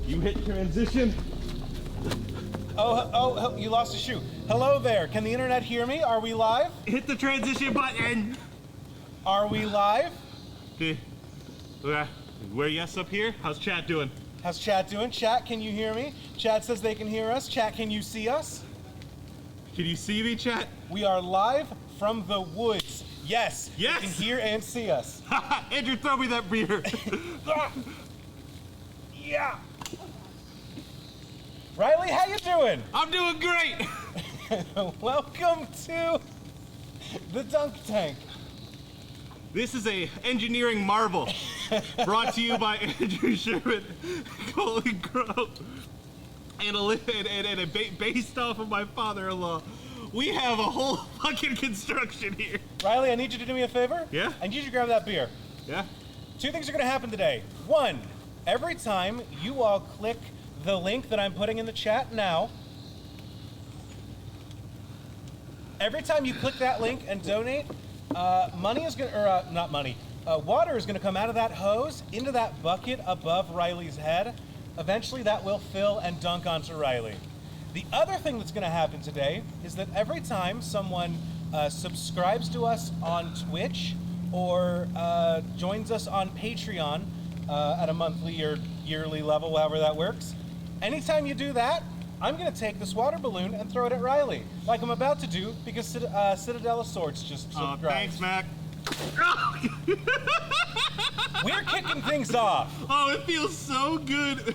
You hit transition. Oh, you lost a shoe. Hello there. Can the internet hear me? Are we live? Hit the transition button. Are we live? We're yes up here. How's chat doing? How's chat doing? Chat, can you hear me? Chat says they can hear us. Chat, can you see us? Can you see me, chat? We are live from the woods. Yes. Yes. You can hear and see us. Andrew, throw me that beer. Yeah. Riley, how you doing? I'm doing great. Welcome to the dunk tank. This is a engineering marvel brought to you by Andrew Sherman, Colin Crow, and based off of my father-in-law. We have a whole fucking construction here. Riley, I need you to do me a favor. Yeah? I need you to grab that beer. Yeah? Two things are going to happen today. One, every time you all click the link that I'm putting in the chat now, every time you click that link and donate, money is going to, or not money, water is going to come out of that hose into that bucket above Riley's head. Eventually that will fill and dunk onto Riley. The other thing that's going to happen today is that every time someone subscribes to us on Twitch or joins us on Patreon at a monthly or yearly level, however that works, anytime you do that, I'm going to take this water balloon and throw it at Riley, like I'm about to do because Citadel of Swords just subscribed. Thanks, Mac. We're kicking things off. Oh, it feels so good.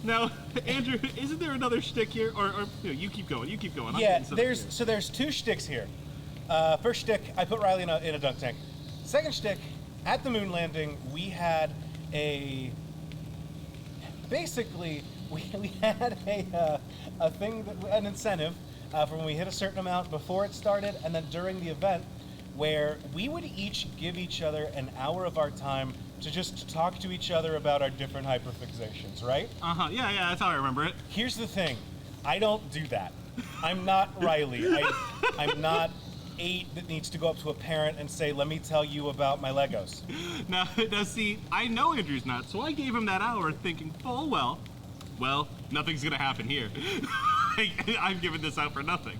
Now, Andrew, isn't there another shtick here? Or you keep going. You keep going. Yeah, there's two shticks here. First shtick, I put Riley in a dunk tank. Second shtick, at the moon landing, we had basically we had a thing, an incentive for when we hit a certain amount before it started, and then during the event, where we would each give each other an hour of our time to just talk to each other about our different hyperfixations, right? Yeah, that's how I remember it. Here's the thing, I don't do that. I'm not Riley. I'm not 8 that needs to go up to a parent and say, let me tell you about my Legos. Now see, I know Andrew's not, so I gave him that hour thinking full well, nothing's gonna happen here. I'm giving this out for nothing.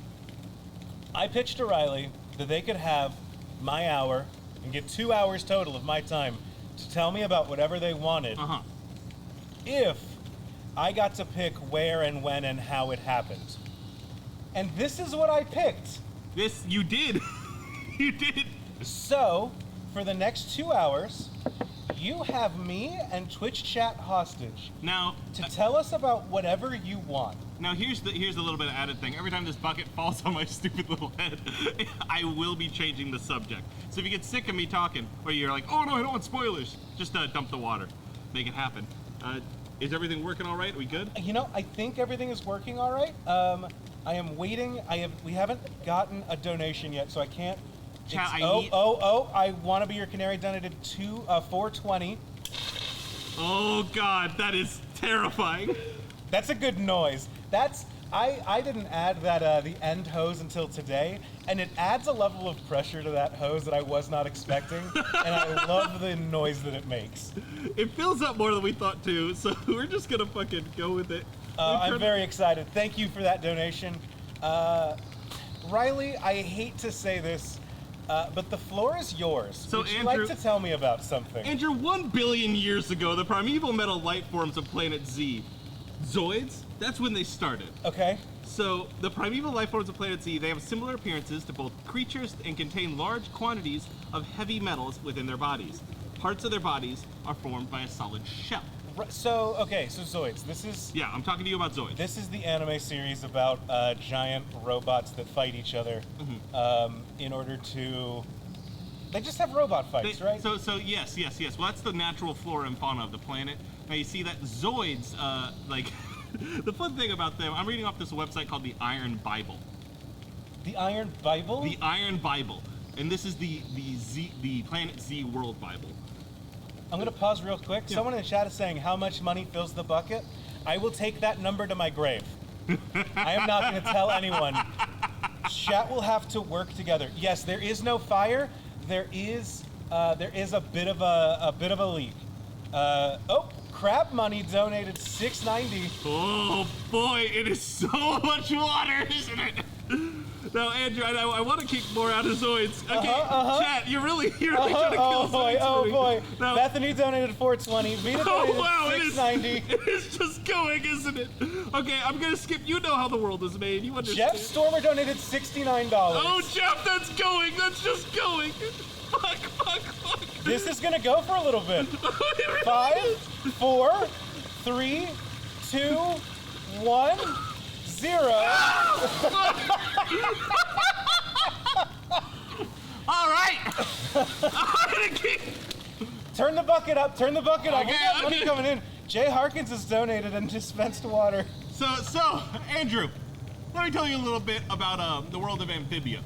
I pitched to Riley that they could have my hour and get 2 hours total of my time to tell me about whatever they wanted if I got to pick where and when and how it happened. And this is what I picked. This, you did. You did. So, for the next 2 hours, you have me and Twitch chat hostage. Now, to tell us about whatever you want. Now here's the little bit of added thing. Every time this bucket falls on my stupid little head, I will be changing the subject. So if you get sick of me talking, or you're like, oh no, I don't want spoilers, just dump the water. Make it happen. Is everything working all right? Are we good? You know, I think everything is working all right. I am waiting. We haven't gotten a donation yet, so I can't. Chat, I want to be your canary. Donated 420. Oh God, that is terrifying. That's a good noise. I didn't add that the end hose until today, and it adds a level of pressure to that hose that I was not expecting, and I love the noise that it makes. It fills up more than we thought to, so we're just gonna fucking go with it. I'm very excited. Thank you for that donation. Riley, I hate to say this, but the floor is yours. So Would you Andrew, like to tell me about something? Andrew, 1 billion years ago, the primeval metal life forms of planet Z, Zoids, that's when they started. Okay. So the primeval life forms of planet Z, they have similar appearances to both creatures and contain large quantities of heavy metals within their bodies. Parts of their bodies are formed by a solid shell. So Zoids, this is... Yeah, I'm talking to you about Zoids. This is the anime series about giant robots that fight each other in order to... They just have robot fights, right? So yes. Well, that's the natural flora and fauna of the planet. Now you see that Zoids, the fun thing about them, I'm reading off this website called the Iron Bible. The Iron Bible? The Iron Bible. And this is the Planet Z World Bible. I'm going to pause real quick. Yeah. Someone in the chat is saying how much money fills the bucket. I will take that number to my grave. I am not going to tell anyone. Chat will have to work together. Yes, there is no fire. There is a bit of a leak. Crab Money donated $6.90. Oh boy, it is so much water, isn't it? Now, Andrew, I want to kick more out of Zoids. Okay, chat, you're really trying to kill Zoids. Oh boy. Now, Bethany donated $4.20. Vita donated $6.90. It is just going, isn't it? Okay, I'm gonna skip. You know how the world is made. You understand. Jeff Stormer donated $69. Oh, Jeff, that's going. That's just going. Fuck. This is gonna go for a little bit. 5, 4, 3, 2, 1, 0. All right. Turn the bucket up. We got money Okay. coming in. Jay Harkins has donated and dispensed water. So, Andrew, let me tell you a little bit about the world of Amphibia.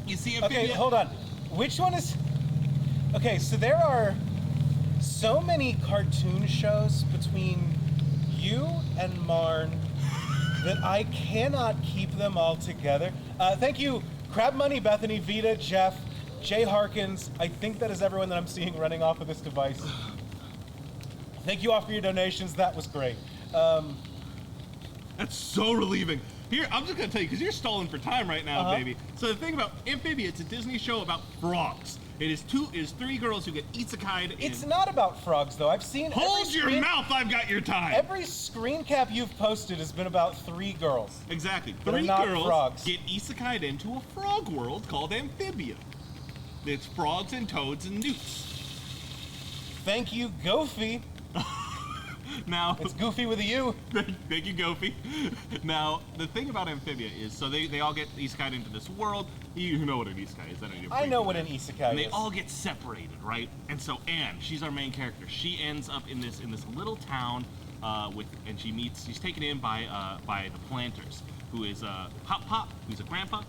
You see, Amphibia. Okay, hold on. Which one is... Okay, so there are so many cartoon shows between you and Marn that I cannot keep them all together. Thank you, Crab Money, Bethany, Vita, Jeff, Jay Harkins. I think that is everyone that I'm seeing running off of this device. Thank you all for your donations. That was great. That's so relieving. Here, I'm just gonna tell you, because you're stalling for time right now, baby. So the thing about Amphibia, it's a Disney show about frogs. It is 3 girls who get isekai'd. It's not about frogs, though. I've seen. Hold your mouth! I've got your time. Every screen cap you've posted has been about 3 girls. Exactly. That are 3 not girls frogs. get isekai'd into a frog world called Amphibia. It's frogs and toads and newts. Thank you, Goofy. Now, It's Goofy with a U. thank you, Goofy. Now, the thing about Amphibia is, so they all get isekai'd into this world. You know what an isekai is. I know what an isekai And they is. all get separated, right? And so Anne, she's our main character. She ends up in this little town and she's taken in by the planters, who is Pop, who's a grandpa,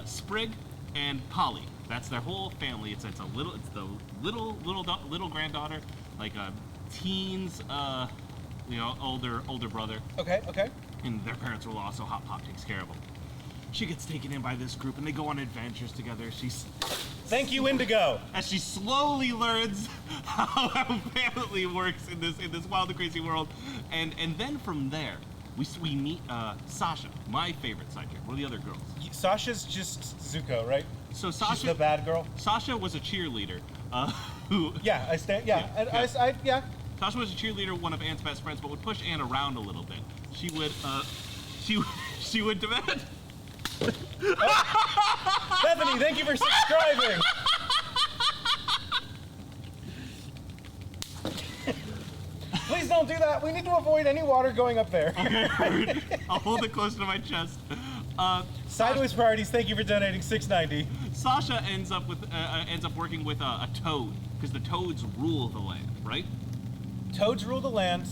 Sprig, and Polly. That's their whole family. It's the little granddaughter, like a teen's older brother. Okay. And their parents will also Pop takes care of them. She gets taken in by this group and they go on adventures together. Thank you, Indigo. As she slowly learns how family works in this wild and crazy world. And then from there, we meet Sasha, my favorite sidekick. One of the other girls. Sasha's just Zuko, right? So Sasha, She's the bad girl. Sasha was a cheerleader. Who? Yeah, I stand. Yeah, Yeah. Sasha was a cheerleader, one of Anne's best friends, but would push Anne around a little bit. She would demand. Bethany, thank you for subscribing. Please don't do that. We need to avoid any water going up there. Okay, I'll hold it close to my chest. Sideways Priorities, thank you for donating $6.90. Sasha ends up working with a toad, because the toads rule the land, right? Toads rule the land.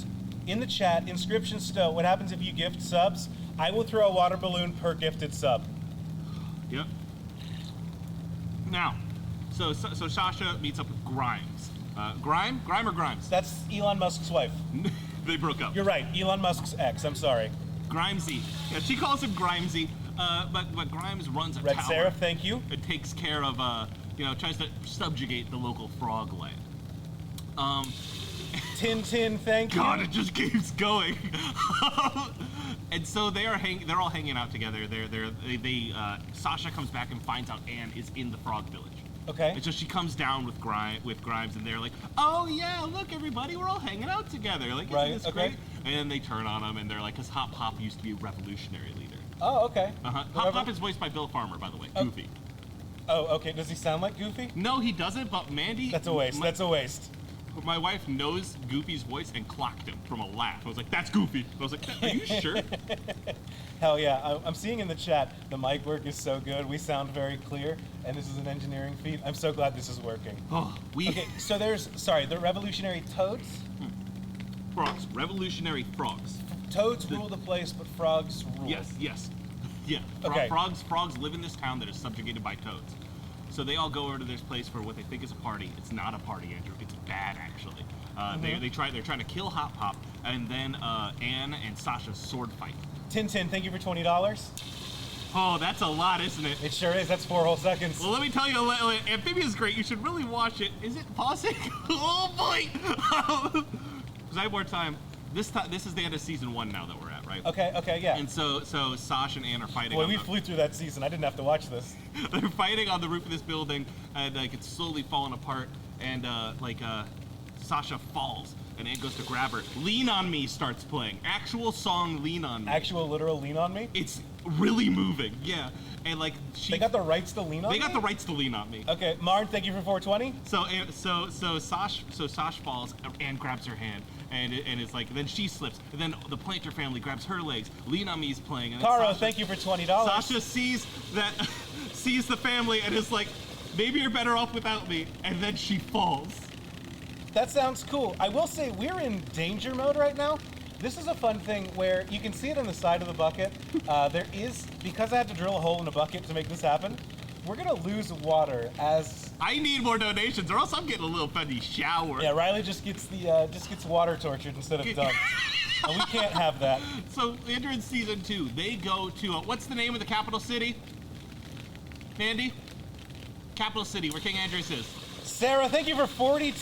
In the chat, inscription still. What happens if you gift subs? I will throw a water balloon per gifted sub. Yep. Now, so Sasha meets up with Grimes. Grime or Grimes? That's Elon Musk's wife. They broke up. You're right, Elon Musk's ex. I'm sorry. Grimesy. Yeah, she calls him Grimesy. But Grimes runs a Red tower. Seraph, thank you. It takes care of, tries to subjugate the local frog land. Tintin, thank you. God, it just keeps going. And so they're all hanging out together. Sasha comes back and finds out Anne is in the frog village. Okay. And so she comes down with Grimes, and they're like, "Oh yeah, look everybody, we're all hanging out together. Like, isn't this great?" And then they turn on him, and they're like, "Cause Hop used to be a revolutionary leader." Oh, okay. Hop is voiced by Bill Farmer, by the way. Goofy. Oh, okay. Does he sound like Goofy? No, he doesn't. But Mandy. That's a waste. That's a waste. My wife knows Goofy's voice and clocked him from a laugh. I was like, "That's Goofy." I was like, "Are you sure?" Hell yeah. I'm seeing in the chat, the mic work is so good. We sound very clear, and this is an engineering feat. I'm so glad this is working. Oh, Okay, so the revolutionary toads? Frogs. Revolutionary frogs. Toads rule the place, but frogs rule. Yes. Yeah. Okay. Frogs live in this town that is subjugated by toads. So they all go over to this place for what they think is a party. It's not a party, Andrew. It's bad, actually. They're trying to kill Hop, and then Anne and Sasha sword fight. Tintin, thank you for $20. Oh, that's a lot, isn't it? It sure is. That's 4 whole seconds. Well, let me tell you, Amphibia's great. You should really watch it. Is it pausing? Oh boy! because I have more time. This is the end of season 1 now that we're at, right? Okay, yeah. And so Sash and Anne are fighting. Boy, we flew through that season. I didn't have to watch this. They're fighting on the roof of this building, and like it's slowly falling apart. And Sasha falls, and Anne goes to grab her. "Lean on Me" starts playing. Actual song, "Lean on Me." Actual literal Lean on Me? It's really moving, yeah. And like they got the rights to lean on me? They got the rights to lean on me. Okay, Marn, thank you for 420. So Sash falls and grabs her hand, and it's like then she slips, and then the Planter family grabs her legs. "Lean on Me's playing. And Caro, Sasha, thank you for $20. Sasha sees the family and is like, maybe you're better off without me, and then she falls. That sounds cool. I will say we're in danger mode right now. This is a fun thing where you can see it on the side of the bucket. There is, because I had to drill a hole in a bucket to make this happen, we're gonna lose water as... I need more donations or else I'm getting a little funny shower. Yeah, Riley just gets water tortured instead of dunked. And we can't have that. So enter in season 2. They go to, what's the name of the capital city? Mandy? Capital city, where King Andres is. Sarah, thank you for $40.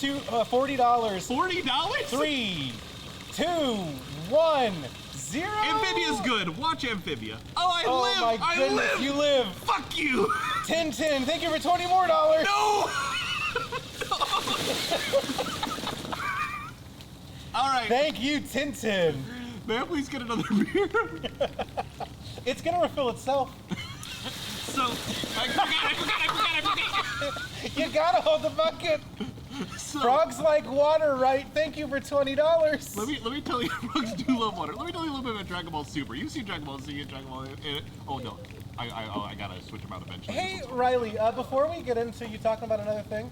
$40? 3, 2, 1, 0. Amphibia's good. Watch Amphibia. Oh, I Oh live. my goodness, I live. you live. Fuck you. 10, thank you for $20 more. No. All right. Thank you, Tintin. May I please get another beer? It's gonna refill itself. So, I forgot. You gotta hold the bucket. So, Frogs like water, right? Thank you for $20. Let me tell you, frogs do love water. Let me tell you a little bit about Dragon Ball Super. You've seen Dragon Ball Z and Dragon Ball. Oh no, I gotta switch them out eventually. Hey, Riley. Before we get into you talking about another thing,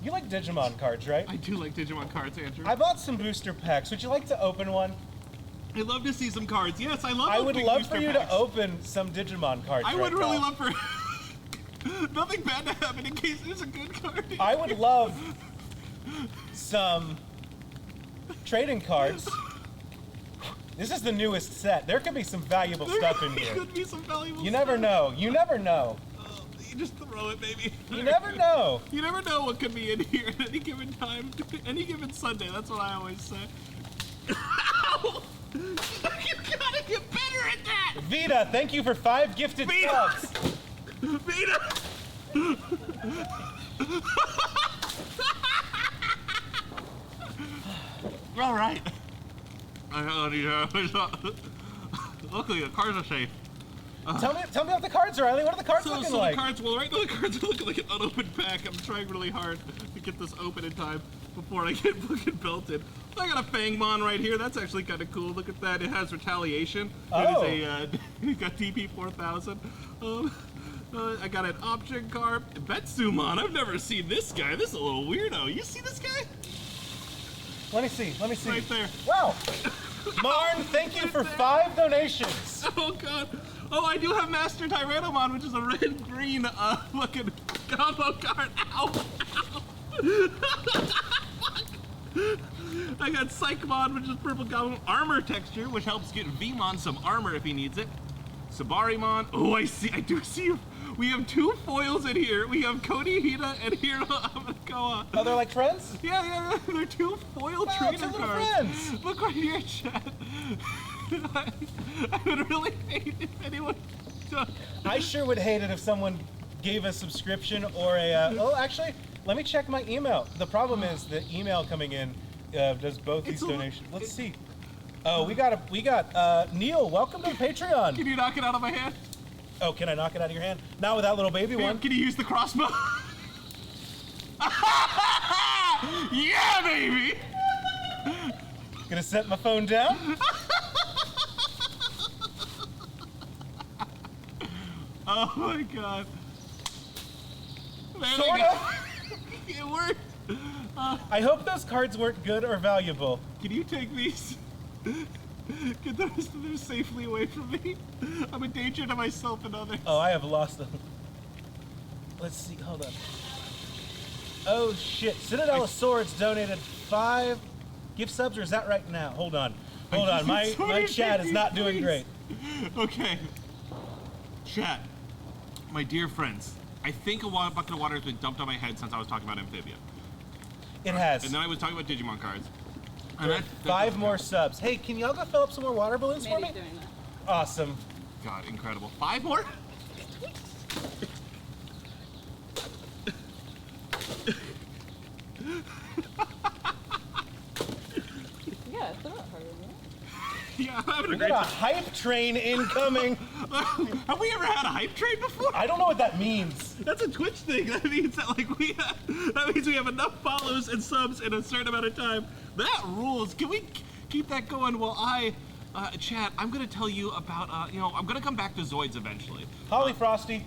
you like Digimon cards, right? I do like Digimon cards, Andrew. I bought some booster packs. Would you like to open one? I'd love to see some cards. Yes, I love. I would opening love booster for you packs. to open some Digimon cards. I would right really now. love for nothing bad to happen in case there's a good card. I would love some trading cards. This is the newest set. There could be some valuable stuff in here. Could be some valuable. You never know. You never know. You just throw it, baby. You never know. You never know what could be in here at any given time, any given Sunday. That's what I always say. Ow! You gotta get better at that. Vita, thank you for 5 gifted subs. Vita. All right. Luckily, the cards are safe. Tell me about the cards, Riley. What are the cards looking So like? the cards, well, right now the cards are looking like an unopened pack. I'm trying really hard to get this open in time before I get fucking belted. I got a Fangmon right here. That's actually kind of cool. Look at that. It has Retaliation. Oh. It is a, it got TP 4000. I got an Option card. Betsumon. I've never seen this guy. This is a little weirdo. You see this guy? Let me see. Right there. Wow. Marn, thank you for 5 donations. Oh, God. Oh, I do have Master Tyrannomon, which is a red-green fucking combo card. Ow! Ow. I got Psychmon, which is purple goblin armor texture, which helps get Vmon some armor if he needs it. Sabarimon. Oh, I do see. We have 2 foils in here. We have Cody Hida and Hiro Amakoa. Oh, they're like friends? Yeah. They're 2 foil Wow, trainer 2 little cards. friends. Look right here, chat. I would really hate if anyone. I sure would hate it if someone gave a subscription or a. Oh, actually, let me check my email. The problem is the email coming in does both these donations. Let's see. Oh, we got Neil. Welcome to the Patreon. Can you knock it out of my hand? Oh, can I knock it out of your hand? Not with that little baby one. Can you use the crossbow? Yeah, baby. Gonna set my phone down. Oh my God. Man, Sort of. It worked. I hope those cards weren't good or valuable. Can you take these? Get the rest of them safely away from me. I'm a danger to myself and others. Oh, I have lost them. Let's see. Hold on. Oh shit! Citadel of Swords donated 5 gift subs, or is that right now? Hold on. My chat is not doing great. Okay. Chat. My dear friends, I think a bucket of water has been dumped on my head since I was talking about Amphibia. It has. And then I was talking about Digimon cards. And that 5 more subs. Hey, can y'all go fill up some more water balloons for me? Maybe doing that. Awesome. God, incredible. 5 more? Yeah, it's not harder than that. Yeah, I'm having a We great got a time. hype train incoming. Have we ever had a hype train before? I don't know what that means. That's a Twitch thing. That means that that means we have enough follows and subs in a certain amount of time. That rules. Can we keep that going while chat? I'm gonna tell you about I'm gonna come back to Zoids eventually. Holly Frosty.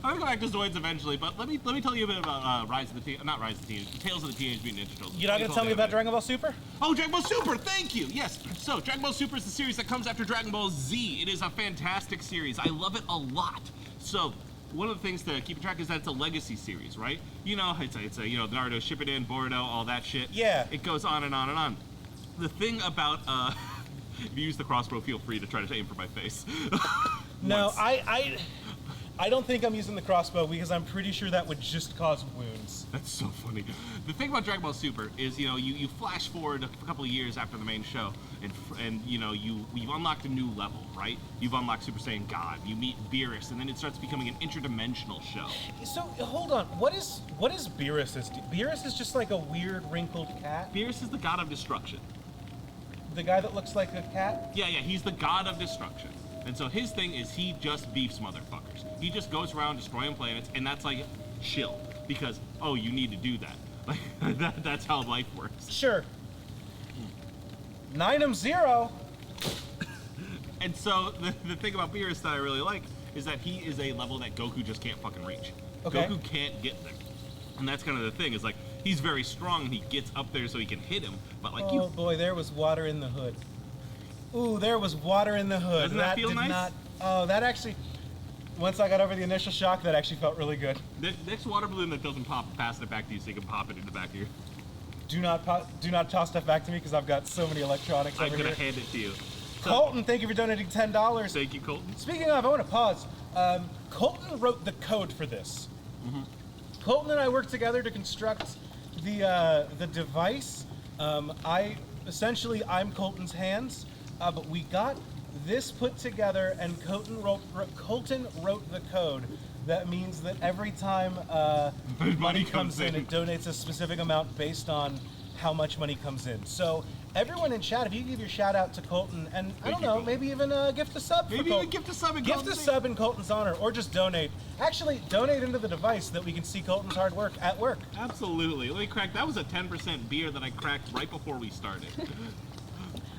I'm gonna go back to Zoids eventually, but let me tell you a bit about Tales of the Teenage Mutant Ninja Turtles. You're not gonna tell me about Dragon Ball Super? Oh, Dragon Ball Super, thank you! Yes, so Dragon Ball Super is the series that comes after Dragon Ball Z. It is a fantastic series. I love it a lot. So, one of the things to keep track is that it's a legacy series, right? You know, it's a Naruto, Shippuden, Boruto, all that shit. Yeah. It goes on and on and on. The thing about, if you use the crossbow, feel free to try to aim for my face. No, Once. I don't think I'm using the crossbow because I'm pretty sure that would just cause wounds. That's so funny. The thing about Dragon Ball Super is, you flash forward a couple of years after the main show, and you've unlocked a new level, right? You've unlocked Super Saiyan God. You meet Beerus, and then it starts becoming an interdimensional show. So hold on, what is Beerus? Beerus is just like a weird wrinkled cat. Beerus is the god of destruction. The guy that looks like a cat. Yeah, he's the god of destruction. And so his thing is he just beefs motherfuckers. He just goes around destroying planets, and that's like chill because you need to do that. Like that's how life works. Sure. 9M0. And so the thing about Beerus that I really like is that he is a level that Goku just can't fucking reach. Okay. Goku can't get there. And that's kind of the thing, is like he's very strong and he gets up there so he can hit him, but like Oh boy, there was water in the hood. Ooh, there was water in the hood. Doesn't that feel did nice? Not, oh, that actually, once I got over the initial shock, that actually felt really good. the next water balloon that doesn't pop, passing it back to you so you can pop it in the back of your... Do not toss stuff back to me because I've got so many electronics I'm over gonna here. hand it to you. So, Colton, thank you for donating $10. thank you, Colton. Speaking of, I want to pause. Colton wrote the code for this. Mm-hmm. Colton and I worked together to construct the device. I'm Colton's hands, but we got this put together, and Colton wrote the code. That means that every time money comes in, it donates a specific amount based on how much money comes in. So everyone in chat, if you give your shout out to Colton, and I don't know, Colton. maybe even gift a sub. Maybe even gift a sub in Gift a Colton's sub in Colton's honor, or just donate. Actually, donate into the device so that we can see Colton's hard work at work. Absolutely. Let me crack. That was a 10% beer that I cracked right before we started.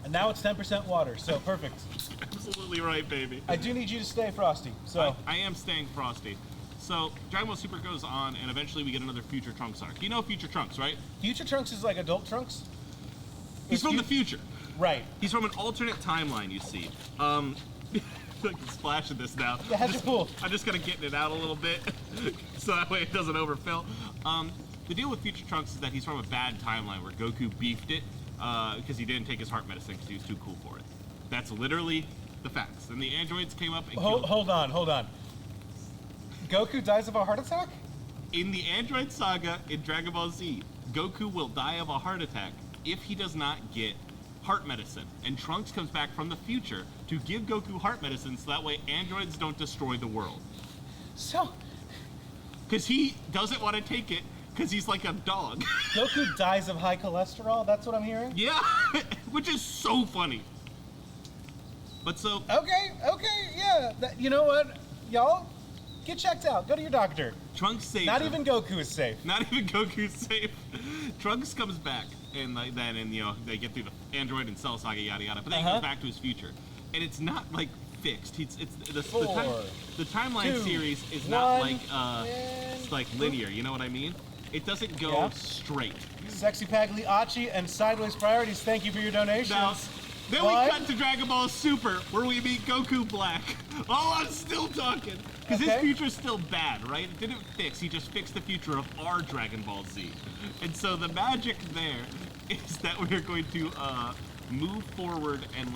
And now it's 10% water, so perfect. Absolutely right, baby. I do need you to stay frosty. So I am staying frosty. So Dragon Ball Super goes on, and eventually we get another Future Trunks arc. You know Future Trunks, right? Future Trunks is like adult Trunks? He's from the future. Right. He's from an alternate timeline, you see. I can splash in this now. Yeah, that's cool. I'm just gonna get it out a little bit, so that way it doesn't overfill. The deal with Future Trunks is that he's from a bad timeline where Goku beefed it because he didn't take his heart medicine because he was too cool for it. That's literally the facts. And the androids came up and killed him. Hold on. Goku dies of a heart attack? In the Android Saga in Dragon Ball Z, Goku will die of a heart attack if he does not get heart medicine. And Trunks comes back from the future to give Goku heart medicine so that way androids don't destroy the world. So, Because he doesn't want to take it because he's like a dog. Goku dies of high cholesterol? That's what I'm hearing? Yeah, which is so funny. But so, Okay, yeah. You know what? Y'all, get checked out. Go to your doctor. Trunks saves Not him. even Goku is safe. Not even Goku's safe. Trunks comes back, and they get through the Android and Cell Saga, yada yada. But then he goes back to his future, and it's not like fixed. It's the timeline two, series is not one, it's like linear. You know what I mean? It doesn't go straight. Sexy Pagliacci and Sideways Priorities, thank you for your donations. Now, then One. we cut to Dragon Ball Super, where we meet Goku Black. Oh, I'm still talking. Because his Okay. future's still bad, right? It didn't fix. He just fixed the future of our Dragon Ball Z. And so the magic there is that we're going to move forward and,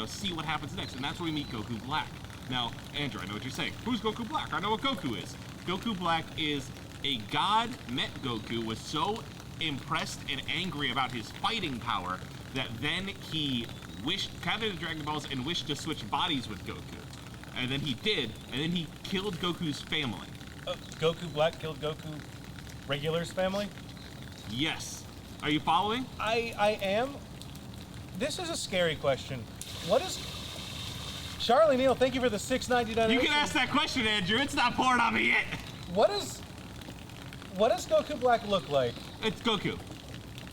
see what happens next. And that's where we meet Goku Black. Now, Andrew, I know what you're saying. Who's Goku Black? I know what Goku is. Goku Black is a god met Goku, was so impressed and angry about his fighting power that then he counted the Dragon Balls and wished to switch bodies with Goku. And then he did, and then he killed Goku's family. Goku Black killed Goku Regular's family? Yes. Are you following? I am. This is a scary question. What is... Charlie Neal, thank you for the $6.99. You can ask that question, Andrew. It's not pouring on me yet. What does Goku Black look like? It's Goku.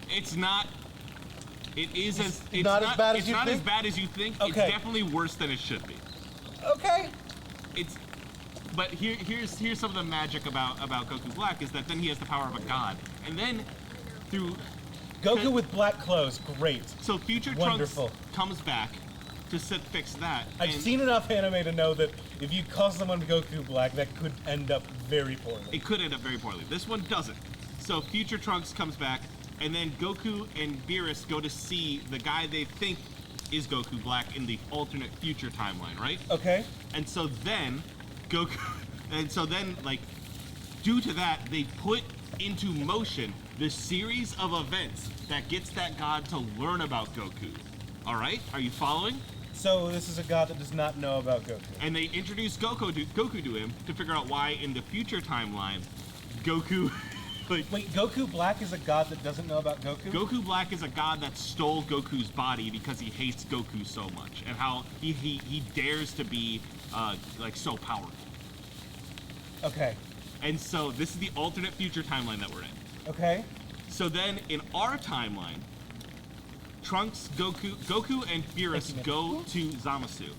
It's not... It is as... It's not as bad as you think? It's not think? as bad as you think. Okay. It's definitely worse than it should be. Okay. It's... But here's some of the magic about Goku Black is that then he has the power of a god. And then through... Goku with black clothes, great. So Future Wonderful. Trunks comes back to fix that. I've seen enough anime to know that if you call someone Goku Black, that could end up very poorly. It could end up very poorly. This one doesn't. So Future Trunks comes back, and then Goku and Beerus go to see the guy they think is Goku Black in the alternate future timeline, right? Okay. And so then like, due to that, they put into motion the series of events that gets that god to learn about Goku. All right? Are you following? So this is a god that does not know about Goku. And they introduce Goku to him to figure out why in the future timeline, Goku, like... Wait, Goku Black is a god that doesn't know about Goku? Goku Black is a god that stole Goku's body because he hates Goku so much, and how he dares to be, like, so powerful. Okay. And so this is the alternate future timeline that we're in. Okay. So then in our timeline, Trunks, Goku and Beerus go to Zamasu,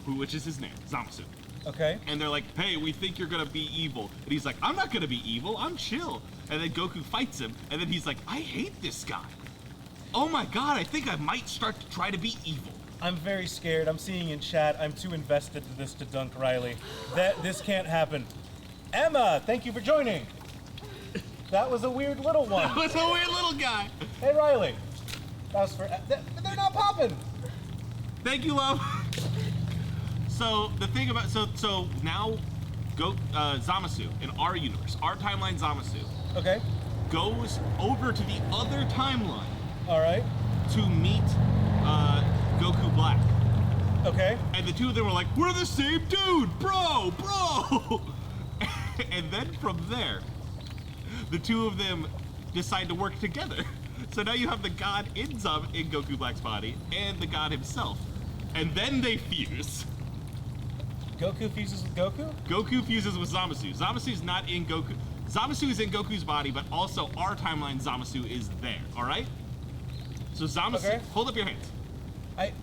which is his name, Zamasu. Okay. And they're like, hey, we think you're gonna be evil. And he's like, I'm not gonna be evil, I'm chill. And then Goku fights him, and then he's like, I hate this guy. Oh my god, I think I might start to try to be evil. I'm very scared. I'm seeing in chat, I'm too invested to this to dunk Riley. This can't happen. Emma, thank you for joining. That was a weird little one. That was a weird little guy. Hey, Riley. That was for... They're not popping. Thank you, love. So the thing about... So now, Zamasu, in our universe, our timeline Zamasu, Okay. goes over to the other timeline All right. to meet Goku Black. Okay. And the two of them were like, we're the same dude, bro. And then from there, the two of them decide to work together. So now you have the god in Goku Black's body and the god himself. And then they fuse. Goku fuses with Goku? Goku fuses with Zamasu. Zamasu's not in Goku. Zamasu is in Goku's body, but also our timeline Zamasu is there, all right? So Zamasu, Okay. Hold up your hands.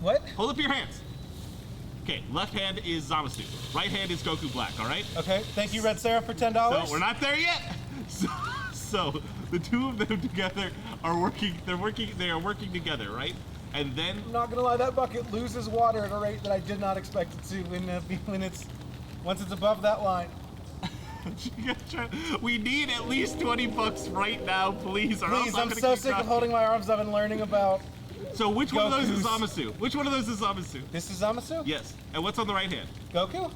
What? Hold up your hands. Okay, left hand is Zamasu. Right hand is Goku Black, all right? Okay, thank you, Red Sarah, for $10. So we're not there yet. So the two of them together are working. They are working together, right? And then I'm not gonna lie, that bucket loses water at a rate that I did not expect it to once it's above that line. we need at least $20 right now, please. Or Please, I'm so sick of holding my arms up and learning about. So which one of those is Goku's. Zamasu? Which one of those is Zamasu? This is Zamasu? Yes. And what's on the right hand? Goku?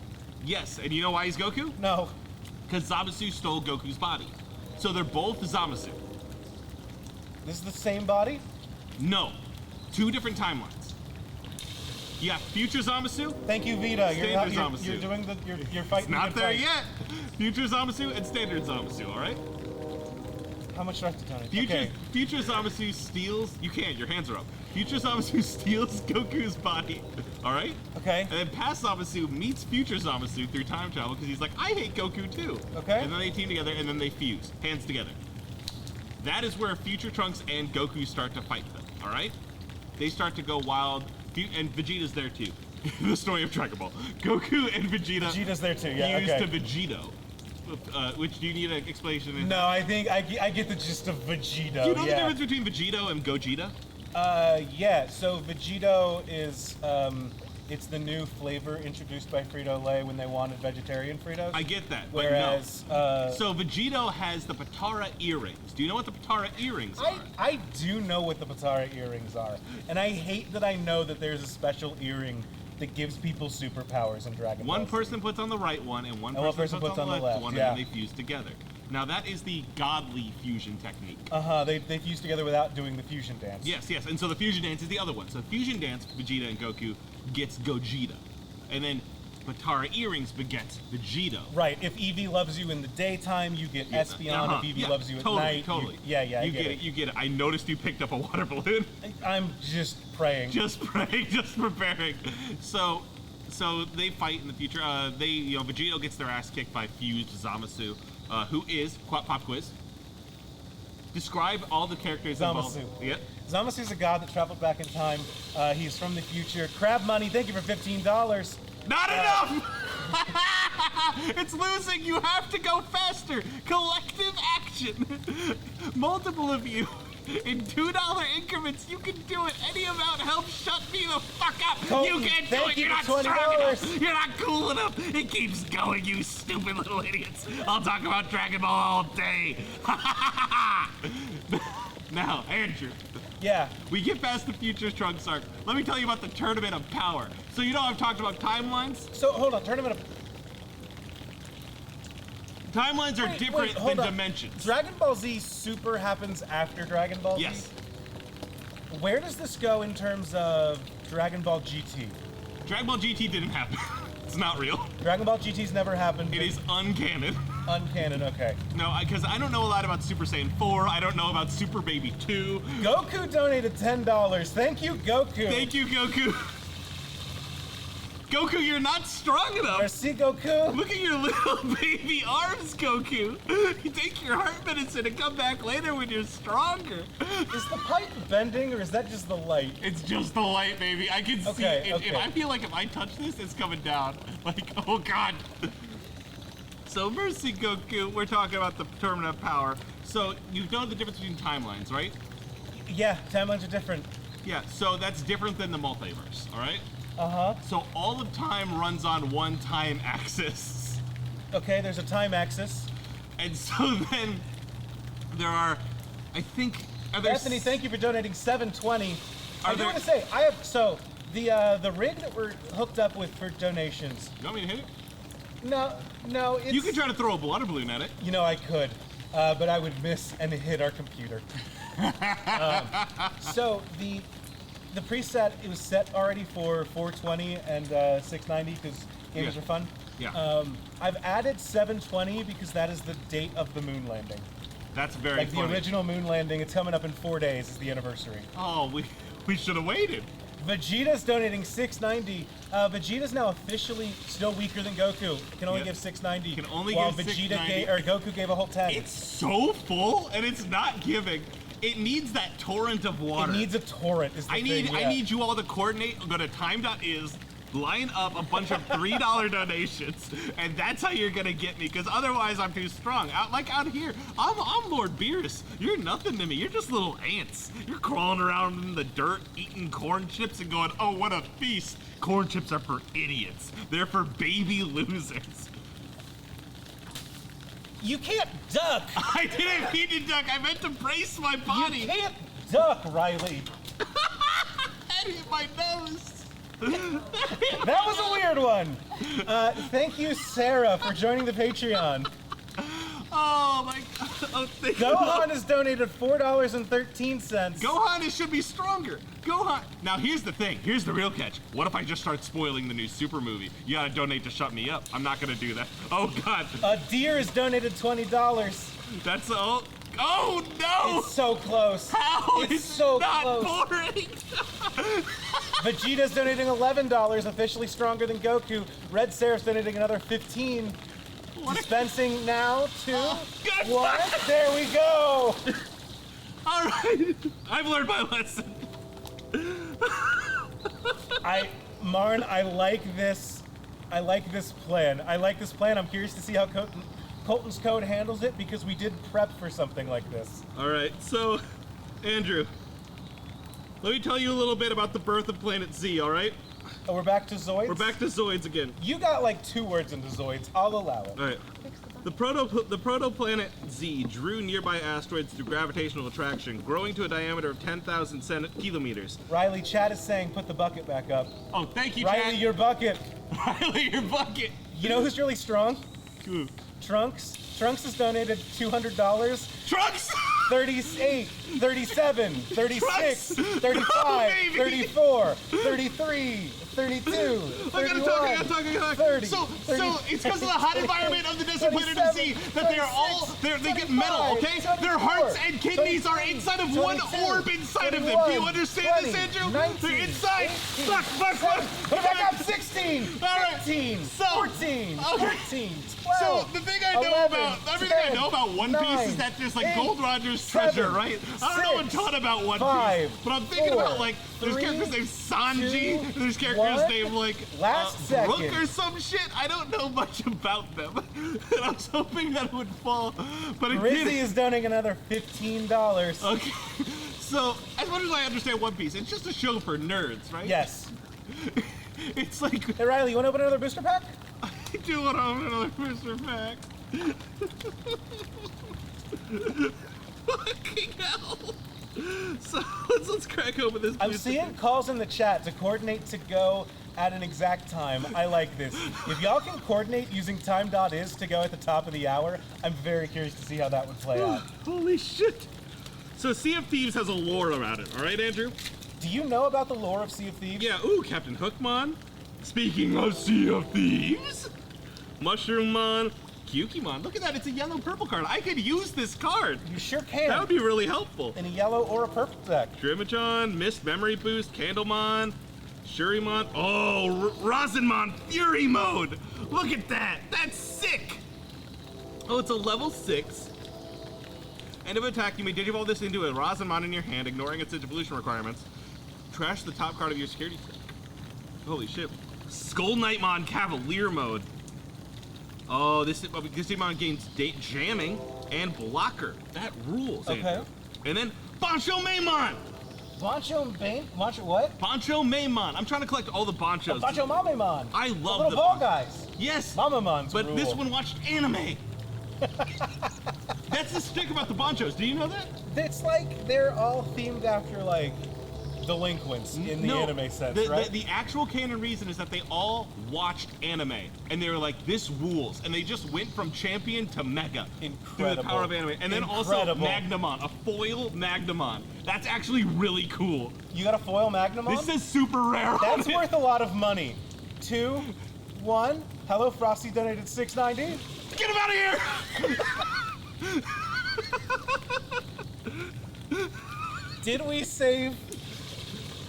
Yes. And you know why he's Goku? No. Because Zamasu stole Goku's body. So they're both Zamasu. This is the same body? No. Two different timelines. You got future Zamasu. Thank you, Vita. Standard Zamasu. You're doing you're fighting. It's not the good there fight. yet. Future Zamasu and standard Zamasu, all right? How much do I have to donate? Future Zamasu steals... You can't, your hands are up. Future Zamasu steals Goku's body, all right? Okay. And then past Zamasu meets future Zamasu through time travel because he's like, I hate Goku too. Okay. And then they team together and then they fuse, hands together. That is where future Trunks and Goku start to fight them, all right? They start to go wild, and Vegeta's there too. The story of Dragon Ball. Goku and Vegeta's there too, yeah, fused okay. to Vegito. Which do you need an explanation? No, I think I get the gist of Vegito. Do you know the yeah. difference between Vegito and Gogeta? Yeah. So Vegito is it's the new flavor introduced by Frito-Lay when they wanted vegetarian Fritos. I get that, but Whereas, no. So Vegito has the Patara earrings. Do you know what the Patara earrings are? I do know what the Patara earrings are, and I hate that I know that there's a special earring that gives people superpowers in Dragon Ball. One person puts on the right one, and one And one person puts on the left one, yeah. and then they fuse together. Now that is the godly fusion technique. They fuse together without doing the fusion dance. Yes, and so the fusion dance is the other one. So fusion dance, Vegeta and Goku gets Gogeta. And then Potara earrings begets Vegito. Right, if Eevee loves you in the daytime, you get Espeon. If Eevee loves you at night, totally. You get it. You get it. I noticed you picked up a water balloon. I'm just praying. Just preparing. So they fight in the future. Vegito gets their ass kicked by fused Zamasu, who is pop quiz. Describe all the characters involved. Zamasu. Yep. Zamasu's a god that traveled back in time. He's from the future. Crab money, thank you for $15. Not enough! It's losing. You have to go faster. Collective action. Multiple of you. In $2 increments, you can do it. Any amount helps shut me the fuck up. Colton, You can't do it. You're not $20. strong enough. You're not cool enough. It keeps going, you stupid little idiots. I'll talk about Dragon Ball all day. Now, Andrew. Yeah. We get past the Future Trunks arc. Let me tell you about the Tournament of Power. So you know I've talked about timelines? So hold on, Tournament of... Timelines are different hold than on. dimensions. Dragon Ball Z Super happens after Dragon Ball Z? Yes. Where does this go in terms of Dragon Ball GT? Dragon Ball GT didn't happen. It's not real. Dragon Ball GT's never happened. It is uncanon. Uncanon, okay. No, because I don't know a lot about Super Saiyan 4. I don't know about Super Baby 2. Goku donated $10. Thank you, Goku. Thank you, Goku. Goku, you're not strong enough. Merci, Goku. Look at your little baby arms, Goku. You take your heart medicine and come back later when you're stronger. Is the pipe bending or is that just the light? It's just the light, baby. I can see it. Okay. If I feel like if I touch this, it's coming down. Like, oh God. So, Mercy Goku, we're talking about the Tournament of Power. So, you know the difference between timelines, right? Yeah, timelines are different. Yeah, so that's different than the multiverse, all right? Uh-huh. So all of time runs on one time axis. Okay, there's a time axis. And so then there are, I think, are there Bethany, thank you for donating $7.20. I do there- want to say, the rig that we're hooked up with for donations. You want me to hit it? No, it's... You can try to throw a water balloon at it. You know, I could, but I would miss and hit our computer. So the preset, it was set already for 420 and 690 because games are fun. Yeah. I've added 720 because that is the date of the moon landing. That's very Like funny. the original moon landing, it's coming up in 4 days, is the anniversary. Oh, we should have waited. Vegeta's donating 690. Vegeta's now officially still weaker than Goku. Can only Yep. give 690. Can only while give Vegeta 690. Goku gave a whole 10. It's so full and it's not giving. It needs that torrent of water. It needs a torrent. Is the I thing, yeah. need you all to coordinate. Go to time.is, line up a bunch of $3 donations, and that's how you're gonna get me. Because otherwise, I'm too strong. Out here, I'm Lord Beerus. You're nothing to me. You're just little ants. You're crawling around in the dirt, eating corn chips, and going, "Oh, what a feast!" Corn chips are for idiots. They're for baby losers. You can't duck. I didn't mean to duck. I meant to brace my body. You can't duck, Riley. That hit my nose. That was a weird one. Thank you, Sarah, for joining the Patreon. Oh my God. Oh, thank you. Gohan has donated $4.13. Gohan should be stronger. Gohan. Now here's the thing. Here's the real catch. What if I just start spoiling the new Super movie? You gotta donate to shut me up. I'm not gonna do that. Oh God. Deer has donated $20. That's all. Oh no. It's so close. How? It's so not close. boring. Vegeta's donating $11, officially stronger than Goku. Red Seraph's donating another $15. What a- Dispensing now to good. what? There we go. All right. I've learned my lesson. Marn, I like this. I like this plan. I'm curious to see how Colton's code handles it because we did prep for something like this. All right. So, Andrew, let me tell you a little bit about the birth of Planet Z. All right. Oh, we're back to Zoids? We're back to Zoids again. You got like 2 words into Zoids. I'll allow it. All right. The protoplanet Z drew nearby asteroids through gravitational attraction, growing to a diameter of 10,000 kilometers. Riley, Chad is saying put the bucket back up. Oh, thank you, Riley, Chad. your bucket. Riley, your bucket. You know who's really strong? Trunks has donated $200. Trunks! 38, 37, 36, Trunks! 35, No, baby! 34, 33, 32, I gotta 31, talk. 30, So it's because of the hot environment of the desert planet of the sea 37, that they are all, they get metal, okay? Their hearts and kidneys are inside of one orb inside of them. Do you understand this, Andrew? 19, They're inside. 18, Fuck. Put it back up, 16, All right. 15, So- 14, okay. 13, So 12, the thing I know 11, about everything I 10, know about One Piece 9, is that there's like 8, Gold Roger's 7, treasure, right? I don't know a 6, ton about One 5, Piece, but I'm thinking 4, about like there's 3, characters named Sanji, 2, there's characters 1, named like last Brook second. or some shit. I don't know much about them, and I was hoping that it would fall, but it Rizzy didn't. is donating another $15. Okay, so as much as I understand One Piece, it's just a show for nerds, right? Yes. It's like Hey Riley, you want to open another booster pack? I do want to open another booster pack. Fucking hell. So let's crack open this. I'm booster seeing pack. calls in the chat to coordinate to go at an exact time. I like this. If y'all can coordinate using time.is to go at the top of the hour, I'm very curious to see how that would play out. Holy shit. So Sea of Thieves has a lore around it, all right, Andrew? Do you know about the lore of Sea of Thieves? Yeah, ooh, Captain Hookmon. Speaking of Sea of Thieves, Mushroomon, Kyukimon. Look at that, it's a yellow-purple card. I could use this card. You sure can. That would be really helpful. In a yellow or a purple deck. Drimachan, Mist Memory Boost, Candlemon, Shurimon. Oh, Rosinmon Fury Mode. Look at that. That's sick. Oh, it's a level 6. End of attack, you may digivolve this into a Rosinmon in your hand, ignoring its evolution requirements. Trash the top card of your security set. Holy shit. Skull Knightmon Cavalier Mode. Oh, this Digimon gains jamming and blocker. That rules. Okay. Andrew. And then Bancho Maimon. Bancho and Bane? Bancho what? Bancho Maimon. I'm trying to collect all the Banchos. Bancho Mamemon. I The love little the ball Banchos. guys. Yes. Mamemons But rule. this one watched anime. That's the stick about the Banchos. Do you know that? It's like they're all themed after like delinquents in the anime sense, right? The actual canon reason is that they all watched anime and they were like, this rules, and they just went from champion to mega through the Incredible. power of anime. And then also Incredible. Magnamon, a foil Magnamon. That's actually really cool. You got a foil Magnamon? This is super rare. That's on it. worth a lot of money. 2, 1. Hello, Frosty donated $6.90. Get him out of here! Did we save?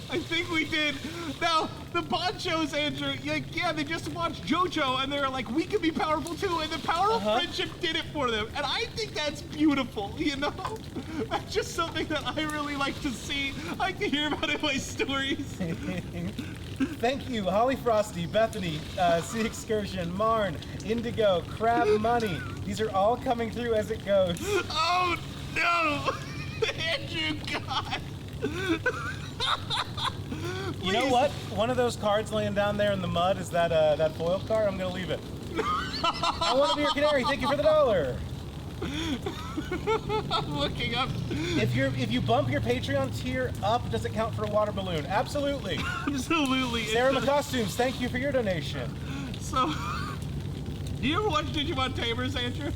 I think we did. Now, the Banchos, Andrew, like, yeah, they just watched JoJo and they're like, we can be powerful too, and the power of friendship did it for them. And I think that's beautiful, you know? That's just something that I really like to see. I like to hear about it in my stories. Thank you, Holly Frosty, Bethany, Sea Excursion, Marn, Indigo, Crab Money. These are all coming through as it goes. Oh, no! Andrew, God! You know what? One of those cards laying down there in the mud is that foil card. I'm gonna leave it. I want to be your canary. Thank you for the $1. I'm looking up. If you bump your Patreon tier up, does it count for a water balloon? Absolutely. Absolutely. Sarah McCostumes, thank you for your donation. So, do you ever watch Digimon Tamers, Andrew?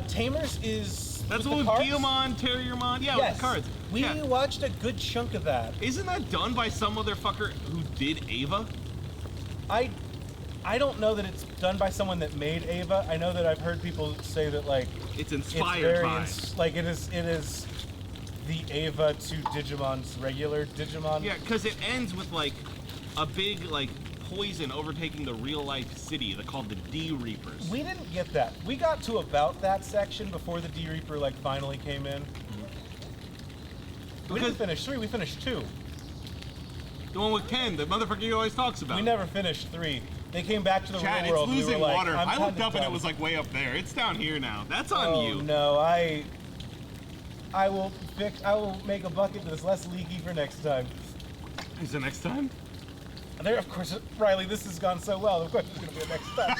Tamers is That's with the one with cards? Guilmon, Terriermon. Yeah, Yes. with the cards. We Yeah. watched a good chunk of that. Isn't that done by some motherfucker who did Ava? I don't know that it's done by someone that made Ava. I know that I've heard people say that like It's it's inspired very by. like it is the Ava to Digimon's regular Digimon. Yeah, because it ends with like a big like poison overtaking the real life city. They're called the D Reapers. We didn't get that. We got to about that section before the D Reaper like finally came in. We didn't finish 3, we finished 2. The one with Ken, the motherfucker he always talks about. We never finished 3. They came back to the Chad, real world. it's losing we were like, water. I'm I looked kinda up and it done. was like way up there. It's down here now. That's on Oh you. no, I will make a bucket that's less leaky for next time. Is it next time? There, of course, Riley, this has gone so well. Of course, it's going to be a next time.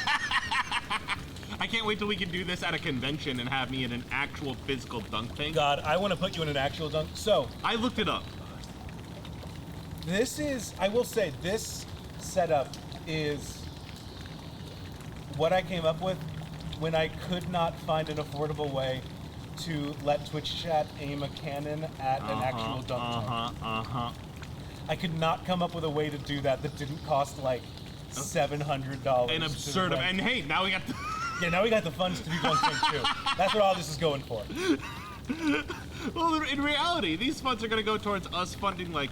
I can't wait till we can do this at a convention and have me in an actual physical dunk tank. God, I want to put you in an actual dunk. So, I looked it up. this is, I will say, this setup is what I came up with when I could not find an affordable way to let Twitch chat aim a cannon at an actual dunk tank. I could not come up with a way to do that didn't cost like $700. An absurd. And hey, now we got the. Yeah, now we got the funds to do dunk tank too. That's what all this is going for. Well, in reality, these funds are going to go towards us funding like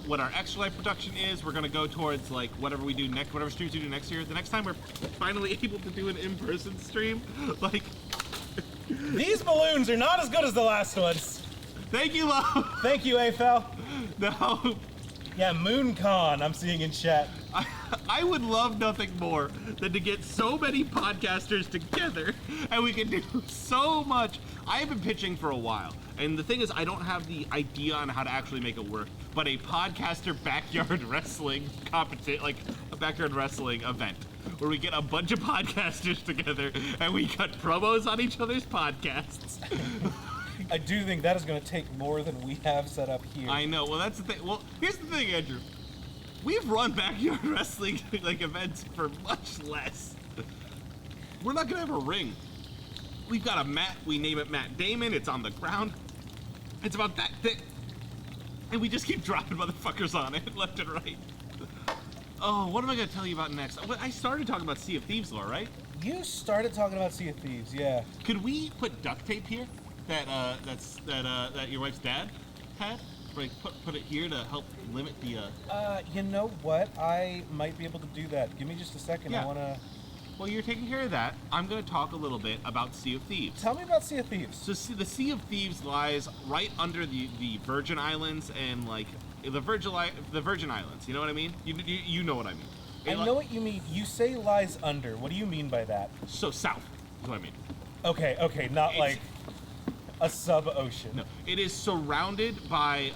what our Extra Life production is. We're going to go towards like whatever we do next, whatever streams we do next year. The next time we're finally able to do an in-person stream, like. These balloons are not as good as the last ones. Thank you, Lo. Thank you, AFL. No. Yeah, MoonCon, I'm seeing in chat. I would love nothing more than to get so many podcasters together and we can do so much. I have been pitching for a while, and the thing is I don't have the idea on how to actually make it work, but a podcaster backyard wrestling competition, like a backyard wrestling event where we get a bunch of podcasters together and we cut promos on each other's podcasts. I do think that is going to take more than we have set up here. I know. Well, that's the thing. Well, here's the thing, Andrew. We've run backyard wrestling like events for much less. We're not gonna have a ring. We've got a mat. We name it Matt Damon. It's on the ground. It's about that thick, and we just keep dropping motherfuckers on it left and right. Oh, what am I gonna tell you about next? I started talking about Sea of Thieves lore, right? You started talking about Sea of Thieves, yeah. Could we put duct tape here? That your wife's dad had? Like put it here to help limit the. You know what? I might be able to do that. Give me just a second. Yeah. I wanna. Well, you're taking care of that. I'm gonna talk a little bit about Sea of Thieves. Tell me about Sea of Thieves. So the Sea of Thieves lies right under the Virgin Islands and like the Virgin Islands. You know what I mean? You know what I mean. I know what you mean. You say lies under. What do you mean by that? So south is what I mean. Okay, not like a sub-ocean. No, it is surrounded by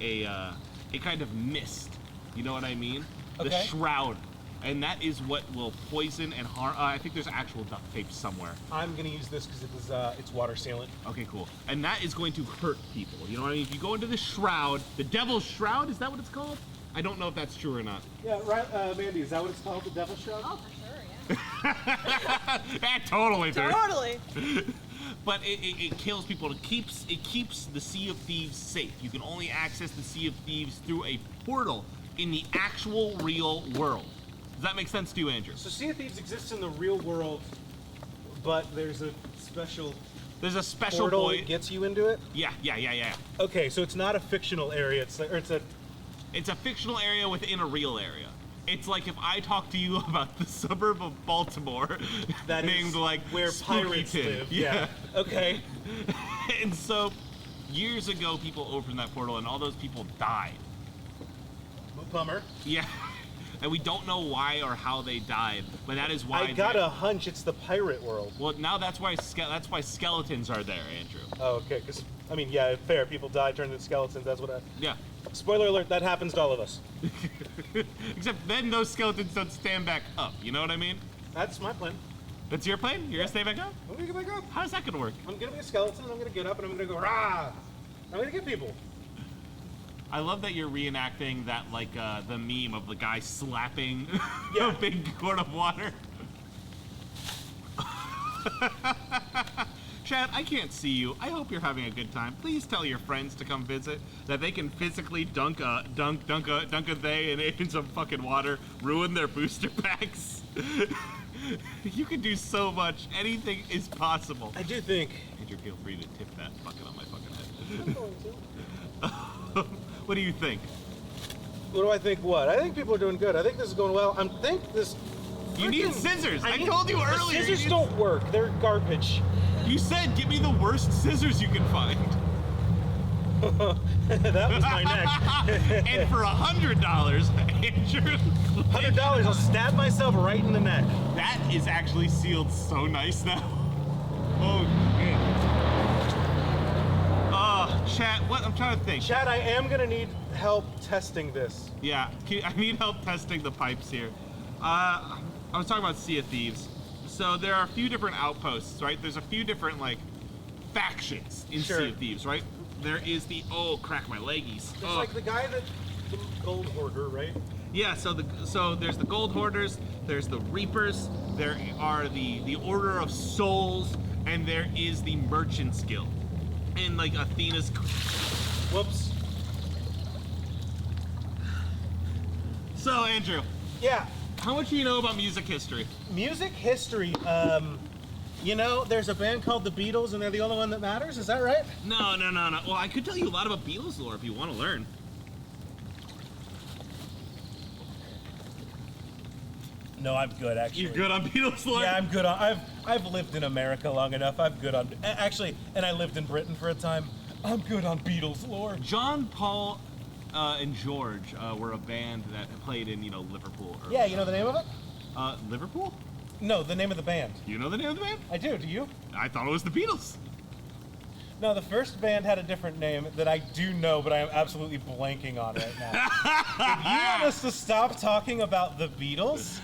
a kind of mist. You know what I mean? The Okay. shroud, and that is what will poison and harm. I think there's actual duct tape somewhere. I'm gonna use this because it's water sealant. Okay, cool. And that is going to hurt people. You know what I mean? If you go into the shroud, the Devil's Shroud, is that what it's called? I don't know if that's true or not. Yeah, right, Mandy. Is that what it's called, the Devil's Shroud? Oh, for sure, yeah. Yeah, totally, dude. Totally. But it kills people. It keeps the Sea of Thieves safe. You can only access the Sea of Thieves through a portal in the actual real world. Does that make sense to you, Andrew? So Sea of Thieves exists in the real world, but there's a special There's a special portal boy. that gets you into it? Yeah. Okay, so it's not a fictional area. It's It's a fictional area within a real area. It's like if I talk to you about the suburb of Baltimore that named is like where Spooky pirates Tin. live. Yeah. Okay. And so years ago people opened that portal and all those people died. Bummer. Yeah. And we don't know why or how they died, but that is why. I got a hunch it's the pirate world. Well, now that's why skeletons are there, Andrew. Oh, okay. Because I mean, yeah, fair. People die, turn into skeletons. That's what. Yeah. Spoiler alert: that happens to all of us. Except then those skeletons don't stand back up. You know what I mean? That's my plan. That's your plan? You're gonna stay back up? I'm gonna get back up. How's that gonna work? I'm gonna be a skeleton. And I'm gonna get up and I'm gonna go rah. I'm gonna get people. I love that you're reenacting that, like, the meme of the guy slapping Yeah. a big quart of water. Chad, I can't see you. I hope you're having a good time. Please tell your friends to come visit, that they can physically dunk a they in some fucking water, ruin their booster packs. You can do so much. Anything is possible. I do think. Andrew, feel free to tip that bucket on my fucking head. I'm going to. What do you think? What do I think? What? I think people are doing good. I think this is going well. You need scissors. I told you earlier. Scissors don't work. They're garbage. You said, give me the worst scissors you can find. That was my neck. And for $100, Andrew, $100, I'll stab myself right in the neck. that is actually sealed so nice now. Oh, man. Chat, what? I'm trying to think. Chad, I am gonna need help testing this. Yeah, I need help testing the pipes here. I was talking about Sea of Thieves. So there are a few different outposts, right? There's a few different, like, factions in Sure. Sea of Thieves, right? There is the, oh, crack my leggies. It's like the guy that, the gold hoarder, right? Yeah, so there's the Gold Hoarders, there's the Reapers, there are the Order of Souls, and there is the Merchants Guild. And like Athena's. Whoops. So Andrew, Yeah. how much do you know about music history? Music history. There's a band called the Beatles, and they're the only one that matters. Is that right? No. Well, I could tell you a lot about Beatles lore if you want to learn. No, I'm good actually. You're good on Beatles lore? Yeah, I'm good on. I've lived in America long enough. I'm good on. Actually, and I lived in Britain for a time. I'm good on Beatles lore. John, Paul, and George were a band that played in, Liverpool. Yeah, you know the name of it? Liverpool? No, the name of the band. You know the name of the band? I do. Do you? I thought it was the Beatles. No, the first band had a different name that I do know, but I am absolutely blanking on right now. If you want us to stop talking about the Beatles,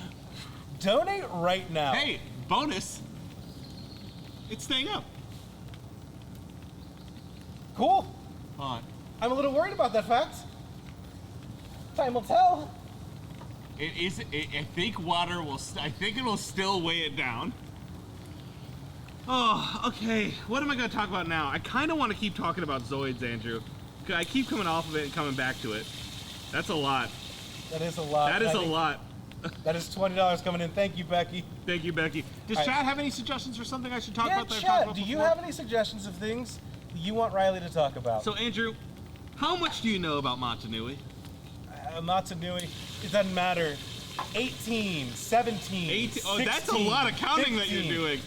donate right now. Hey, bonus. It's staying up. Cool. Hold on. I'm a little worried about that fact. Time will tell. It is. I think water will. I think it'll still weigh it down. Oh, okay. What am I going to talk about now? I kind of want to keep talking about Zoids, Andrew. I keep coming off of it and coming back to it. That's a lot. That is a lot. That is a lot. That is $20 coming in. Thank you, Becky. Thank you, Becky. Does All right. Chad have any suggestions for something I should talk Yeah, about that I've talked Chad, about do you before? have any suggestions of things that you want Riley to talk about? So, Andrew, how much do you know about Motunui? Matanui, it doesn't matter. 18, 17, 18. Oh, that's a 16, lot of counting that 15. you're doing.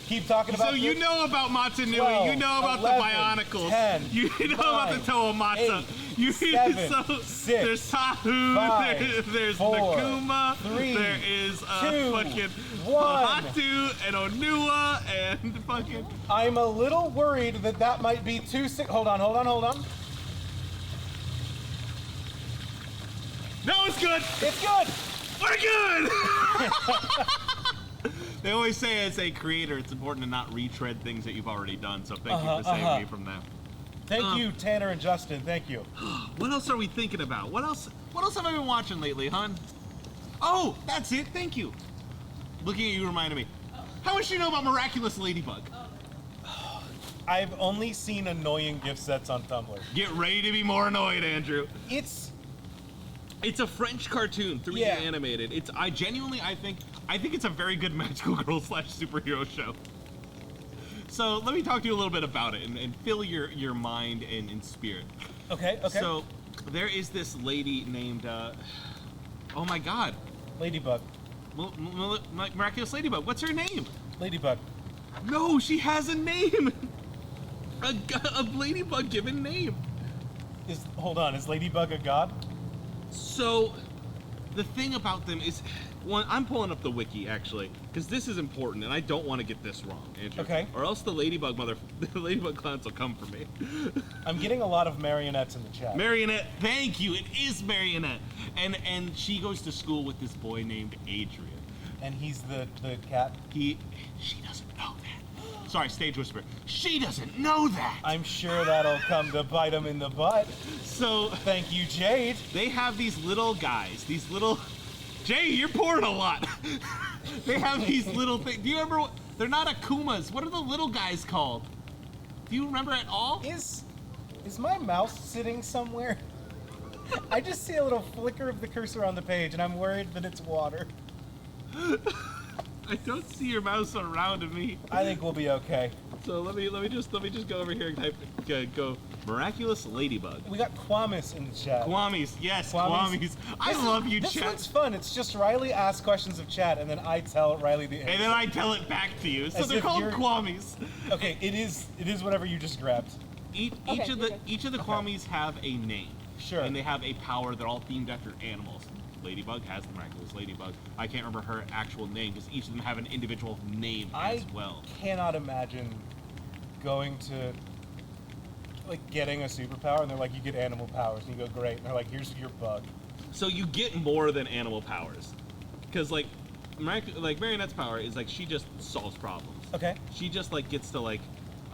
Keep talking about So you this. know about Motunui, 12, you know about 11, the Bionicles, 10, you know about the 9, Toamata, 8, you 7, so 6, there's Tahu, 5, there's 4, Nakuma, 3, there is 2, fucking 1. Hatu and Onua and fucking. I'm a little worried that might be too sick. Hold on. No, it's good. It's good. We're good. They always say as a creator, it's important to not retread things that you've already done. So thank you for saving me from that. Thank you, Tanner and Justin. Thank you. What else are we thinking about? What else have I been watching lately, hon? Oh, that's it. Thank you. Looking at you reminded me. How much do you know about Miraculous Ladybug? I've only seen annoying gift sets on Tumblr. Get ready to be more annoyed, Andrew. It's It's a French cartoon, 3D Yeah. animated. I think it's a very good magical girl / superhero show. So let me talk to you a little bit about it and fill your mind and spirit. okay. So there is this lady named, oh my God, Ladybug. Miraculous Ladybug. What's her name? Ladybug. No, she has a name. A ladybug given name. Hold on. Is Ladybug a god? So, the thing about them is, one, I'm pulling up the wiki actually, because this is important, and I don't want to get this wrong, Andrew. Okay. Or else the ladybug clowns will come for me. I'm getting a lot of marionettes in the chat. Marionette, thank you. It is Marionette, and she goes to school with this boy named Adrian. And he's the cat. She doesn't know that. Sorry, stage whisper. She doesn't know that. I'm sure that'll come to bite him in the butt. So Thank you, Jade. they have these little guys, Jay, you're pouring a lot. They have these little things. Do you remember they're not Akumas. What are the little guys called? Do you remember at all? Is my mouse sitting somewhere? I just see a little flicker of the cursor on the page, and I'm worried that it's water. I don't see your mouse around me. I think we'll be okay. So let me just go over here and type go Miraculous Ladybug. We got Kwamis in the chat. Kwamis, yes, Kwamis. Kwamis. I love you, This chat. one's fun. It's just Riley asks questions of chat, and then I tell Riley the answer. And then I tell it back to you. So As they're if called you're- Kwamis. Okay, it is whatever you just grabbed. Each Okay, of you're the good. Kwamis have a name. Sure. And they have a power. They're all themed after animals. Ladybug has the Miraculous Ladybug. I can't remember her actual name because each of them have an individual name as well. Cannot imagine going to getting a superpower, and they're like, you get animal powers, and you go, great, and they're like, here's your bug. So you get more than animal powers, because Marionette's power is she just solves problems. Okay. She just gets to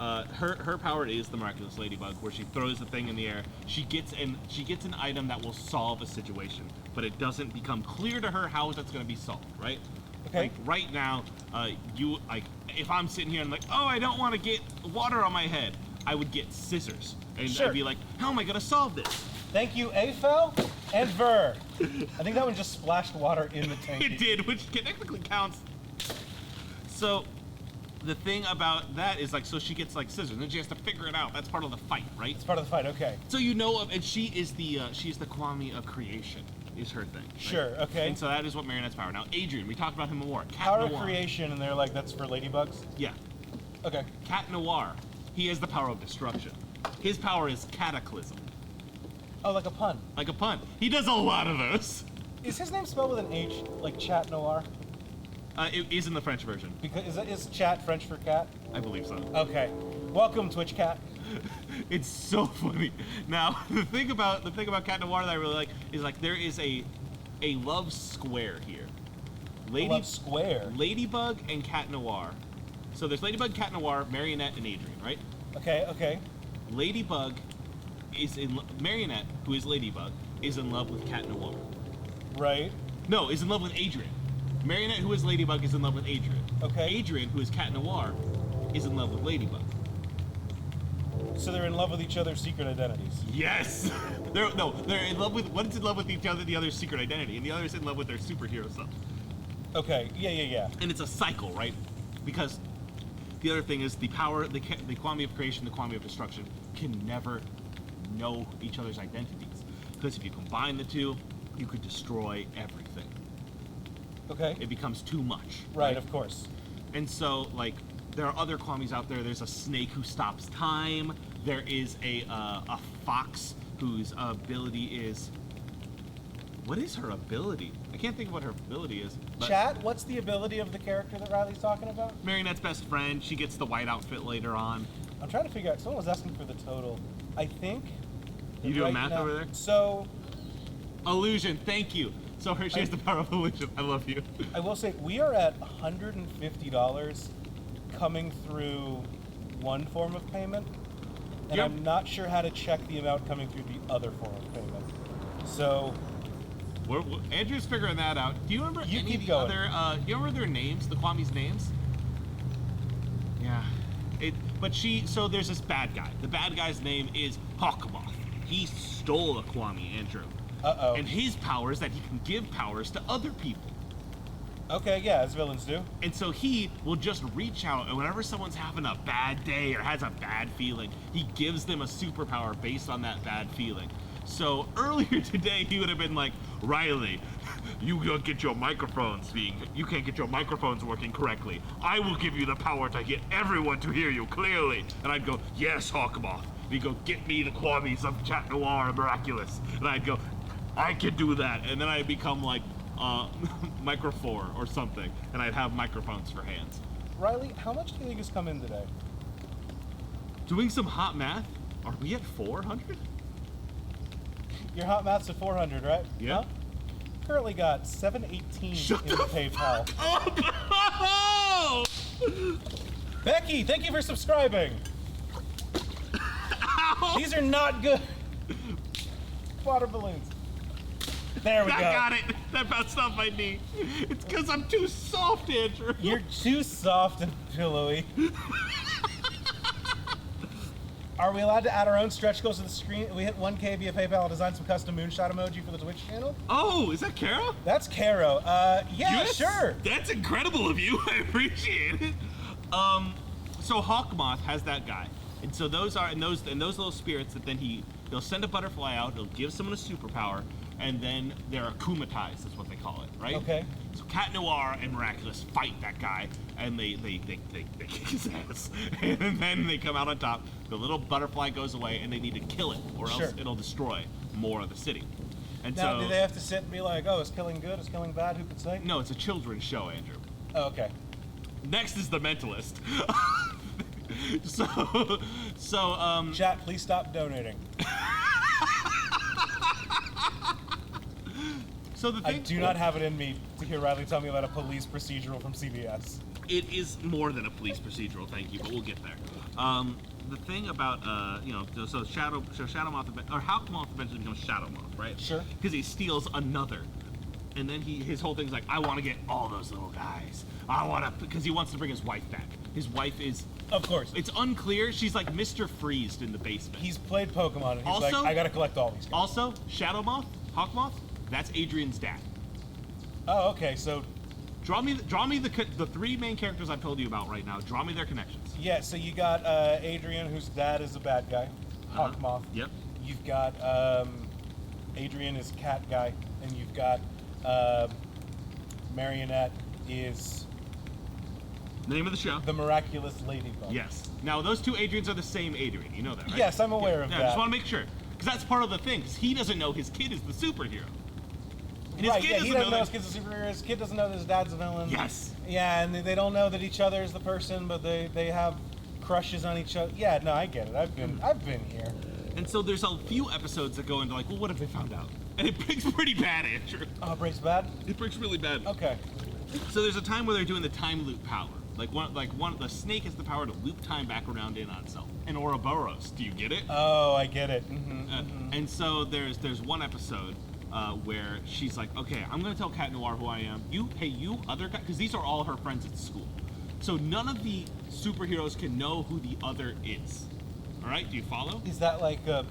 Her power is the miraculous ladybug, where she throws the thing in the air. She gets an item that will solve a situation, but it doesn't become clear to her how that's going to be solved, right? Okay. Like right now, if I'm sitting here and like, oh, I don't want to get water on my head, I would get scissors, and Sure. I'd be like, how am I going to solve this? Thank you, Afel and Ver. I think that one just splashed water in the tank. It did, which technically counts. So the thing about that is like, so she gets like scissors, and then she has to figure it out. That's part of the fight, right? It's part of the fight, okay. So and she's the Kwame of creation, is her thing. Right? Sure, okay. And so that is what Marionette's power. Now, Adrian, we talked about him more. Cat Power Noir. of creation, and they're like, that's for ladybugs? Yeah. Okay. Cat Noir. He has the power of destruction. His power is cataclysm. Oh, like a pun. Like a pun. He does a lot of those. Is his name spelled with an H, like Chat Noir? It is in the French version. Because is chat French for cat? I believe so. Okay. Welcome, Twitch Cat. It's so funny. Now, the thing about Cat Noir that I really like is like there is a love square here. Love square. Ladybug and Cat Noir. So there's Ladybug, Cat Noir, Marionette, and Adrian, right? Okay, okay. Ladybug is Marionette, who is Ladybug, is in love with Cat Noir. Right. No, is in love with Adrian. Marionette, who is Ladybug, is in love with Adrian. Okay. Adrian, who is Cat Noir, is in love with Ladybug. So they're in love with each other's secret identities. Yes! they're in love with, one is in love with each other, the other's secret identity, and the other is in love with their superhero self. Okay, yeah. And it's a cycle, right? Because the other thing is the power, the Kwame of creation, the Kwame of destruction can never know each other's identities. Because if you combine the two, you could destroy everything. Okay. It becomes too much. Right, of course. And so, like, there are other Kwames out there. There's a snake who stops time. There is a fox whose ability is... What is her ability? I can't think of what her ability is. But Chat, what's the ability of the character that Riley's talking about? Marionette's best friend. She gets the white outfit later on. I'm trying to figure out, someone was asking for the total. I think... You doing right math now- over there? So, Illusion, thank you. So she has the power of illusion. I love you. I will say, we are at $150 coming through one form of payment, and Yep. I'm not sure how to check the amount coming through the other form of payment. So, Andrew's figuring that out. Do you remember You any keep of the going. other? Do you remember their names? The Kwame's names? Yeah. So there's this bad guy. The bad guy's name is Hawkmoth. He stole a Kwame, Andrew. uh-oh. And his power is that he can give powers to other people. Okay, yeah, as villains do. And so he will just reach out, and whenever someone's having a bad day or has a bad feeling, he gives them a superpower based on that bad feeling. So earlier today, he would have been like, Riley, you can't get your microphones working correctly. I will give you the power to get everyone to hear you clearly. And I'd go, yes, Hawkmoth. And he'd go, get me the Kwames of Chat Noir and Miraculous. And I'd go, I can do that. And then I'd become like Microphore or something, and I'd have microphones for hands. Riley, how much do you think has come in today? Doing some hot math, are we at 400? Your hot math's at 400, right? Yeah. Huh? Currently got 718 Shut in the the PayPal. Oh! Becky, thank you for subscribing. Ow! These are not good. Water balloons. There we I go. got it. That bounced off my knee. It's because I'm too soft, Andrew. You're too soft and pillowy. Are we allowed to add our own stretch goals to the screen? We hit 1K via PayPal and design some custom moonshot emoji for the Twitch channel. Oh, is that Kara? That's Caro. Yeah, Yes, sure. That's incredible of you. I appreciate it. So Hawkmoth has that guy, and so those little spirits that then they'll send a butterfly out. They'll give someone a superpower, and then they're akumatized. Is what they call it, right? Okay. So Cat Noir and Miraculous fight that guy, and they kick his ass, and then they come out on top. The little butterfly goes away, and they need to kill it, or else Sure. it'll destroy more of the city. And Now, so do they have to sit and be like, oh, is killing good? Is killing bad? Who could say? no, it's a children's show, Andrew. Oh, okay. Next is the Mentalist. so Chat, please stop donating. so the I thing do not have it in me to hear Riley tell me about a police procedural from CBS. it is more than a police procedural, thank you, but we'll get there. The thing about so Shadow Moth or Hawk Moth eventually becomes Shadow Moth, right? Sure. Because he steals another, and then his whole thing's like, I want to get all those little guys. Because he wants to bring his wife back. His wife is, of course, it's unclear. She's like Mr. Freezed in the basement. he's played Pokemon, and he's Also- like, I gotta collect all these guys. Also, Shadow Moth, Hawk Moth, that's Adrian's dad. Oh, okay, so Draw me the three main characters I've told you about right now. Draw me their connections. yeah, so you got Adrian, whose dad is a bad guy, Hawk Moth. Yep. You've got Adrian is cat guy, and you've got Marionette is The name of the show. the miraculous ladybug. Yes. Now those two Adrians are the same Adrian. You know that, right? Yes, I'm aware of Yeah, that. I just want to make sure, because that's part of the thing. Because he doesn't know his kid is the superhero. And his Right, kid yeah, he doesn't know that- his kid's a superhero. His kid doesn't know that his dad's a villain. Yes. Yeah, and they don't know that each other is the person, but they have crushes on each other. Yeah, no, I get it. I've been here. And so there's a few episodes that go into like, well, what if they found out? And it breaks pretty bad, Andrew. Oh, breaks bad? It breaks really bad. Okay. So there's a time where they're doing the time loop power. The snake has the power to loop time back around in on itself. And Ouroboros, do you get it? Oh, I get it. Mm-hmm, And so there's one episode where she's like, okay, I'm gonna tell Cat Noir who I am. You other guy, because these are all her friends at school. So none of the superheroes can know who the other is. All right, do you follow? Is that like a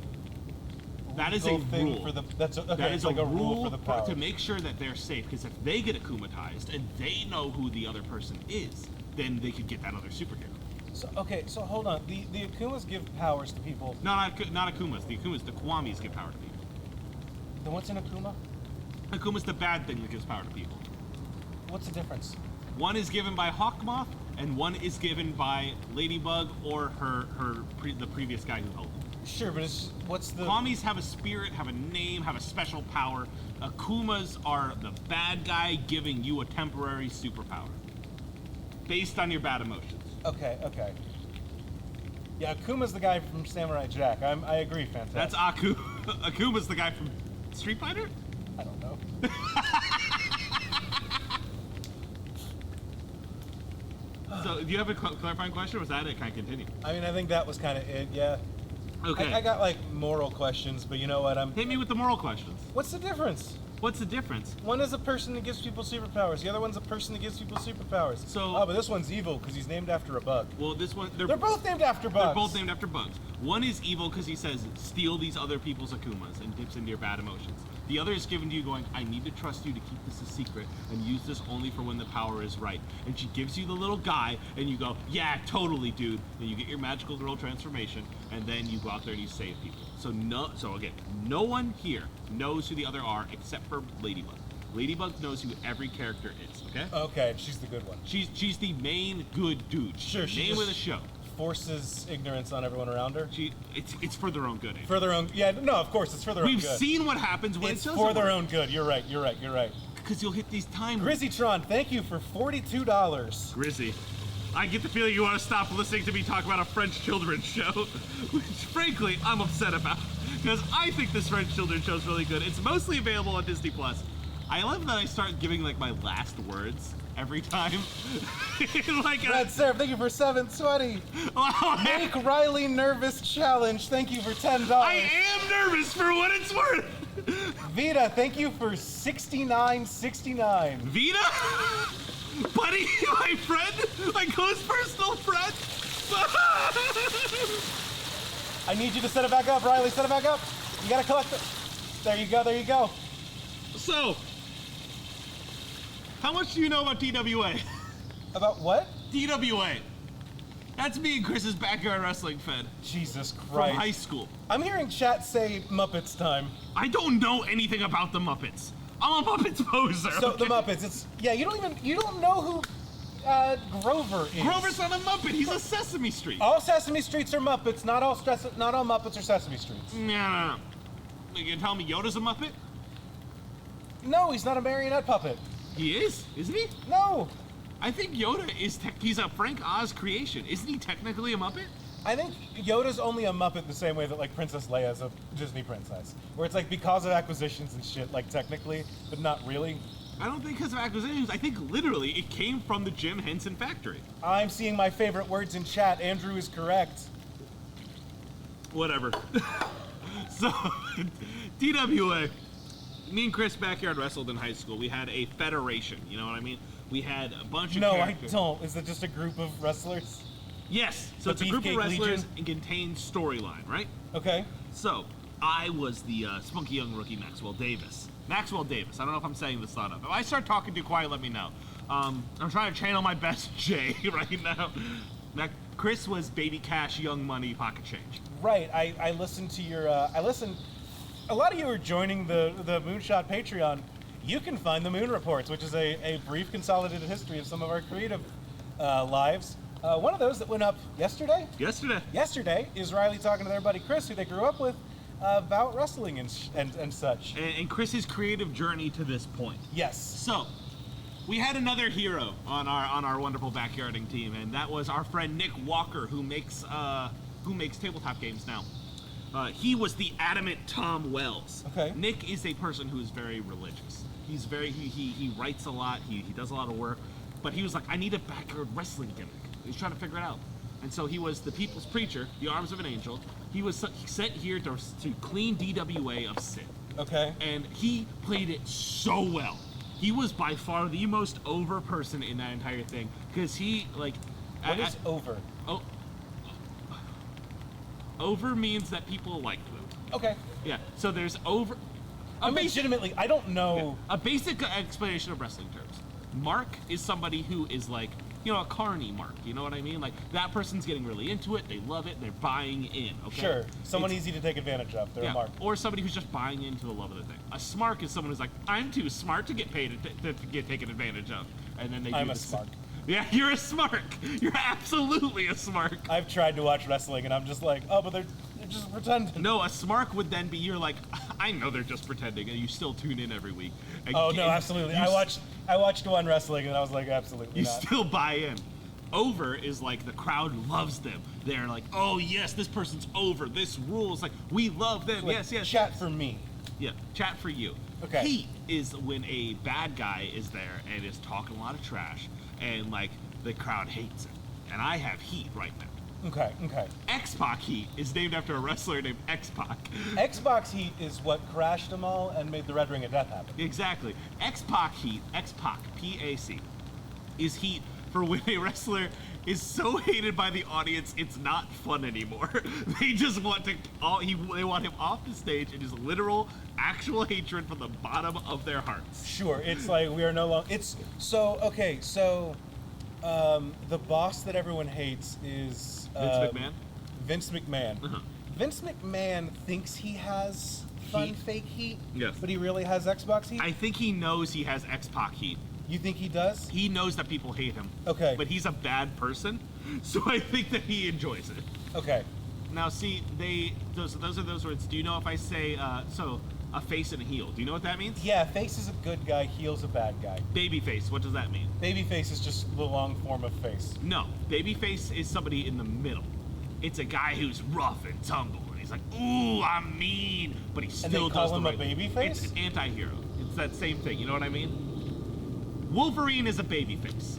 That is a legal thing rule. for the? That's okay. That it's is like a a rule for the power. to make sure that they're safe. Because if they get akumatized and they know who the other person is, then they could get that other superhero. So hold on. The Akumas give powers to people. No, not Akumas. The Kwamis give power to people. Then what's an Akuma? Akuma's the bad thing that gives power to people. What's the difference? One is given by Hawkmoth, and one is given by Ladybug or the previous guy who held it. Sure, but what's the? Kwamis have a spirit, have a name, have a special power. Akumas are the bad guy giving you a temporary superpower based on your bad emotions. Okay. Yeah, Akuma's the guy from Samurai Jack. I agree, fantastic. That's Aku. Akuma's the guy from Street Fighter? I don't know. So, do you have a clarifying question, or was that it? Can I continue? I mean, I think that was kind of it. Yeah. Okay. I got like moral questions, but you know what? Hit me with the moral questions. What's the difference? What's the difference? One is a person that gives people superpowers. The other one's a person that gives people superpowers. So- but this one's evil because he's named after a bug. Well, this one... They're both named after bugs. They're both named after bugs. One is evil because he says, steal these other people's Akumas and dips into your bad emotions. The other is given to you going, I need to trust you to keep this a secret and use this only for when the power is right. And she gives you the little guy and you go, yeah, totally, dude. And you get your magical girl transformation and then you go out there and you save people. So again, no one here knows who the other are except for Ladybug. Ladybug knows who every character is, okay? Okay, she's the good one. She's the main good dude. Sure, she Name of just- the show. Forces ignorance on everyone around her. It's for their own good. Andrew. For their own. Yeah, no, of course, it's for their own We've good. seen what happens when It's it for their own good. You're right. Because you'll hit these time. Grizzytron, thank you for $42. Grizzy. I get the feeling you want to stop listening to me talk about a French children's show, which frankly I'm upset about because I think this French children's show is really good. It's mostly available on Disney Plus. I love that I start giving like my last words every time. Like Red Seraph, thank you for $7.20. Make Riley nervous challenge. Thank you for $10. I am nervous for what it's worth. Vita, thank you for $69.69. Vita? Buddy, my friend? My close personal friend? I need you to set it back up, Riley. Set it back up. You gotta collect it. There you go. So, how much do you know about TWA? About what? TWA. That's me and Chris's backyard wrestling fed Jesus from Christ. high school. I'm hearing chat say Muppets time. I don't know anything about the Muppets. I'm a Muppets poser. So okay? the Muppets, you don't know who Grover is. Grover's not a Muppet. He's a Sesame Street. All Sesame Streets are Muppets. Not all Muppets are Sesame Streets. No. You tell me Yoda's a Muppet? No, he's not a marionette puppet. He is, isn't he? No. I think Yoda he's a Frank Oz creation. Isn't he technically a Muppet? I think Yoda's only a Muppet the same way that like Princess Leia's a Disney princess. Where it's like because of acquisitions and shit, like technically, but not really. I don't think because of acquisitions. I think literally it came from the Jim Henson factory. I'm seeing my favorite words in chat. Andrew is correct. Whatever. So, DWA. Me and Chris backyard wrestled in high school. We had a federation. You know what I mean? We had a bunch of No, characters. I don't. Is it just a group of wrestlers? Yes. So The it's a group of Beefcake wrestlers Legion? and contains storyline, right? Okay. So, I was the spunky young rookie Maxwell Davis. Maxwell Davis. I don't know if I'm saying this thought up. If I start talking too quiet, let me know. I'm trying to channel my best Jay right now. Chris was Baby Cash, Young Money, Pocket Change. Right. I listened to your. I listened. A lot of you are joining the Moonshot Patreon. You can find the Moon Reports, which is a brief consolidated history of some of our creative lives. One of those that went up yesterday. Yesterday is Riley talking to their buddy Chris, who they grew up with, about wrestling and such. And Chris's creative journey to this point. Yes. So, we had another hero on our wonderful backyarding team, and that was our friend Nick Walker, who makes tabletop games now. He was the adamant Tom Wells. Okay. Nick is a person who is very religious. He's very he writes a lot. He does a lot of work, but he was like, I need a backyard wrestling gimmick. He's trying to figure it out, and so he was the people's preacher, the arms of an angel. He was sent here to clean DWA of sin. Okay. And he played it so well. He was by far the most over person in that entire thing because he like. What is over? Oh. Over means that people liked them. Okay. Yeah. So there's over. Legitimately, I don't know. A basic explanation of wrestling terms. Mark is somebody who is like, a carny mark. You know what I mean? Like that person's getting really into it. They love it. They're buying in. Okay. Sure. Someone easy to take advantage of. They're a mark. Or somebody who's just buying into the love of the thing. A smark is someone who's like, I'm too smart to get paid to get taken advantage of, and then they. I'm a smark. Yeah, you're a smark. You're absolutely a smark. I've tried to watch wrestling, and I'm just like, oh, but they're just pretending. No, a smark would then be you're like, I know they're just pretending, and you still tune in every week. And Oh no, absolutely. I watched one wrestling, and I was like, absolutely You not. still buy in. Over is like the crowd loves them. They're like, oh yes, this person's over. This rules. Like we love them. Like, yes. Chat for me. Yeah, chat for you. Okay. Heat is when a bad guy is there and is talking a lot of trash, and like the crowd hates him. And I have heat right now. Okay. X-Pac Heat is named after a wrestler named X-Pac. Xbox Heat is what crashed them all and made the Red Ring of Death happen. Exactly. X-Pac Heat, X-Pac, P-A-C, is heat for when a wrestler is so hated by the audience it's not fun anymore. They just want they want him off the stage. It is literal, actual hatred from the bottom of their hearts. Sure, it's like we are no longer. It's so okay. So, the boss that everyone hates is Vince McMahon. Vince McMahon. Uh-huh. Vince McMahon thinks he has fun Heat. fake heat. Yes. But he really has Xbox Heat. I think he knows he has X-Pac Heat. You think he does? He knows that people hate him. Okay. But he's a bad person, so I think that he enjoys it. Okay. Now, see, those are those words. Do you know if I say so a face and a heel? Do you know what that means? Yeah, face is a good guy, heel's a bad guy. Babyface. What does that mean? Babyface is just the long form of face. No, babyface is somebody in the middle. It's a guy who's rough and tumble, and he's like, "Ooh, I'm mean," but he still they call does the him a right. babyface? It's an anti-hero. It's that same thing. You know what I mean? Wolverine is a babyface.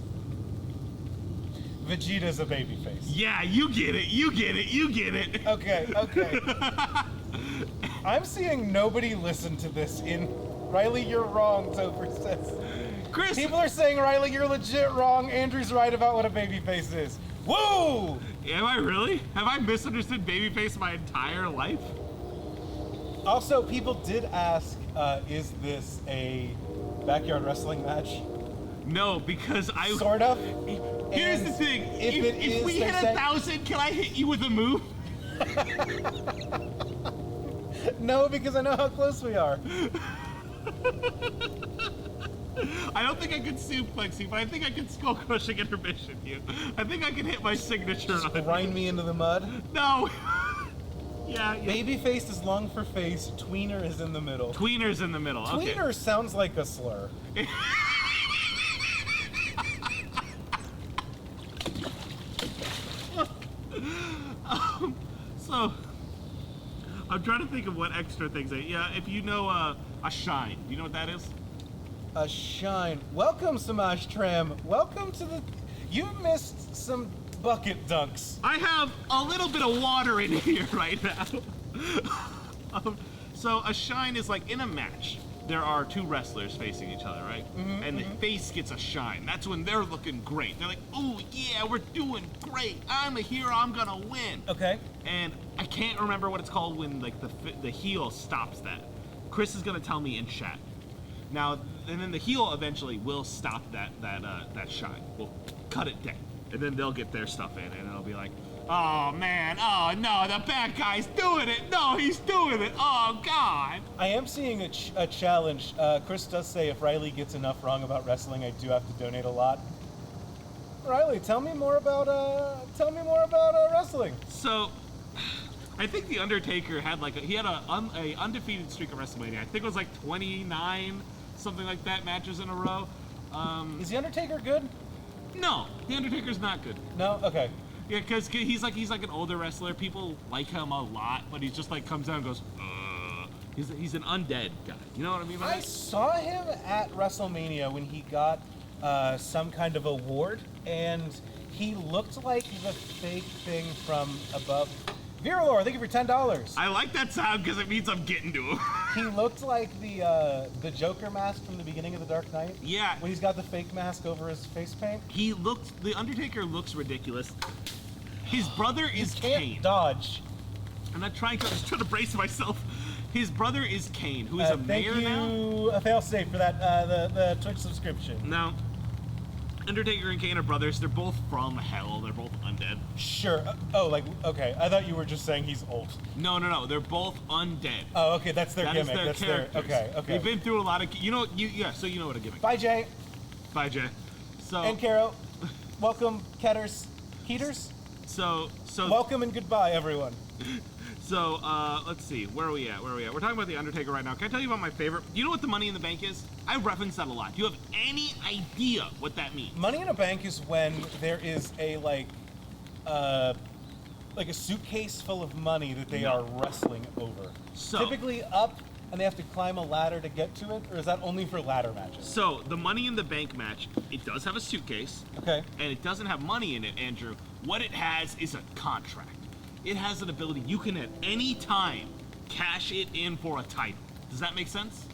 Vegeta's a babyface. Yeah, you get it. You get it. You get it. Okay. I'm seeing nobody listen to this in Riley, you're wrong, Topher says. Chris, People are saying, Riley, you're legit wrong. Andrew's right about what a babyface is. Woo! am I really? Have I misunderstood babyface my entire life? Also, people did ask, is this a backyard wrestling match? No, because I. Sort of. Here's And the thing. If it is, if we they're hit saying- 1,000, can I hit you with a move? No, because I know how close we are. I don't think I could suplex you, but I think I can skull crushing intermission you. I think I can hit my signature on it. Grind me into the mud. No. yeah. Babyface is long for face. Tweener is in the middle. Tweener's in the middle. Okay. Tweener sounds like a slur. So, I'm trying to think of what extra things. Yeah, if you know a shine, do you know what that is? A shine. Welcome, Samaj Tram. Welcome to the... You missed some bucket dunks. I have a little bit of water in here right now. So a shine is like in a match. There are two wrestlers facing each other, right? And the face gets a shine. That's when they're looking great. They're like, oh yeah, we're doing great. I'm a hero, I'm gonna win. Okay. And I can't remember what it's called when like the heel stops that. Chris is gonna tell me in chat. Now, and then the heel eventually will stop that shine. We'll cut it down, and then they'll get their stuff in, and it'll be like, oh man, oh no, the bad guy's doing it. No, he's doing it. Oh God. I am seeing a challenge. Chris does say if Riley gets enough wrong about wrestling, I do have to donate a lot. Riley, tell me more about wrestling. So, I think the Undertaker had a undefeated streak of WrestleMania. I think it was like 29, something like that, matches in a row. Is the Undertaker good? No, the Undertaker's not good. No. Okay. Yeah, because he's like an older wrestler. People like him a lot, but he's just like comes down and goes. He's an undead guy. You know what I mean? I saw him at WrestleMania when he got some kind of award, and he looked like the fake thing from above. Viralore, thank you for $10. I like that sound because it means I'm getting to him. He looked like the Joker mask from the beginning of The Dark Knight. Yeah. When he's got the fake mask over his face paint. The Undertaker looks ridiculous. His brother is Can't Kane. dodge. I'm just trying to brace myself. His brother is Kane, who is a mayor now. Thank you, Failsafe, for that the Twitch subscription. Now, Undertaker and Kane are brothers. They're both from hell. They're both undead. Sure. Okay. I thought you were just saying he's old. No. They're both undead. Oh, okay. That's their That gimmick. is their characters. Okay. They've been through a lot of. So you know what a gimmick. Bye, Jay. Bye, Jay. So And Caro. Welcome, Ketters. Heaters. So Welcome and goodbye, everyone. So let's see. Where are we at? We're talking about the Undertaker right now. Can I tell you about my favorite? Do you know what the Money in the Bank is? I reference that a lot. Do you have any idea what that means? Money in a Bank is when there is a like a suitcase full of money that they are wrestling over. So Typically up, and they have to climb a ladder to get to it, or is that only for ladder matches? So the Money in the Bank match, it does have a suitcase. Okay. And it doesn't have money in it, Andrew. What it has is a contract. It has an ability. You can at any time cash it in for a title. Does that make sense?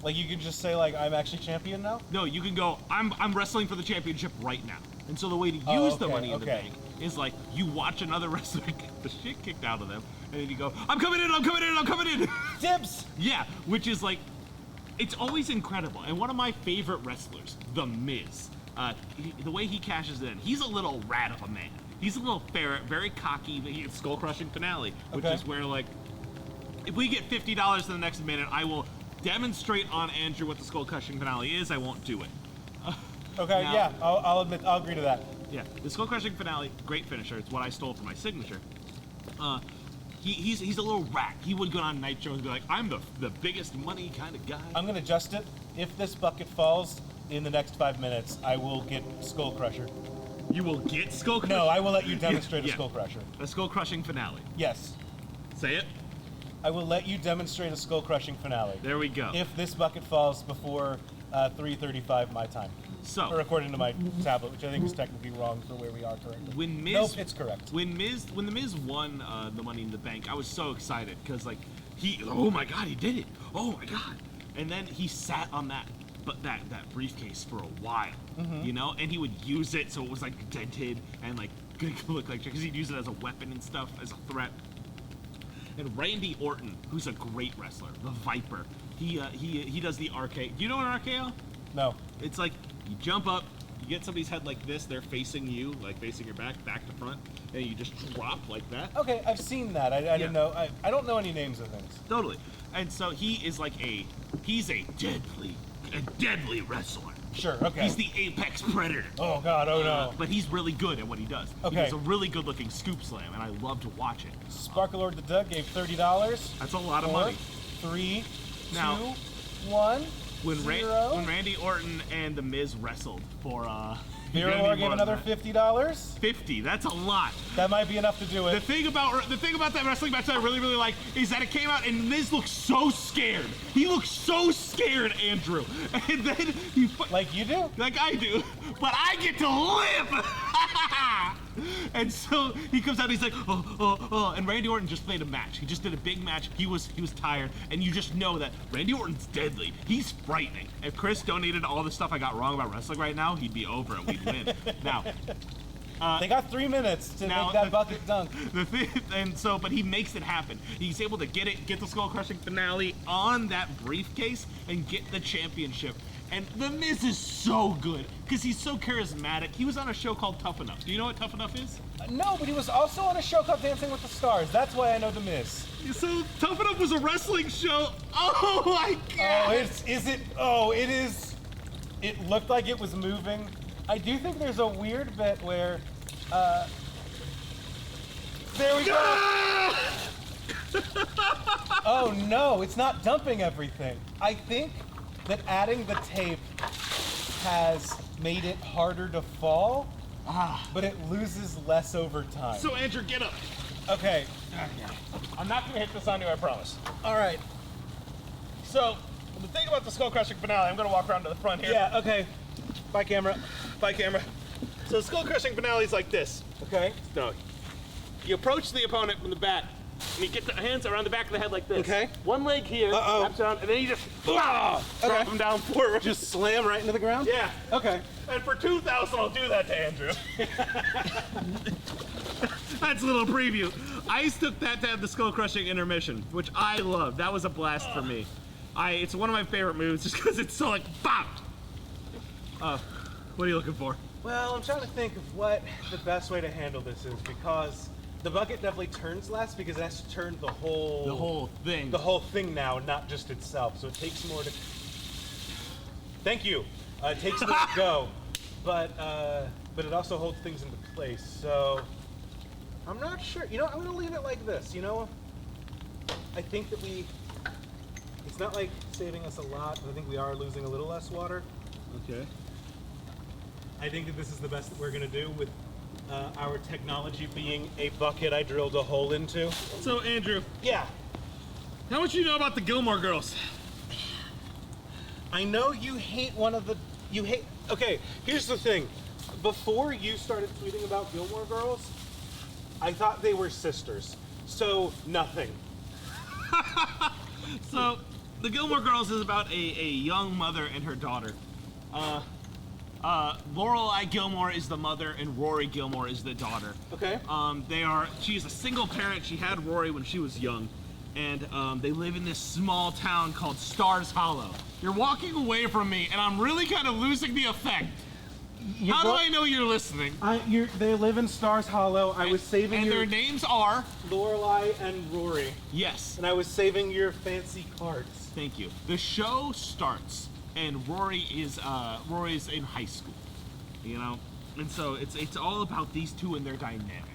Like you could just say like, I'm actually champion now? No, you can go, I'm wrestling for the championship right now. And so the way to use the Money in the Bank is like, you watch another wrestler get the shit kicked out of them, and then you go, I'm coming in! Dibs! Yeah, which is like, it's always incredible. And one of my favorite wrestlers, The Miz, the way he cashes in, he's a little rat of a man. He's a little ferret, very cocky, but he skull crushing finale, which is where like, if we get $50 in the next minute, I will demonstrate on Andrew what the skull crushing finale is. I won't do it. Okay, Now- yeah, I'll agree to that. Yeah, the skull crushing finale, great finisher. It's what I stole for my signature. He's a little rat. He would go on Nitro and be like, I'm the biggest money kind of guy. I'm gonna adjust it. If this bucket falls in the next 5 minutes, I will get Skull Crusher. You will get skull crushing. No, I will let you demonstrate Yeah. a Skull Crusher. A skull crushing finale. Yes. Say it. I will let you demonstrate a Skull Crushing finale. There we go. If this bucket falls before 3:35 my time. So Or according to my tablet, which I think is technically wrong for where we are currently. when Miz, Nope, it's correct. When the Miz won the Money in the Bank, I was so excited because like oh my god, he did it! Oh my god! And then he sat on that briefcase for a while, you know, and he would use it so it was like dented and like look like because he'd use it as a weapon and stuff as a threat. And Randy Orton, who's a great wrestler, the Viper, he does the RKO. Do you know an RKO? No. It's like you jump up, you get somebody's head like this, they're facing you, like facing your back to front, and you just drop like that. Okay, I've seen that. I didn't know. I don't know any names of things. Totally. And so he is like he's a deadly wrestler. Sure, okay. He's the apex predator. Oh god, oh no. But he's really good at what he does. Okay. He does a really good looking scoop slam, and I love to watch it. Sparkle Lord the Doug gave $30. That's a lot of 4, money. 3, Now- 2, 1. when Zero. when Randy Orton and The Miz wrestled for Vero gave another $50. 50. That's a lot. That might be enough to do The it. thing about that wrestling match that I really, really like is that it came out and Miz looked so scared. He looked so scared, Andrew. And then he Like you do? like I do, but I get to live. And so he comes out and he's like, oh, and Randy Orton just played a match. He just did a big match. He was tired, and you just know that Randy Orton's deadly. He's frightening. If Chris donated all the stuff I got wrong about wrestling right now, he'd be over and we'd win. Now, They got 3 minutes to now make that bucket dunk. the thing, but he makes it happen. He's able to get the skull crushing finale on that briefcase and get the championship. And The Miz is so good because he's so charismatic. He was on a show called Tough Enough. Do you know what Tough Enough is? No, but he was also on a show called Dancing with the Stars. That's why I know The Miz. So Tough Enough was a wrestling show. Oh my god! It is. It looked like it was moving. I do think there's a weird bit where, there we go. Oh no, it's not dumping everything. I think that adding the tape has made it harder to fall, but it loses less over time. So Andrew, get up. Okay. I'm not gonna hit this on you, I promise. All right. So the thing about the skull crushing finale, I'm gonna walk around to the front here. Yeah. Okay. Bye, camera. Bye, camera. So the skull crushing finale is like this. Okay. No, you approach the opponent from the back, and you get the hands around the back of the head like this. Okay. One leg here, wraps around, and then you just drop him down forward. Just slam right into the ground? Yeah. Okay. And for 2,000, I'll do that to Andrew. That's a little preview. I took that to have the skull crushing intermission, which I love. That was a blast for me. It's one of my favorite moves just because it's so like bop. What are you looking for? Well, I'm trying to think of what the best way to handle this is, because the bucket definitely turns less because it has to turn the whole thing. the whole thing now, not just itself. So it takes more to. Thank you. It takes more to go, but it also holds things into place. So I'm not sure. You know, I'm gonna leave it like this. You know, I think that it's not like saving us a lot, but I think we are losing a little less water. Okay. I think that this is the best that we're gonna do with our technology being a bucket I drilled a hole into. So Andrew, Yeah. how much do you know about the Gilmore Girls? I know you hate okay, here's the thing. Before you started tweeting about Gilmore Girls, I thought they were sisters. So nothing. So the Gilmore Girls is about a young mother and her daughter. Lorelai Gilmore is the mother and Rory Gilmore is the daughter. Okay. She's a single parent. She had Rory when she was young. And they live in this small town called Stars Hollow. You're walking away from me and I'm really kind of losing the effect. How do I know you're listening? They live in Stars Hollow. I was saving and their names are? Lorelai and Rory. Yes. And I was saving your fancy cards. Thank you. The show starts and Rory's in high school, you know? And so it's all about these two and their dynamics.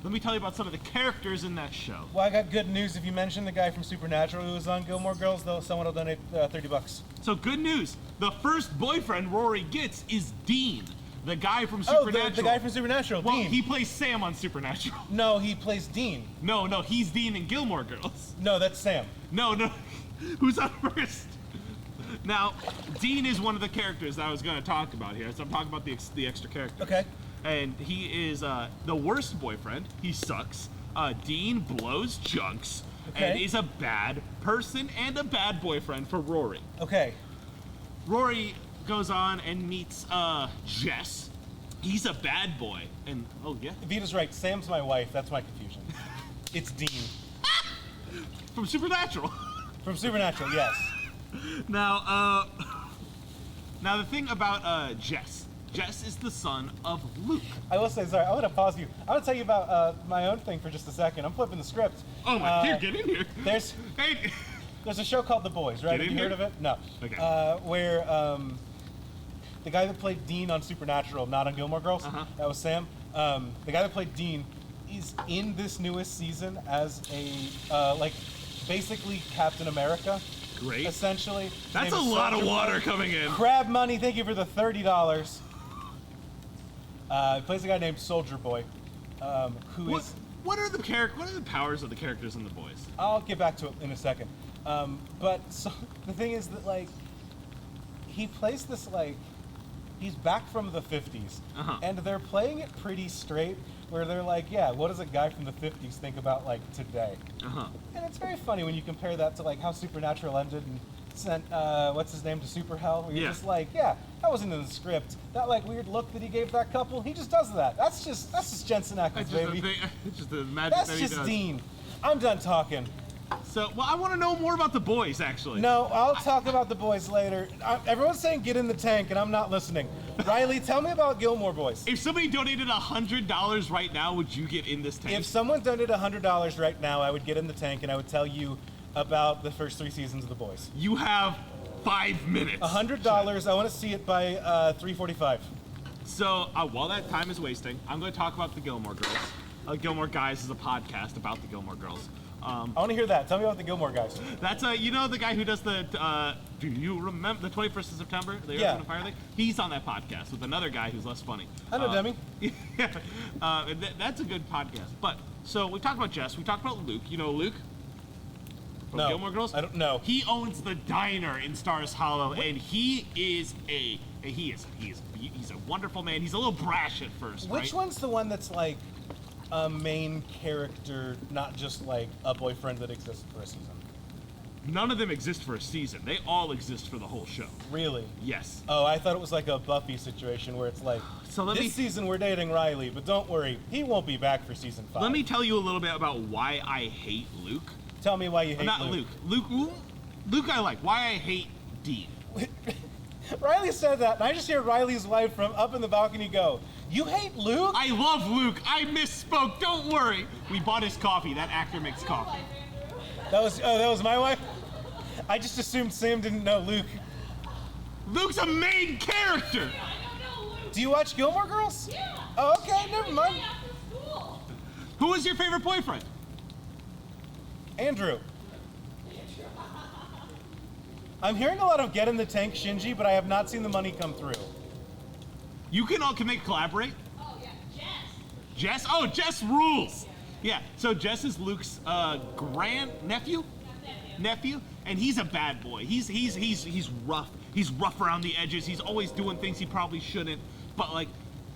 Let me tell you about some of the characters in that show. Well, I got good news. If you mention the guy from Supernatural who was on Gilmore Girls, someone will donate $30. So good news. The first boyfriend Rory gets is Dean, the guy from Supernatural. Oh, the guy from Supernatural, well, Dean. he plays Sam on Supernatural. No, he plays Dean. No, he's Dean in Gilmore Girls. No, that's Sam. No. Who's on first? Now, Dean is one of the characters that I was going to talk about here. So I'm talking about the extra characters. Okay. And he is the worst boyfriend. He sucks. Dean blows junks and is a bad person and a bad boyfriend for Rory. Okay. Rory goes on and meets Jess. He's a bad boy. And, oh, yeah? Vita's right. Sam's my wife. That's my confusion. It's Dean. From Supernatural. From Supernatural, yes. Now the thing about Jess. Jess is the son of Luke. I will say, sorry, I'm going to pause you. I want to tell you about my own thing for just a second. I'm flipping the script. Oh my, here, get in here. There's a show called The Boys, right? Get Have in you here. heard of it? No. Okay. Where the guy that played Dean on Supernatural, not on Gilmore Girls, that was Sam. The guy that played Dean is in this newest season as a, basically Captain America. Great. Essentially. His That's a name is lot of Soldier water Boy. coming in. Crab money, thank you for the $30. He plays a guy named Soldier Boy, who is... What are the powers of the characters in The Boys? I'll get back to it in a second. But so, the thing is that, like, he plays this, like, he's back from the 50s, and they're playing it pretty straight, where they're like, yeah, what does a guy from the 50s think about, like, today? And it's very funny when you compare that to, like, how Supernatural ended and sent, what's his name, to Super Hell, where you're just like, yeah, that wasn't in the script. That, like, weird look that he gave that couple, he just does that. That's just Jensen Ackles, baby. It's just the magic That's that he just does. Dean. I'm done talking. So, well, I want to know more about The Boys, actually. No, I'll talk about The Boys later. Everyone's saying get in the tank, and I'm not listening. Riley, tell me about Gilmore Boys. If somebody donated $100 right now, would you get in this tank? If someone donated $100 right now, I would get in the tank, and I would tell you about the first 3 seasons of The Boys. You have 5 minutes. $100. I want to see it by 3:45. So, while that time is wasting, I'm going to talk about the Gilmore Girls. Gilmore Guys is a podcast about the Gilmore Girls. I want to hear that. Tell me about the Gilmore Guys. That's you know the guy who does the do you remember the 21st of September, the Earth, Yeah. Wind and Fire thing? He's on that podcast with another guy who's less funny. I know Demi. That's a good podcast. But so we talked about Jess, we talked about Luke. You know Luke from No. Gilmore Girls? I don't know. He owns the diner in Stars Hollow, and he is he's a wonderful man. He's a little brash at first. Which right? one's the one that's like a main character, not just like a boyfriend that exists for a season? None of them exist for a season. They all exist for the whole show. Really? Yes. Oh, I thought it was like a Buffy situation where it's like, So let this me- season we're dating Riley, but don't worry, he won't be back for season 5. Let me tell you a little bit about why I hate Luke. Tell me why you hate Not Luke. Luke I like. Why I hate Dean. Riley said that, and I just hear Riley's wife from up in the balcony go, "You hate Luke?" I love Luke. I misspoke. Don't worry. We bought his coffee. That actor makes coffee. That was my wife? I just assumed Sam didn't know Luke. Luke's a main character. Do you watch Gilmore Girls? Yeah. Oh, okay, never mind. After school. Who was your favorite boyfriend? Andrew. I'm hearing a lot of get in the tank Shinji, but I have not seen the money come through. You can all make collaborate. Oh yeah, Jess. Jess. Oh, Jess rules. Yeah. So Jess is Luke's nephew, and he's a bad boy. He's rough. He's rough around the edges. He's always doing things he probably shouldn't. But like,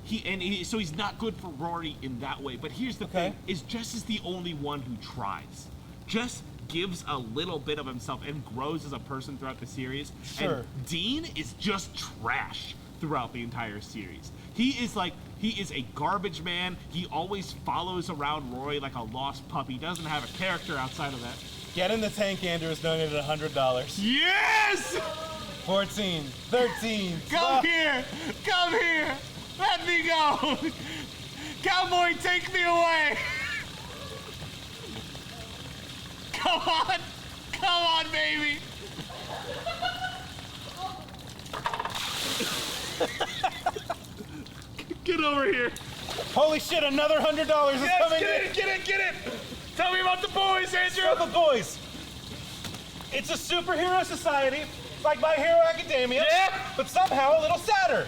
so he's not good for Rory in that way. But here's the thing: is Jess is the only one who tries. Jess gives a little bit of himself and grows as a person throughout the series. Sure. And Dean is just trash throughout the entire series. He is a garbage man. He always follows around Rory like a lost puppy. He doesn't have a character outside of that. Get in the tank, Andrew has donated $100. Yes! 14, 13. Come here! Come here! Let me go! Cowboy, take me away! Come on! Come on, baby! Get over here! Holy shit, another $100 is coming in. Get it! Tell me about The Boys, Andrew! So The Boys. It's a superhero society, like My Hero Academia, but somehow a little sadder.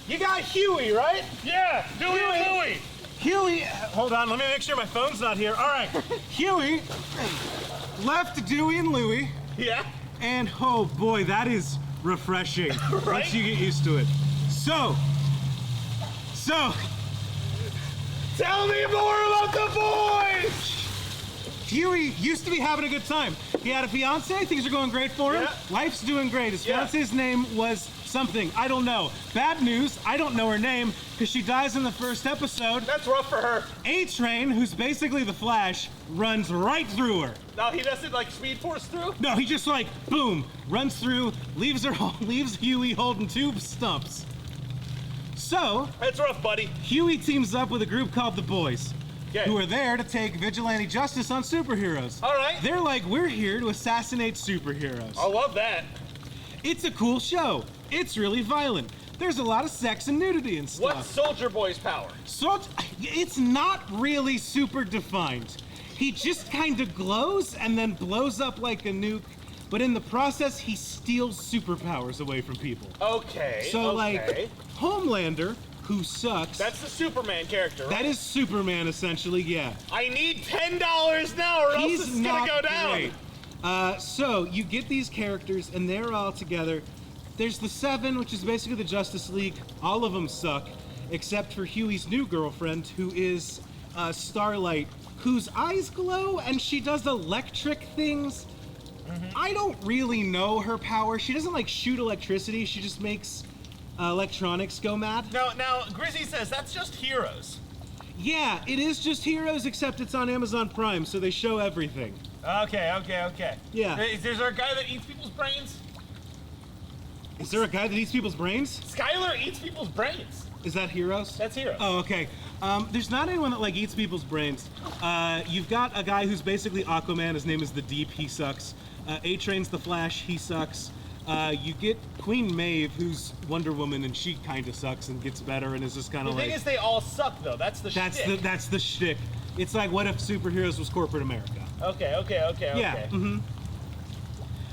You got Huey, right? Yeah! Dewey and Huey. Louie! Huey, hold on, let me make sure my phone's not here. All right, Huey left Dewey and Louie, Yeah? and oh boy, that is refreshing once you get used to it. So, Tell me more about The Boys! Huey used to be having a good time. He had a fiance, things are going great for him. Yeah. Life's doing great. His Yeah. fiance's name was something, I don't know. Bad news, I don't know her name, because she dies in the first episode. That's rough for her. A-Train, who's basically the Flash, runs right through her. No, he doesn't like speed force through? No, he just like, boom, runs through, leaves Huey holding two stumps. So, That's rough, buddy. Huey teams up with a group called the Boys, Okay. who are there to take vigilante justice on superheroes. All right. They're like, we're here to assassinate superheroes. I love that. It's a cool show. It's really violent. There's a lot of sex and nudity and stuff. What's Soldier Boy's power? So it's not really super defined. He just kind of glows and then blows up like a nuke. but in the process, he steals superpowers away from people. Okay. So, okay. like, Homelander, who sucks. That's the Superman character, right? That is Superman, essentially, yeah. I need $10 now, or else He's it's not gonna go down. great. So, you get these characters, and they're all together. There's the Seven, which is basically the Justice League. All of them suck, except for Huey's new girlfriend, who is Starlight, whose eyes glow, and she does electric things. I don't really know her power. She doesn't, like, shoot electricity. She just makes electronics go mad. Now, Grizzy says that's just Heroes. Yeah, it is just Heroes, except it's on Amazon Prime, so they show everything. Okay. Yeah. Is there a guy that eats people's brains? Is there a guy that eats people's brains? Skylar eats people's brains. Is that Heroes? That's Heroes. Oh, okay. There's not anyone that, like, eats people's brains. You've got a guy who's basically Aquaman. His name is The Deep. He sucks. A-Train's The Flash. He sucks. You get Queen Maeve, who's Wonder Woman, and she kind of sucks and gets better and is just kind The of thing like... is, they all suck, though. That's the shtick. That's the shtick. It's like, what if superheroes was corporate America? Okay. Yeah.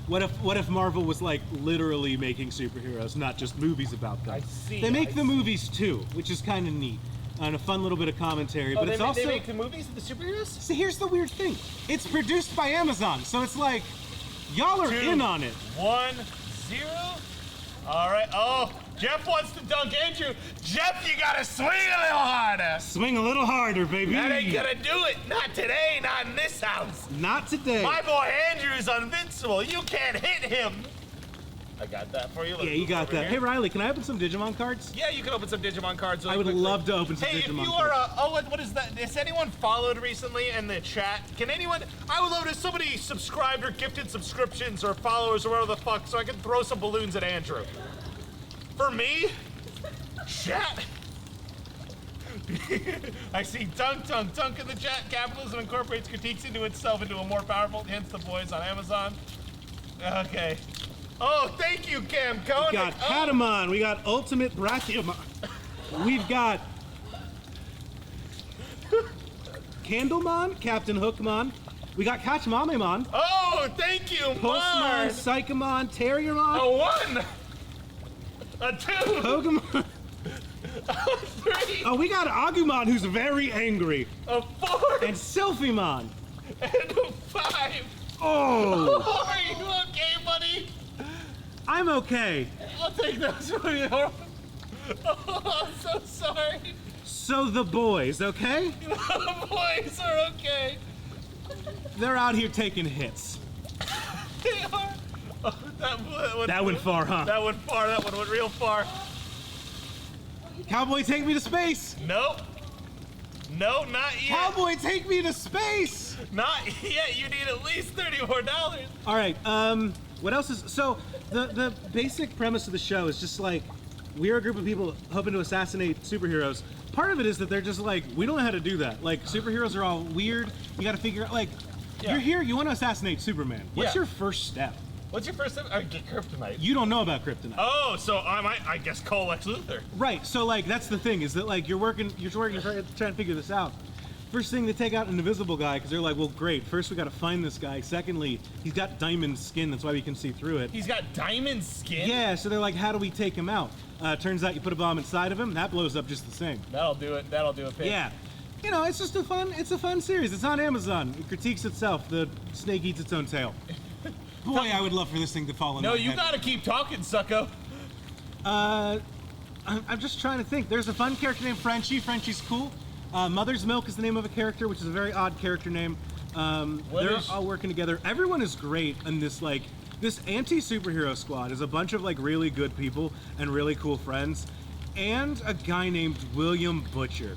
What if Marvel was, like, literally making superheroes, not just movies about them? I see, They make I the see. movies too, which is kind of neat, and a fun little bit of commentary. Oh, But it's also they make the movies of the superheroes? see, here's the weird thing: it's produced by Amazon, so it's like y'all are 2, in on it. 1, 0. All right. Oh, Jeff wants to dunk Andrew. Jeff, you gotta swing a little harder. Swing a little harder, baby. That ain't gonna do it. Not today. Not in this house. Not today. My boy Andrew's invincible. You can't hit him. I got that for you. Let's Yeah, you move got over that. Hey, here. Riley, can I open some Digimon cards? Yeah, you can open some Digimon cards. Really I would quickly. love to open some Hey, Digimon if you are, cards. what is that? Has anyone followed recently in the chat? Can anyone? I would love if somebody subscribed or gifted subscriptions or followers or whatever the fuck, so I can throw some balloons at Andrew. For me, chat. I see dunk in the chat. Capitalism incorporates critiques into itself into a more powerful. Hence the boys on Amazon. Okay. Oh, thank you, Cam Koenig. We got Oh. Patamon. We got Ultimate Brachiomon. We've got Candlemon, Captain Hookmon. We got Kachimamemon, Oh, thank you, Postmon, Mars. Psychomon, Terriermon, A 1, a 2, Pokemon. a 3, Oh, we got Agumon, who's very angry, a 4, and Sylphimon. and a 5. Oh, Oh, are you okay, buddy? I'm okay. I'll take those for you. Oh, I'm so sorry. So the boys, okay? The boys are okay. They're out here taking hits. They are. Oh, That went far, huh? That went far. That one went real far. Cowboy, take me to space. Nope. No, not yet. Cowboy, take me to space. Not yet. You need at least $34. All right. What else is so? The basic premise of the show is just like we're a group of people hoping to assassinate superheroes. Part of it is that they're just like we don't know how to do that. Like superheroes are all weird. You got to figure out like you're here. You want to assassinate Superman. What's Yeah. your first step? What's your first step? I get kryptonite. You don't know about kryptonite. Oh, so I might, I guess, call Lex Luthor. Right. So like that's the thing is that like you're trying to figure this out. First thing, they take out an invisible guy because they're like, well, great. First, we got to find this guy. Secondly, he's got diamond skin. That's why we can see through it. He's got diamond skin. Yeah, so they're like, how do we take him out? Turns out you put a bomb inside of him, that blows up just the same. That'll do it. That'll do it. Pig. Yeah. You know, it's just a fun series. It's on Amazon. It critiques itself. The snake eats its own tail. Boy, I would love for this thing to fall in No, my you head. gotta keep talking, sucko. I'm just trying to think. There's a fun character named Frenchie. Frenchie's cool. Mother's Milk is the name of a character, which is a very odd character name. They're all working together. Everyone is great in this, like, this anti-superhero squad is a bunch of, like, really good people and really cool friends. And a guy named William Butcher,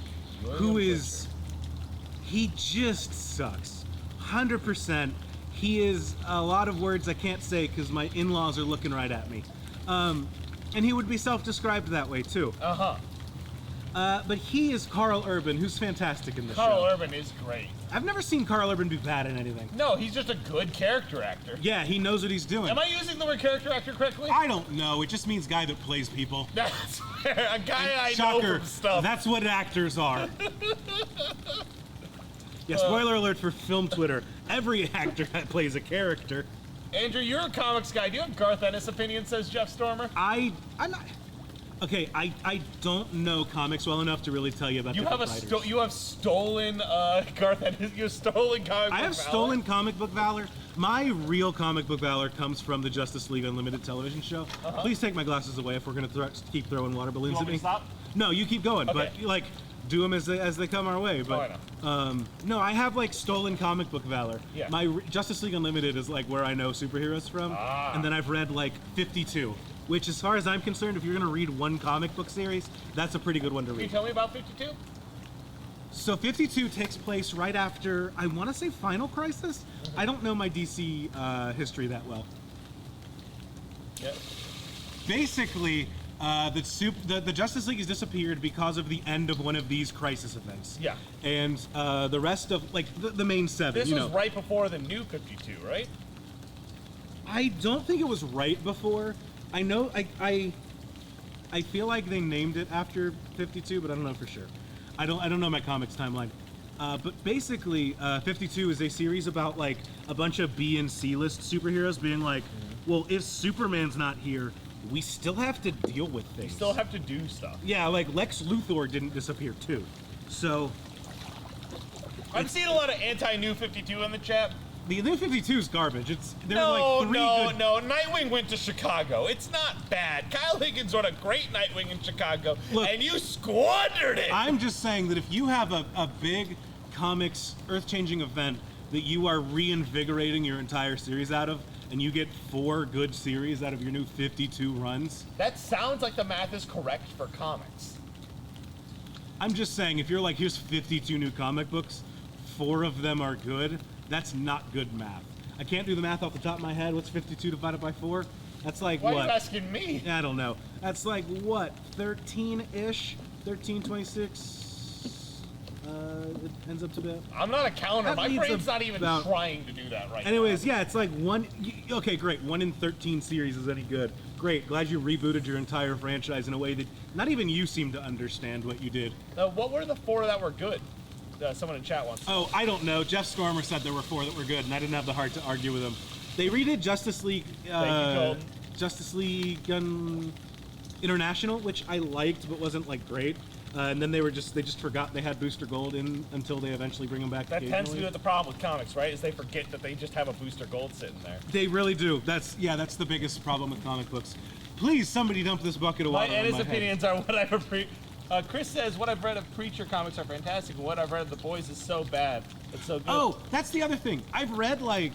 he just sucks. 100%. He is a lot of words I can't say because my in-laws are looking right at me. And he would be self-described that way, too. But he is Carl Urban, who's fantastic in the show. Carl Urban is great. I've never seen Carl Urban be bad in anything. No, he's just a good character actor. Yeah, he knows what he's doing. Am I using the word character actor correctly? I don't know. It just means guy that plays people. That's fair. A guy I Shocker. know from stuff. That's what actors are. Yeah, spoiler alert for film Twitter. Every actor plays a character. Andrew, you're a comics guy. Do you have Garth Ennis opinion, says Jeff Stormer? I'm not. Okay, I don't know comics well enough to really tell you about You different have writers. you have stolen Garth Ennis. You have stolen comic book I have valor? stolen comic book valor. My real comic book valor comes from the Justice League Unlimited television show. Please take my glasses away if we're going to keep throwing water balloons You want at me to stop? No, you keep going, Okay. but like do them as they come our way. But I no, I have like stolen comic book valor. Yeah. My Justice League Unlimited is like where I know superheroes from, and then I've read like 52. Which, as far as I'm concerned, if you're going to read one comic book series, that's a pretty good one to Can you read. tell me about 52? So 52 takes place right after, I want to say Final Crisis? I don't know my DC history that well. Yeah. Basically, the Justice League has disappeared because of the end of one of these crisis events. Yeah. And the rest of, like, the main seven, This was right before the new 52, right? I don't think it was right before. I know, I feel like they named it after 52, but I don't know for sure. I don't know my comics timeline. But basically, 52 is a series about like a bunch of B and C list superheroes being like, well, if Superman's not here, we still have to deal with things. You still have to do stuff. Yeah, like Lex Luthor didn't disappear too. So I'm seeing a lot of anti-new 52 in the chat. the New 52 is garbage. There No, are like three good. no. Nightwing went to Chicago. It's not bad. Kyle Higgins wrote a great Nightwing in Chicago, Look, and you squandered it. I'm just saying that if you have a big comics earth-changing event that you are reinvigorating your entire series out of, and you get 4 good series out of your new 52 runs, That sounds like the math is correct for comics. I'm just saying if you're like, here's 52 new comic books, 4 of them are good, that's not good math. I can't do the math off the top of my head. What's 52 divided by 4? That's like Why what? are you asking me? I don't know. That's like what? 13-ish? 13, 26? It ends up to about. I'm not a counter. That My leads brain's not even about- trying to do that right Anyways, now. yeah, it's like okay, great. 1 in 13 series is any good. Great. Glad you rebooted your entire franchise in a way that not even you seem to understand what you did. What were the 4 that were good? Someone in chat wants. Oh, I don't know. Jeff Stormer said there were 4 that were good, and I didn't have the heart to argue with him. They redid Justice League. Golden. Justice League International, which I liked but wasn't like great. And then they just forgot they had Booster Gold in until they eventually bring them back. That tends to occasionally. be what the problem with comics, right? Is they forget that they just have a Booster Gold sitting there. They really do. That's the biggest problem with comic books. Please, somebody dump this bucket of water And on his my head. opinions are what I've read. Chris says, what I've read of Preacher comics are fantastic, and what I've read of The Boys is so bad. It's so good. Oh, that's the other thing. I've read like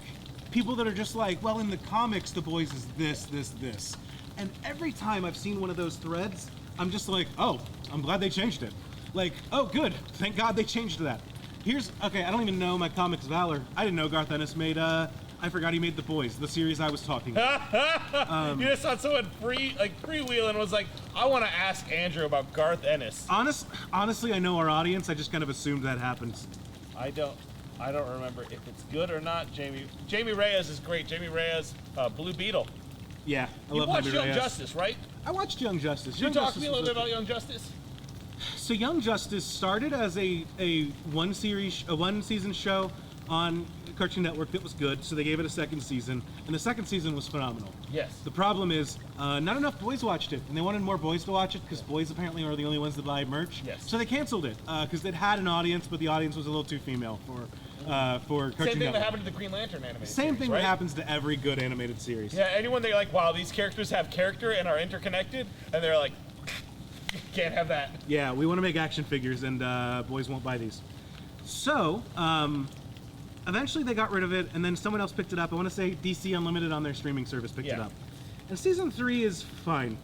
people that are just like, well, in the comics, The Boys is this, this, this. And every time I've seen one of those threads, I'm just like, oh, I'm glad they changed it. Like, oh, good. Thank God they changed that. Okay, I don't even know my comics valor. I didn't know Garth Ennis made, I forgot he made The Boys, the series I was talking about. You just saw someone freewheeling and was like, I want to ask Andrew about Garth Ennis. Honestly, I know our audience. I just kind of assumed that happens. I don't remember if it's good or not. Jamie Reyes is great. Jamie Reyes, Blue Beetle. Yeah, I You love watched Jaime Young Reyes. Justice, right? I watched Young Justice. Can you talk to me a little bit about Young Justice? So Young Justice started as a one season show on Cartoon Network that was good, so they gave it a second season, and the second season was phenomenal. Yes. The problem is, not enough boys watched it, and they wanted more boys to watch it because boys apparently are the only ones that buy merch. Yes. So they canceled it because it had an audience, but the audience was a little too female for Cartoon Same thing Network. that happened to the Green Lantern animated Same series, thing right? that happens to every good animated series. Yeah, anyone they're like, wow, these characters have character and are interconnected, and they're like, can't have that. Yeah, we want to make action figures, and boys won't buy these. So, eventually they got rid of it, and then someone else picked it up. I want to say DC Unlimited on their streaming service picked it Yeah. up. And season 3 is fine.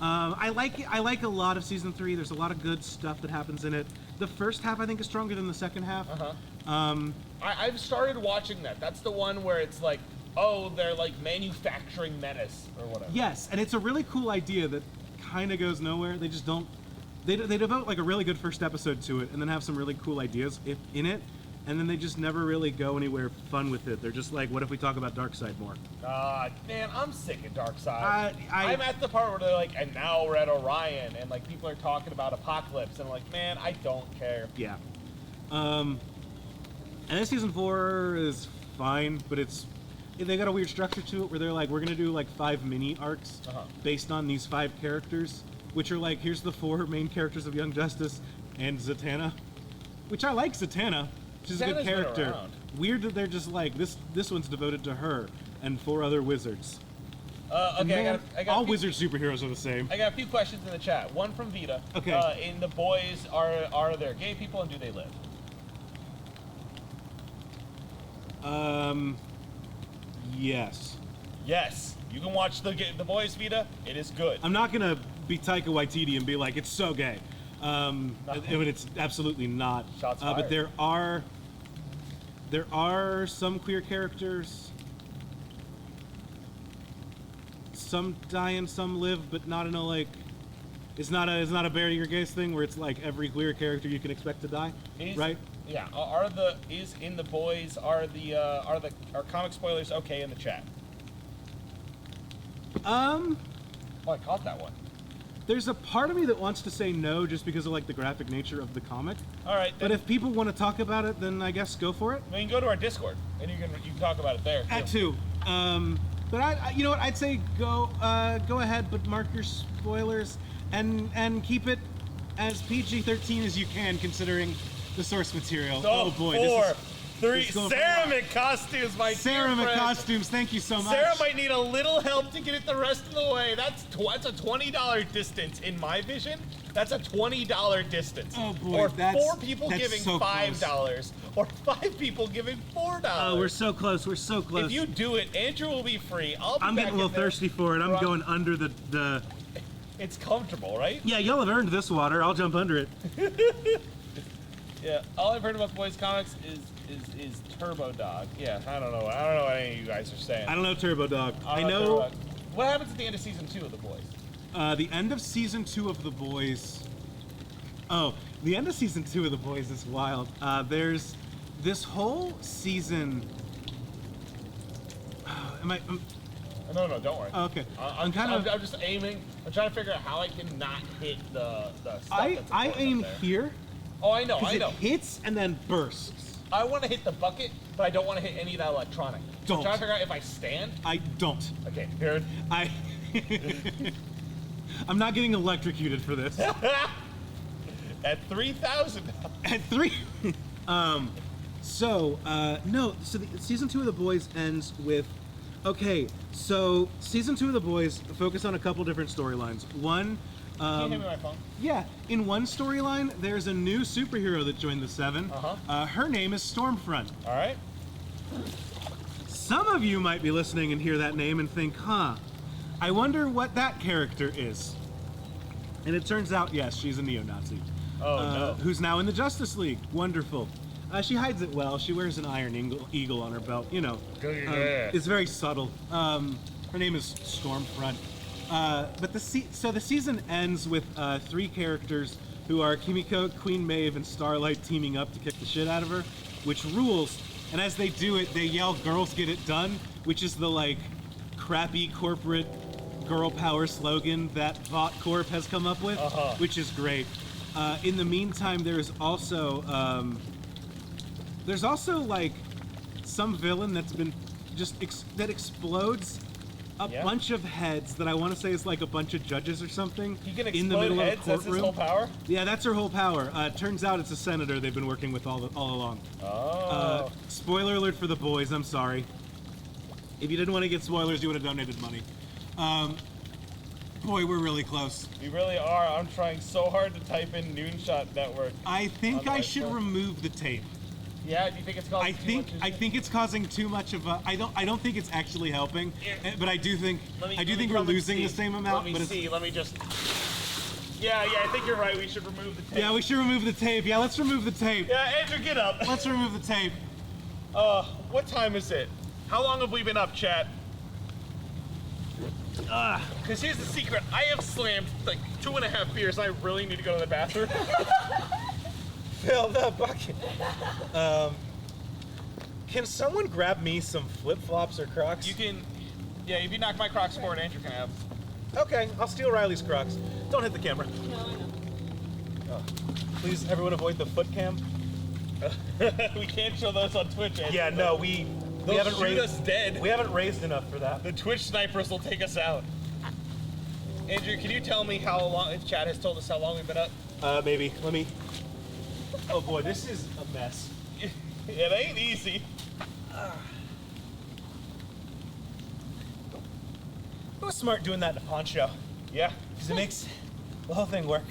I like it. I like a lot of season 3. There's a lot of good stuff that happens in it. The first half I think is stronger than the second half. I've started watching that. That's the one where it's like, oh, they're like manufacturing menace or whatever. Yes, and it's a really cool idea that kind of goes nowhere. They just don't. They devote like a really good first episode to it, and then have some really cool ideas in it, and then they just never really go anywhere fun with it. They're just like, what if we talk about Darkseid more? Man, I'm sick of Darkseid. I- I'm at the part where they're like, and now we're at Orion, and like people are talking about Apocalypse, and I'm like, man, I don't care. Yeah. And then season 4 is fine, but it's they got a weird structure to it where they're like, we're gonna do like 5 mini arcs based on these 5 characters, which are like, here's the 4 main characters of Young Justice and Zatanna, which I like Zatanna. She's a good Zatanna's been character. around. Weird that they're just like, this one's devoted to her and 4 other wizards. Okay, Man, I got all a few, wizard superheroes are the same. I got a few questions in the chat. One from Vita. Okay. In the boys, are there gay people and do they live? Yes. Yes. You can watch the boys, Vita. It is good. I'm not gonna be Taika Waititi and be like, it's so gay. It's absolutely not. Shots fired. But there are some queer characters. Some die and some live, but not in a like. It's not a Bear Your Gaze thing where it's like every queer character you can expect to die, right? Yeah. Are comic spoilers okay in the chat? Oh, I caught that one. There's a part of me that wants to say no just because of like the graphic nature of the comic. All right. But if people want to talk about it, then I guess go for it. I mean, go to our Discord and you can talk about it there. That too. But I you know what? I'd say go ahead, but mark your spoilers and keep it as PG-13 as you can, considering the source material. So, oh boy, 4, 3. this is going Ceramic costumes, my dear ceramic friend. costumes. Thank you so much. Sarah might need a little help to get it the rest of the way. That's a $20 distance in my vision. That's a $20 distance. Oh boy, or that's 4 people that's giving so $5, or 5 people giving $4. Oh, we're so close. We're so close. If you do it, Andrew will be free. I'm getting a little thirsty for it. I'm going under the. It's comfortable, right? Yeah, y'all have earned this water. I'll jump under it. Yeah. All I've heard about the boys comics is Turbo Dog. Yeah. I don't know what any of you guys are saying. I don't know Turbo Dog. I don't know. Turbo Dog. What happens at the end of season 2 of the boys? The end of season 2 of The Boys. Oh, the end of season 2 of The Boys is wild. There's this whole season. No, don't worry. Okay. I'm just aiming. I'm trying to figure out how I can not hit the stuff. I that's aim up there. here. Oh, I know. It hits and then bursts. I want to hit the bucket, but I don't want to hit any of that electronic. Don't. I'm trying to figure out if I stand. I don't. Okay, here. I'm not getting electrocuted for this. At 3,000. At 3. No. So the season 2 of The Boys ends with. Okay, so season 2 of The Boys focus on a couple different storylines. One. Can you hand me my phone? Yeah, in one storyline, there's a new superhero that joined the Seven. Her name is Stormfront. All right. Some of you might be listening and hear that name and think, I wonder what that character is. And it turns out, yes, she's a neo-Nazi. Oh, no. Who's now in the Justice League. Wonderful. She hides it well. She wears an iron eagle on her belt. You know, it's very subtle. Her name is Stormfront. But the season ends with 3 characters who are Kimiko, Queen Maeve, and Starlight teaming up to kick the shit out of her, which rules. And as they do it, they yell, "Girls get it done," which is the like crappy corporate girl power slogan that Vought Corp has come up with, which is great. In the meantime, there's also like some villain that's been that explodes a bunch of heads that I want to say is like a bunch of judges or something. He can in the middle heads? of a courtroom. That's his whole power? Yeah, that's her whole power. Turns out it's a senator they've been working with all along. Oh. Spoiler alert for The Boys. I'm sorry. If you didn't want to get spoilers, you would have donated money. Boy, we're really close. We really are. I'm trying so hard to type in Moonshot Network. I think I should remove the tape. Yeah, do you think it's causing too much? I think it's causing too much of a. I don't think it's actually helping. But I do think we're losing the same amount. Let me just. Yeah, I think you're right. We should remove the tape. Yeah, we should remove the tape. Yeah, let's remove the tape. Yeah, Andrew, get up. Let's remove the tape. What time is it? How long have we been up, chat? Because here's the secret. I have slammed like 2.5 beers. I really need to go to the bathroom. Fill the bucket. Can someone grab me some flip-flops or Crocs? You can. Yeah, if you knock my Crocs forward, Andrew can have. Okay, I'll steal Riley's Crocs. Don't hit the camera. No, I know. Please, everyone avoid the foot cam. We can't show those on Twitch, Andrew. Yeah, no, we They'll haven't shoot raised us dead. We haven't raised enough for that. The Twitch snipers will take us out. Andrew, can you tell me how long, if Chad has told us how long we've been up? Maybe. Let me. Oh boy, this is a mess. It ain't easy. It was smart doing that in a pawn show, Yeah. because it makes the whole thing work.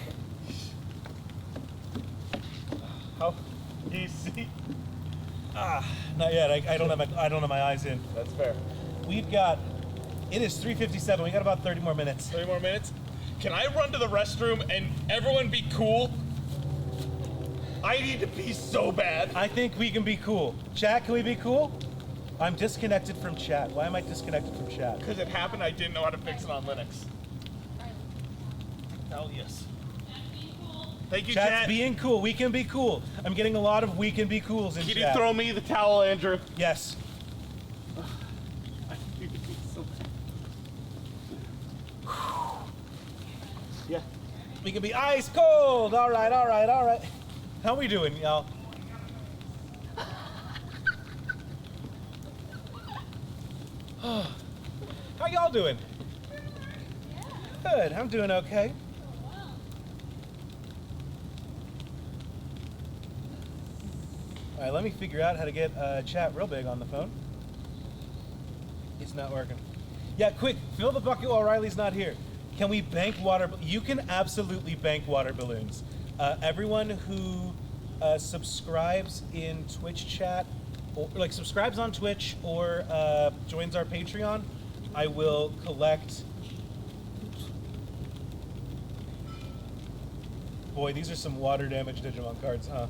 How easy? Not yet. I don't have my eyes in. That's fair. We've got. It is 3:57. We got about 30 more minutes. 30 more minutes? Can I run to the restroom and everyone be cool? I need to pee so bad. I think we can be cool. Chat, can we be cool? I'm disconnected from chat. Why am I disconnected from chat? Because it happened, I didn't know how to fix it on Linux. Hell yes. Thank you, Chat's chat. being cool. We can be cool. I'm getting a lot of we can be cools in Can chat. you throw me the towel, Andrew? Yes. Yeah. We can be ice cold. All right. How we doing, y'all? How y'all doing? Good. I'm doing okay. All right, let me figure out how to get chat real big on the phone. It's not working. Yeah, quick, fill the bucket while Riley's not here. Can we bank water? You can absolutely bank water balloons. Everyone who subscribes in Twitch chat, or like subscribes on Twitch or joins our Patreon, I will collect. Boy, these are some water damage Digimon cards, huh?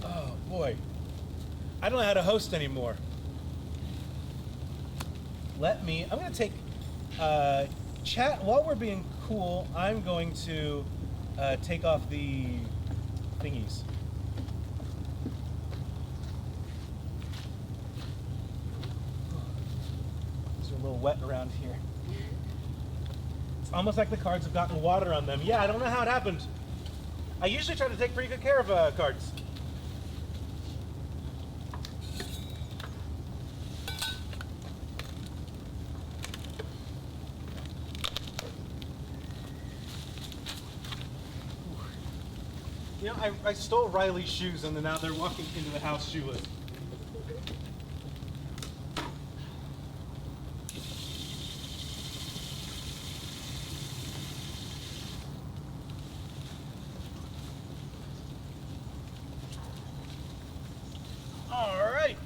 Oh boy. I don't know how to host anymore. I'm gonna take chat while we're being cool. I'm going to take off the thingies. These are a little wet around here. It's almost like the cards have gotten water on them. Yeah, I don't know how it happened. I usually try to take pretty good care of cards. You know, I stole Riley's shoes and then now they're walking into the house shoeless. All right.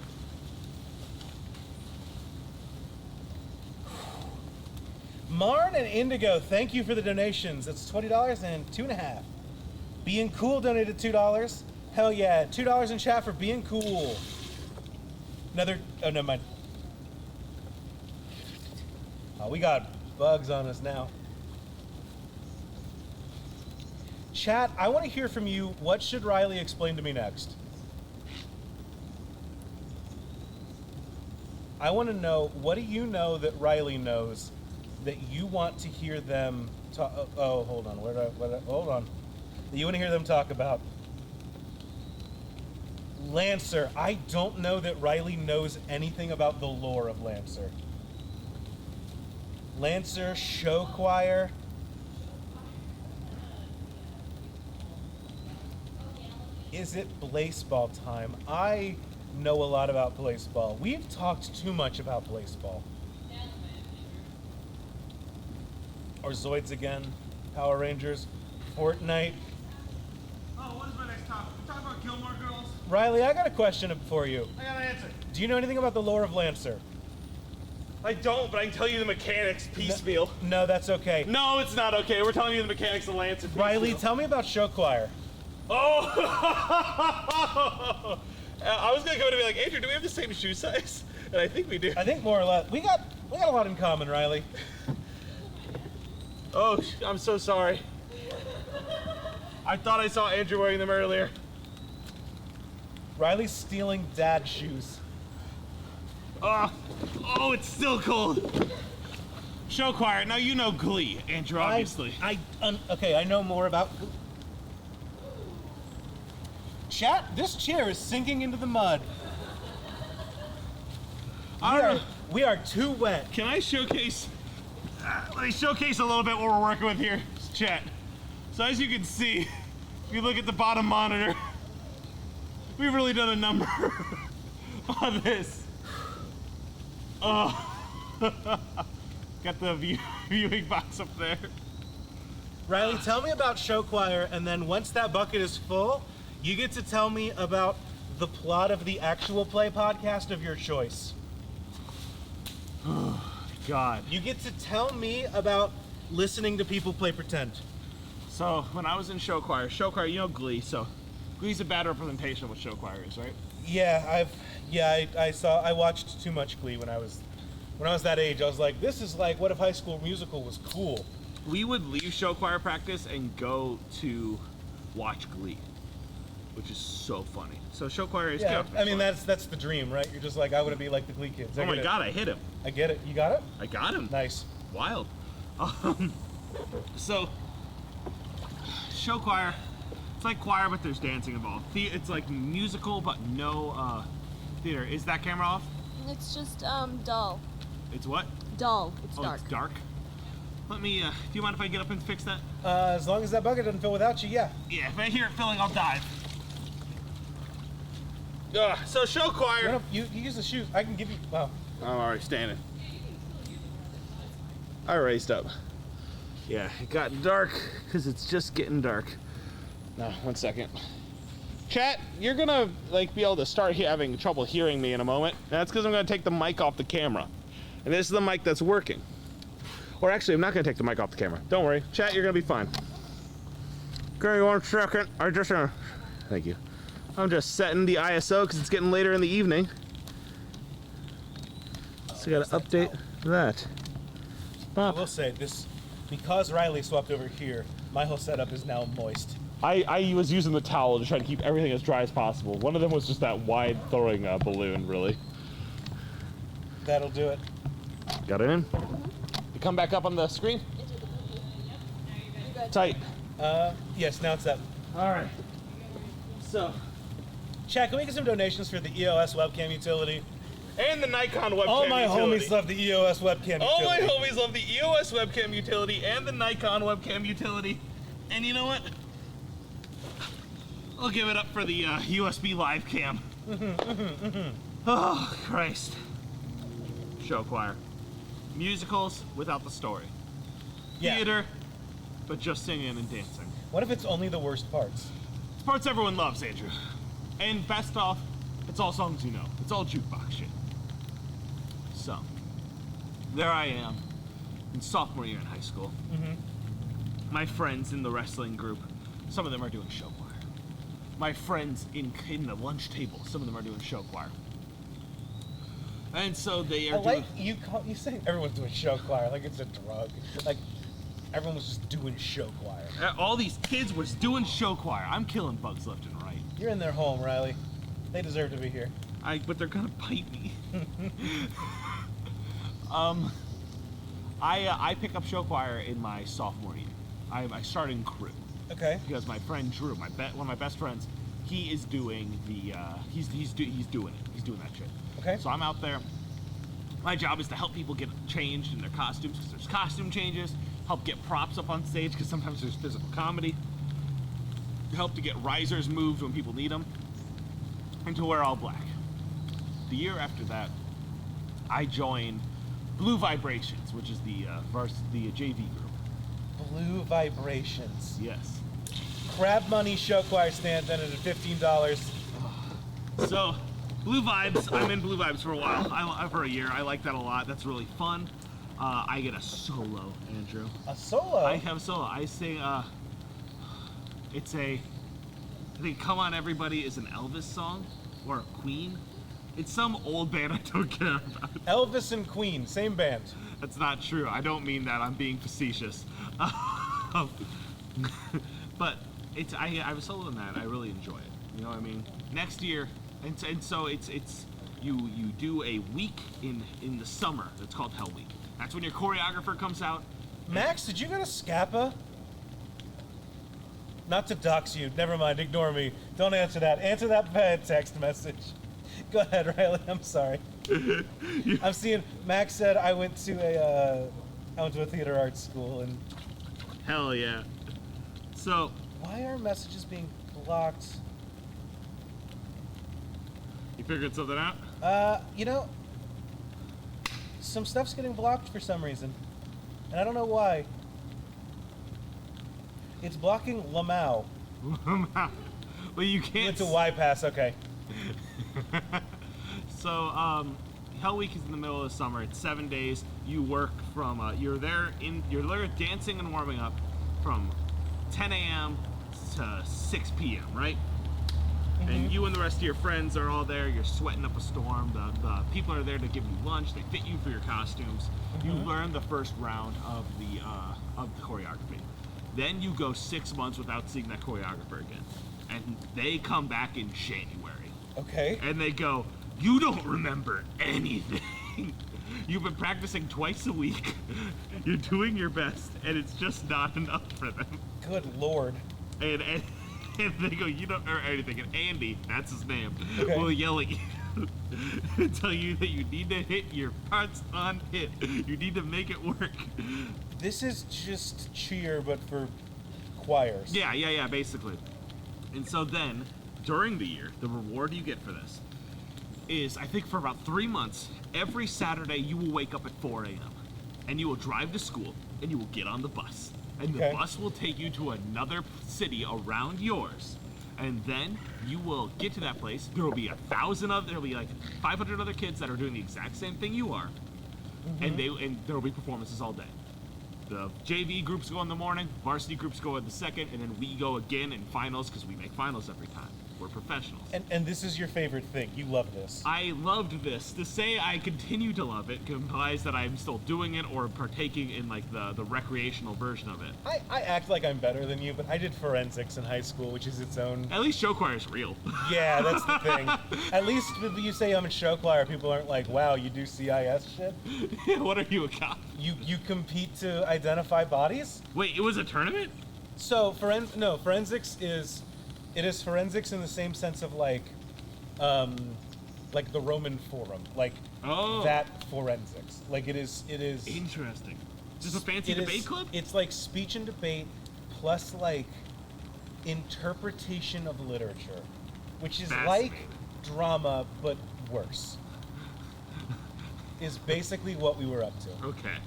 Marn and Indigo, thank you for the donations. That's $20 and 2.5. Being Cool donated $2. Hell yeah, $2 in chat for being cool. Another, oh, never mind. Oh, we got bugs on us now. Chat, I want to hear from you. What should Riley explain to me next? I want to know, what do you know that Riley knows that you want to hear them talk? Oh, hold on. Hold on. You want to hear them talk about? Lancer. I don't know that Riley knows anything about the lore of Lancer. Lancer, show choir. Is it Blaseball time? I know a lot about Blaseball. We've talked too much about Blaseball. Or Zoids again. Power Rangers. Fortnite. What is my next topic? We're talking about Gilmore Girls. Riley, I got a question for you. I got an answer. Do you know anything about the lore of Lancer? I don't, but I can tell you the mechanics piecemeal. No, that's okay. No, it's not okay. We're telling you the mechanics of Lance. Riley, tell me about show choir. Oh! I was gonna go to be like, Andrew, do we have the same shoe size? And I think we do. I think more or less. We got a lot in common, Riley. Oh, I'm so sorry. I thought I saw Andrew wearing them earlier. Riley's stealing dad shoes. Oh, it's still cold. Show choir. Now you know Glee, Andrew, obviously. Okay, I know more about. Chat, this chair is sinking into the mud. We are too wet. Can I showcase? Let me showcase a little bit what we're working with here, chat. So as you can see, if you look at the bottom monitor, we've really done a number on this. Oh, got the viewing box up there. Riley, tell me about show choir, and then once that bucket is full, you get to tell me about the plot of the actual play podcast of your choice. God. You get to tell me about listening to people play pretend. So when I was in show choir, you know Glee, so Glee's a bad representation of what show choir is, right? Yeah, I watched too much Glee when I was that age. I was like, this is like what if High School Musical was cool. We would leave show choir practice and go to watch Glee, which is so funny. So show choir is Yeah, good. I mean that's the dream, right? You're just like, I want to be like the Glee kids. Oh my God, I hit him. I get it. You got it? I got him. Nice. Wild. So show choir, it's like choir, but there's dancing involved. It's like musical, but no theater. Is that camera off? It's just dull. It's what? Dull. It's dark. It's dark. Let me, do you mind if I get up and fix that? As long as that bucket doesn't fill without you, yeah. Yeah, if I hear it filling, I'll dive. So show choir. You use the shoes. I can give you. Wow. I'm already standing. I raised up. Yeah, it got dark because it's just getting dark. No, 1 second. Chat, you're gonna be able to start having trouble hearing me in a moment. That's because I'm gonna take the mic off the camera, and this is the mic that's working. Or actually, I'm not gonna take the mic off the camera. Don't worry, chat, you're gonna be fine. Okay, 1 second. Thank you. I'm just setting the ISO because it's getting later in the evening. So I gotta update that. I will say this, because Riley swapped over here, my whole setup is now moist. I was using the towel to try to keep everything as dry as possible. One of them was just that wide throwing balloon, really. That'll do it. Got it in? You come back up on the screen? Tight. Yes, now it's that. All right. So. Chat, can we get some donations for the EOS webcam utility? And the Nikon webcam All my utility. homies love the EOS webcam utility. All my homies love the EOS webcam utility and the Nikon webcam utility. And you know what? I'll give it up for the USB live cam. Oh, Christ. Show choir. Musicals without the story. Yeah. Theater, but just singing and dancing. What if it's only the worst parts? It's parts everyone loves, Andrew. And best off, it's all songs you know. It's all jukebox shit. So, there I am, in sophomore year in high school. My friends in the wrestling group, some of them are doing show choir. My friends in the lunch table, some of them are doing show choir. And so they are doing... you say everyone's doing show choir like it's a drug. Like, everyone was just doing show choir. All these kids was doing show choir. I'm killing bugs left and right. You're in their home, Riley. They deserve to be here. But they're gonna bite me. I pick up show choir in my sophomore year. I started in crew. Okay. Because my friend Drew, one of my best friends, he is doing the he's doing it. He's doing that shit. Okay. So I'm out there. My job is to help people get changed in their costumes because there's costume changes. Help get props up on stage because sometimes there's physical comedy. Help to get risers moved when people need them. And to wear all black. The year after that, I joined Blue Vibrations, which is the JV group. Blue Vibrations. Yes. Crab Money show choir stand then at $15. So, Blue Vibes, I'm in Blue Vibes for a while. For a year. I like that a lot. That's really fun. I get a solo, Andrew. A solo? I have a solo. I sing, I think Come On Everybody is an Elvis song, or a Queen. It's some old band I don't care about. Elvis and Queen, same band. That's not true. I don't mean that. I'm being facetious. But I have a solo in that. I really enjoy it. You know what I mean? Next year, and so it's you do a week in the summer. That's called Hell Week. That's when your choreographer comes out. Max, did you go to Scappa? Not to dox you. Never mind. Ignore me. Don't answer that. Answer that text message. Go ahead, Riley. I'm sorry. I'm seeing. Max said I went to a theater arts school, and Hell yeah. So, why are messages being blocked? you figured something out? You know, some stuff's getting blocked for some reason, and I don't know why. It's blocking Lamau. Well, you can't. It's a Y pass. Okay. So, Hell Week is in the middle of the summer. It's 7 days. You work from, you're there dancing and warming up from 10 a.m. to 6 p.m., right? And you and the rest of your friends are all there. You're sweating up a storm. The people are there to give you lunch. They fit you for your costumes. You learn the first round of the choreography. Then you go 6 months without seeing that choreographer again. And they come back in January. Okay. And they go, you don't remember anything. You've been practicing twice a week. You're doing your best, and it's just not enough for them. Good lord. And they go, you don't remember anything. And Andy, that's his name, Okay. will yell at you and tell you that you need to hit your parts on hit. You need to make it work. This is just cheer, but for choirs. Yeah, basically. And so then, during the year, the reward you get for this is, I think for about 3 months, every Saturday you will wake up at 4 a.m. and you will drive to school and you will get on the bus. And the Okay. bus will take you to another city around yours. And then you will get to that place. There will be 1,000 other, there will be like 500 other kids that are doing the exact same thing you are. And there will be performances all day. The JV groups go in the morning, varsity groups go in the second, and then we go again in finals because we make finals every time. We're professionals. And this is your favorite thing. You love this. I loved this. To say I continue to love it implies that I'm still doing it or partaking in like the recreational version of it. I act like I'm better than you, but I did forensics in high school, which is its own. At least show choir is real. Yeah, that's the thing. At least if you say I'm in show choir, people aren't like, wow, you do CIS shit? What are you, a cop? You compete to identify bodies? Wait, it was a tournament? So forensics is forensics in the same sense of like the Roman Forum, like Oh. that forensics. Like it is. Interesting. Just a fancy debate club? It's like speech and debate plus like interpretation of literature, which is like Fascinating. drama but worse. Is basically what we were up to. Okay.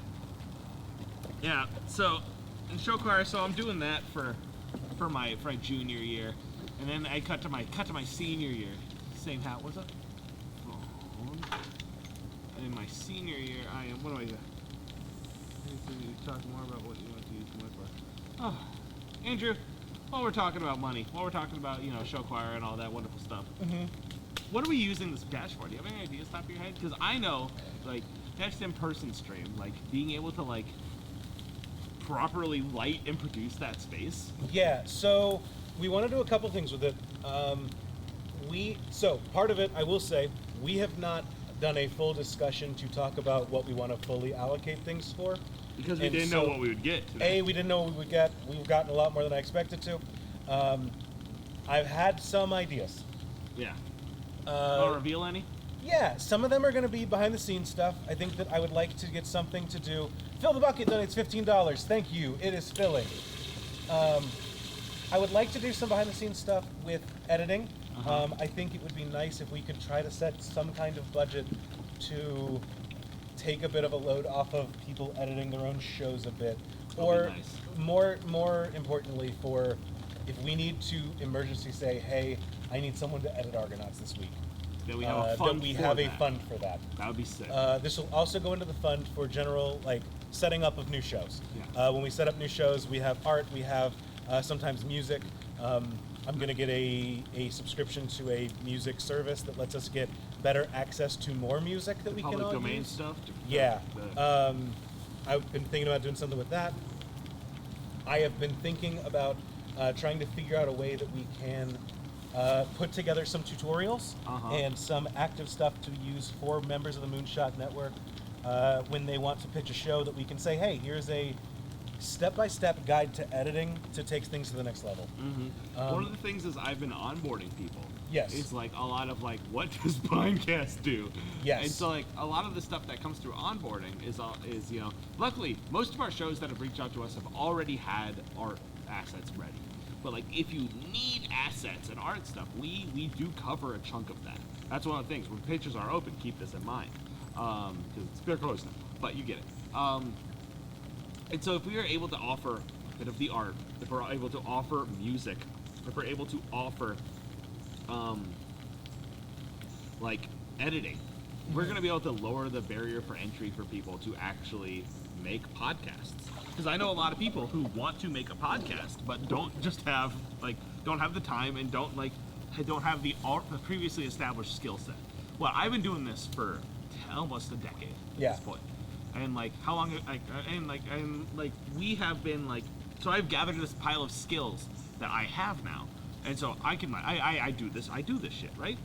Yeah, so in show choir, so I'm doing that for my junior year. And then I cut to my senior year. Same hat, what's up? Phone. And in my senior year, I am, what do I do? Talk more about what you want to use the money for. Oh, Andrew, while we're talking about money, while we're talking about, show choir and all that wonderful stuff, what are we using this dash for? Do you have any ideas top of your head? Because I know, like, next in-person stream, like, being able to, like, properly light and produce that space. Yeah, so we want to do a couple things with it. So part of it, I will say, we have not done a full discussion to talk about what we want to fully allocate things for. Because we And didn't know what we would get today. we didn't know what we would get. We've gotten a lot more than I expected to. I've had some ideas. Yeah. I'll reveal any? Yeah, some of them are going to be behind the scenes stuff. I think that I would like to get something to do. Fill the Bucket donates $15. Thank you. It is filling. I would like to do some behind the scenes stuff with editing. I think it would be nice if we could try to set some kind of budget to take a bit of a load off of people editing their own shows a bit. Or nice. more importantly, for if we need to emergency say, hey, I need someone to edit Argonauts this week. That we have a fund that we for have that. a fund for that. That would be sick. This will also go into the fund for general, like, setting up of new shows. Yeah. When we set up new shows, we have art, we have sometimes music. I'm going to get a subscription to a music service that lets us get better access to more music that we can Public all domain use. stuff? Yeah. I've been thinking about doing something with that. I have been thinking about trying to figure out a way that we can put together some tutorials and some active stuff to use for members of the Moonshot Network when they want to pitch a show that we can say, hey, here's a step-by-step guide to editing to take things to the next level. One of the things is I've been onboarding people. Yes. It's like a lot of like, what does Pinecast do? Yes. And so like a lot of the stuff that comes through onboarding is you know, luckily most of our shows that have reached out to us have already had art assets ready. But like if you need assets and art stuff, we do cover a chunk of that. That's one of the things. When pitches are open, keep this in mind. Because they're close now. But you get it. And so if we are able to offer a bit of the art, if we're able to offer music, if we're able to offer like editing, we're going to be able to lower the barrier for entry for people to actually make podcasts. Because I know a lot of people who want to make a podcast but don't just have don't have the time and don't have the previously established skill set. Well, I've been doing this for almost a decade at this point. And like how long we have been so I've gathered this pile of skills that I have now. And so I do this shit, right?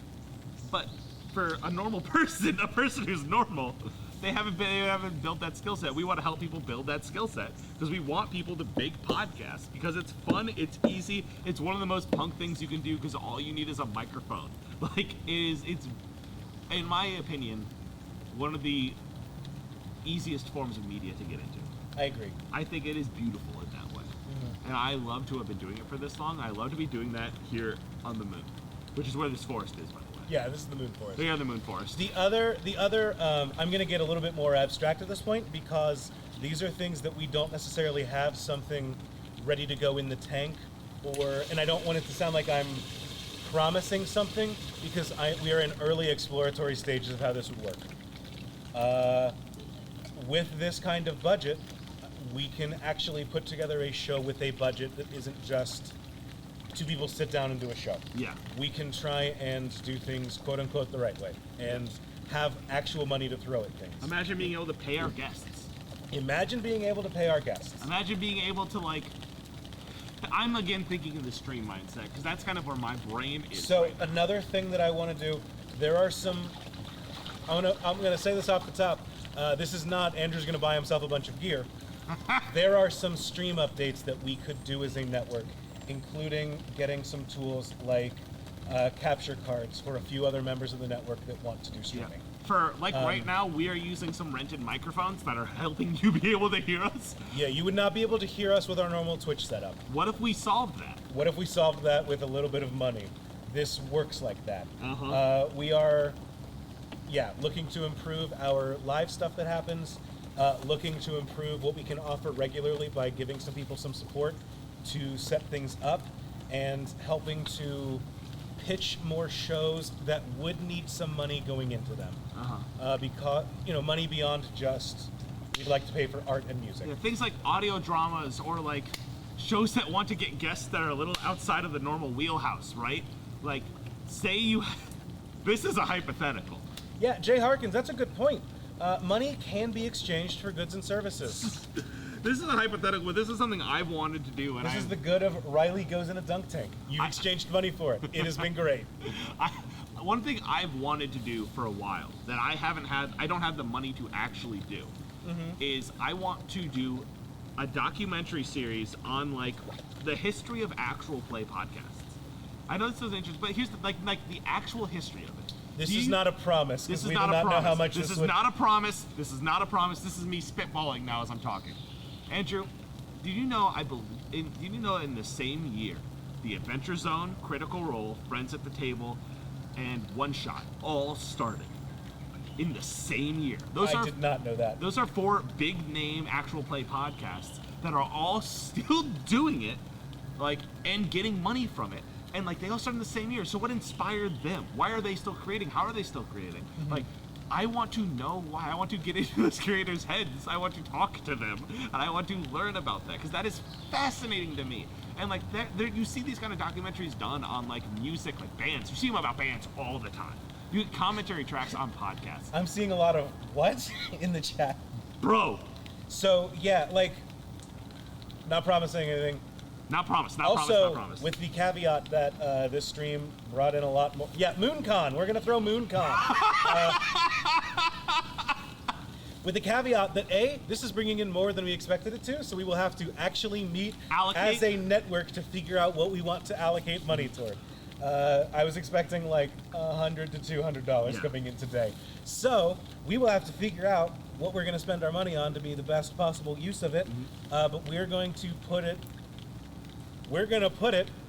But for a normal person, a person who's normal, they haven't built that skill set. We want to help people build that skill set because we want people to make podcasts because it's fun, it's easy, it's one of the most punk things you can do because all you need is a microphone. It's in my opinion one of the easiest forms of media to get into. I agree. I think it is beautiful in that way. And I love to have been doing it for this long. I love to be doing that here on the moon, which is where this forest is, by the way. Yeah, this is the moon forest. We are the moon forest. The other, I'm going to get a little bit more abstract at this point because these are things that we don't necessarily have something ready to go in the tank, and I don't want it to sound like I'm promising something because we are in early exploratory stages of how this would work. With this kind of budget, we can actually put together a show with a budget that isn't just two people sit down and do a show. Yeah. We can try and do things quote unquote the right way and have actual money to throw at things. Imagine being able to pay our guests. Imagine being able to pay our guests. Imagine being able to I'm again thinking of the stream mindset because that's kind of where my brain is. So right now. another thing that I want to do, there are some, I'm gonna say this off the top. This is not Andrew's gonna buy himself a bunch of gear. There are some stream updates that we could do as a network, including getting some tools like capture cards for a few other members of the network that want to do streaming. For right now, we are using some rented microphones that are helping you be able to hear us. Yeah, you would not be able to hear us with our normal Twitch setup. What if we solved that? What if we solved that with a little bit of money? This works like that. We are, looking to improve our live stuff that happens, looking to improve what we can offer regularly by giving some people some support to set things up and helping to pitch more shows that would need some money going into them. Because, money beyond just, we'd like to pay for art and music. Yeah, things like audio dramas or shows that want to get guests that are a little outside of the normal wheelhouse, right? This is a hypothetical. Yeah, Jay Harkins, that's a good point. Money can be exchanged for goods and services. This is a hypothetical, but this is something I've wanted to do. And this is the good of Riley goes in a dunk tank. You've exchanged money for it. It has been great. One thing I've wanted to do for a while that I don't have the money to actually do, is I want to do a documentary series on the history of actual play podcasts. I know this is interesting, but here's the actual history of it. This is not a promise. This is we not do a not promise. know how much this is not a promise. This is not a promise. This is me spitballing now as I'm talking. Andrew, did you know in the same year, the Adventure Zone, Critical Role, Friends at the Table, and One Shot all started in the same year. I did not know that. Those are 4 big name actual play podcasts that are all still doing it, and getting money from it. And they all started in the same year. So what inspired them? Why are they still creating? How are they still creating? I want to know why. I want to get into those creators' heads. I want to talk to them, and I want to learn about that because that is fascinating to me. And you see these kind of documentaries done on music, bands. You see them about bands all the time. You get commentary tracks on podcasts. I'm seeing a lot of what in the chat, bro. So not promising anything. Not promise. Not also, promise. Not promise. With the caveat that this stream brought in a lot more. Yeah, MoonCon. We're gonna throw MoonCon. With the caveat that this is bringing in more than we expected it to, so we will have to actually meet Allocate? as a network to figure out what we want to allocate money toward. I was expecting like $100 to $200 coming in today. So we will have to figure out what we're going to spend our money on to be the best possible use of it. But we're going to put it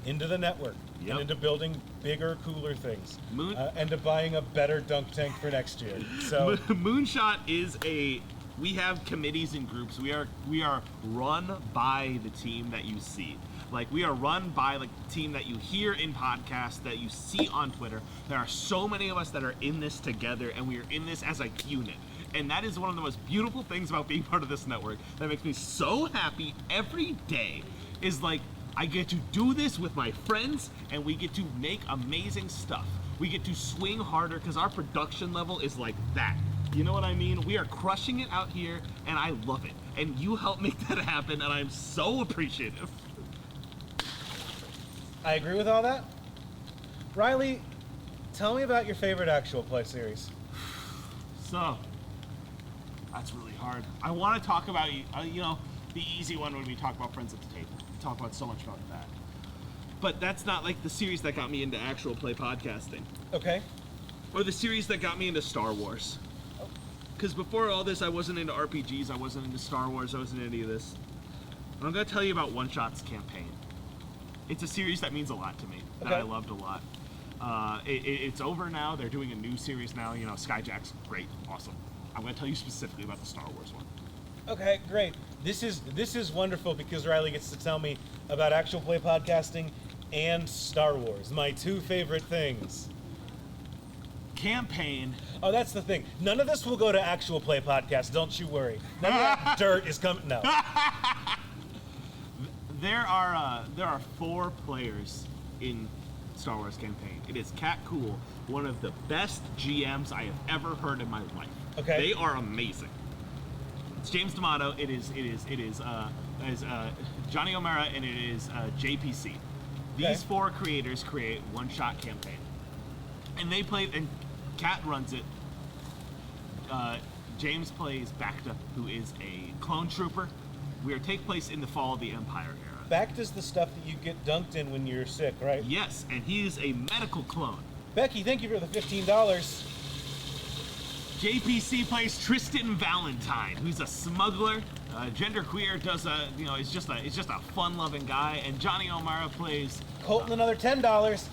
into the network and into building bigger, cooler things, and to buying a better dunk tank for next year. So Moonshot is we have committees and groups. We are run by the team that you see. Like, we are run by like the team that you hear in podcasts, that you see on Twitter. There are so many of us that are in this together, and we are in this as a unit. And that is one of the most beautiful things about being part of this network that makes me so happy every day, is like, I get to do this with my friends, and we get to make amazing stuff. We get to swing harder because our production level is like that. You know what I mean? We are crushing it out here, and I love it. And you help make that happen, and I'm so appreciative. I agree with all that. Riley, tell me about your favorite actual play series. So, that's really hard. I want to talk about, the easy one when we talk about Friends at the Table. We talk about so much about that. But that's not like the series that got me into actual play podcasting. Okay. Or the series that got me into Star Wars. Because before all this, I wasn't into RPGs, I wasn't into Star Wars, I wasn't into any of this. And I'm going to tell you about One Shot's campaign. It's a series that means a lot to me, that I loved a lot. It's over now. They're doing a new series now. Skyjack's great, awesome. I'm going to tell you specifically about the Star Wars one. Okay, great. This is wonderful because Riley gets to tell me about actual play podcasting and Star Wars, my two favorite things. Campaign. Oh, that's the thing. None of this will go to actual play podcast. Don't you worry. None of that dirt is coming. No. There are 4 players in Star Wars campaign. It is Cat Cool, one of the best GMs I have ever heard in my life. Okay. They are amazing. It's James D'Amato. It is Johnny O'Mara, and it is JPC. These 4 creators create One Shot campaign, and they play. And Cat runs it. James plays Bacta, who is a clone trooper. We take place in the fall of the Empire era. Bacta's the stuff that you get dunked in when you're sick, right? Yes, and he is a medical clone. Becky, thank you for the $15. JPC plays Tristan Valentine, who's a smuggler, genderqueer, is just a fun-loving guy, and Johnny O'Mara plays Colton, another $10.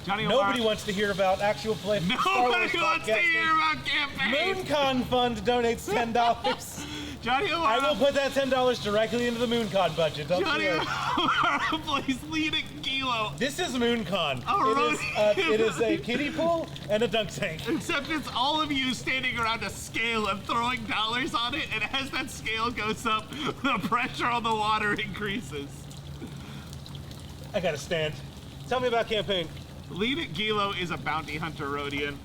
Johnny Nobody O'Mara- wants to hear about actual play. Nobody wants to hear about campaign. MoonCon Fund donates $10. Johnny I O'Mara. will put that $10 directly into the MoonCon budget. Don't Johnny you worry. O'Mara plays Leadic Gilo. This is MoonCon. Oh, It is a kiddie pool and a dunk tank. Except it's all of you standing around a scale and throwing dollars on it, and as that scale goes up, the pressure on the water increases. I gotta stand. Tell me about campaign. Leadic Gilo is a bounty hunter Rhodian,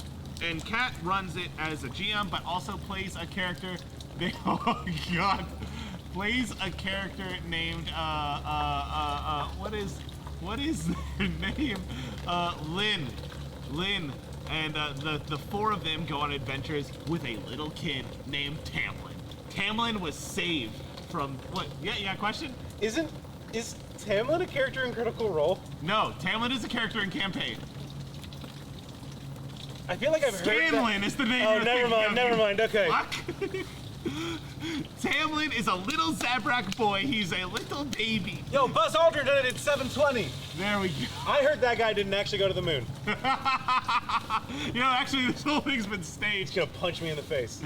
and Kat runs it as a GM, but also plays a character. Oh God, plays a character named what is their name? Lynn, and the 4 of them go on adventures with a little kid named Tamlin. Tamlin was saved from what? Yeah. Question? Is Tamlin a character in Critical Role? No, Tamlin is a character in campaign. I feel like I've heard that. Scanlan is the name. Oh, you're never thinking mind, of, never you mind, okay. fuck. Tamlin is a little Zabrak boy. He's a little baby. Yo, Buzz Aldrin did it at 720. There we go. I heard that guy didn't actually go to the moon. Actually, this whole thing's been staged. He's gonna punch me in the face.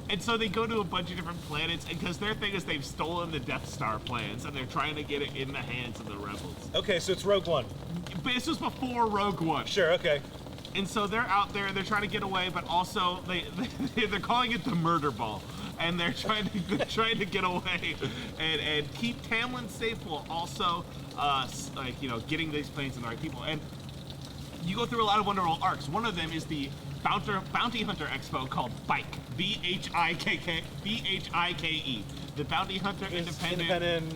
And so they go to a bunch of different planets, and because their thing is they've stolen the Death Star plans, and they're trying to get it in the hands of the rebels. Okay, so it's Rogue One. But this was before Rogue One. Sure, okay. And so they're out there, they're trying to get away, but also they're calling it the murder ball. And they're trying to get away and keep Tamlin safe while also getting these planes and the right people. And you go through a lot of Wonderworld arcs. One of them is the Bounty Hunter Expo called BIKE. BHIKE. The Bounty Hunter Independent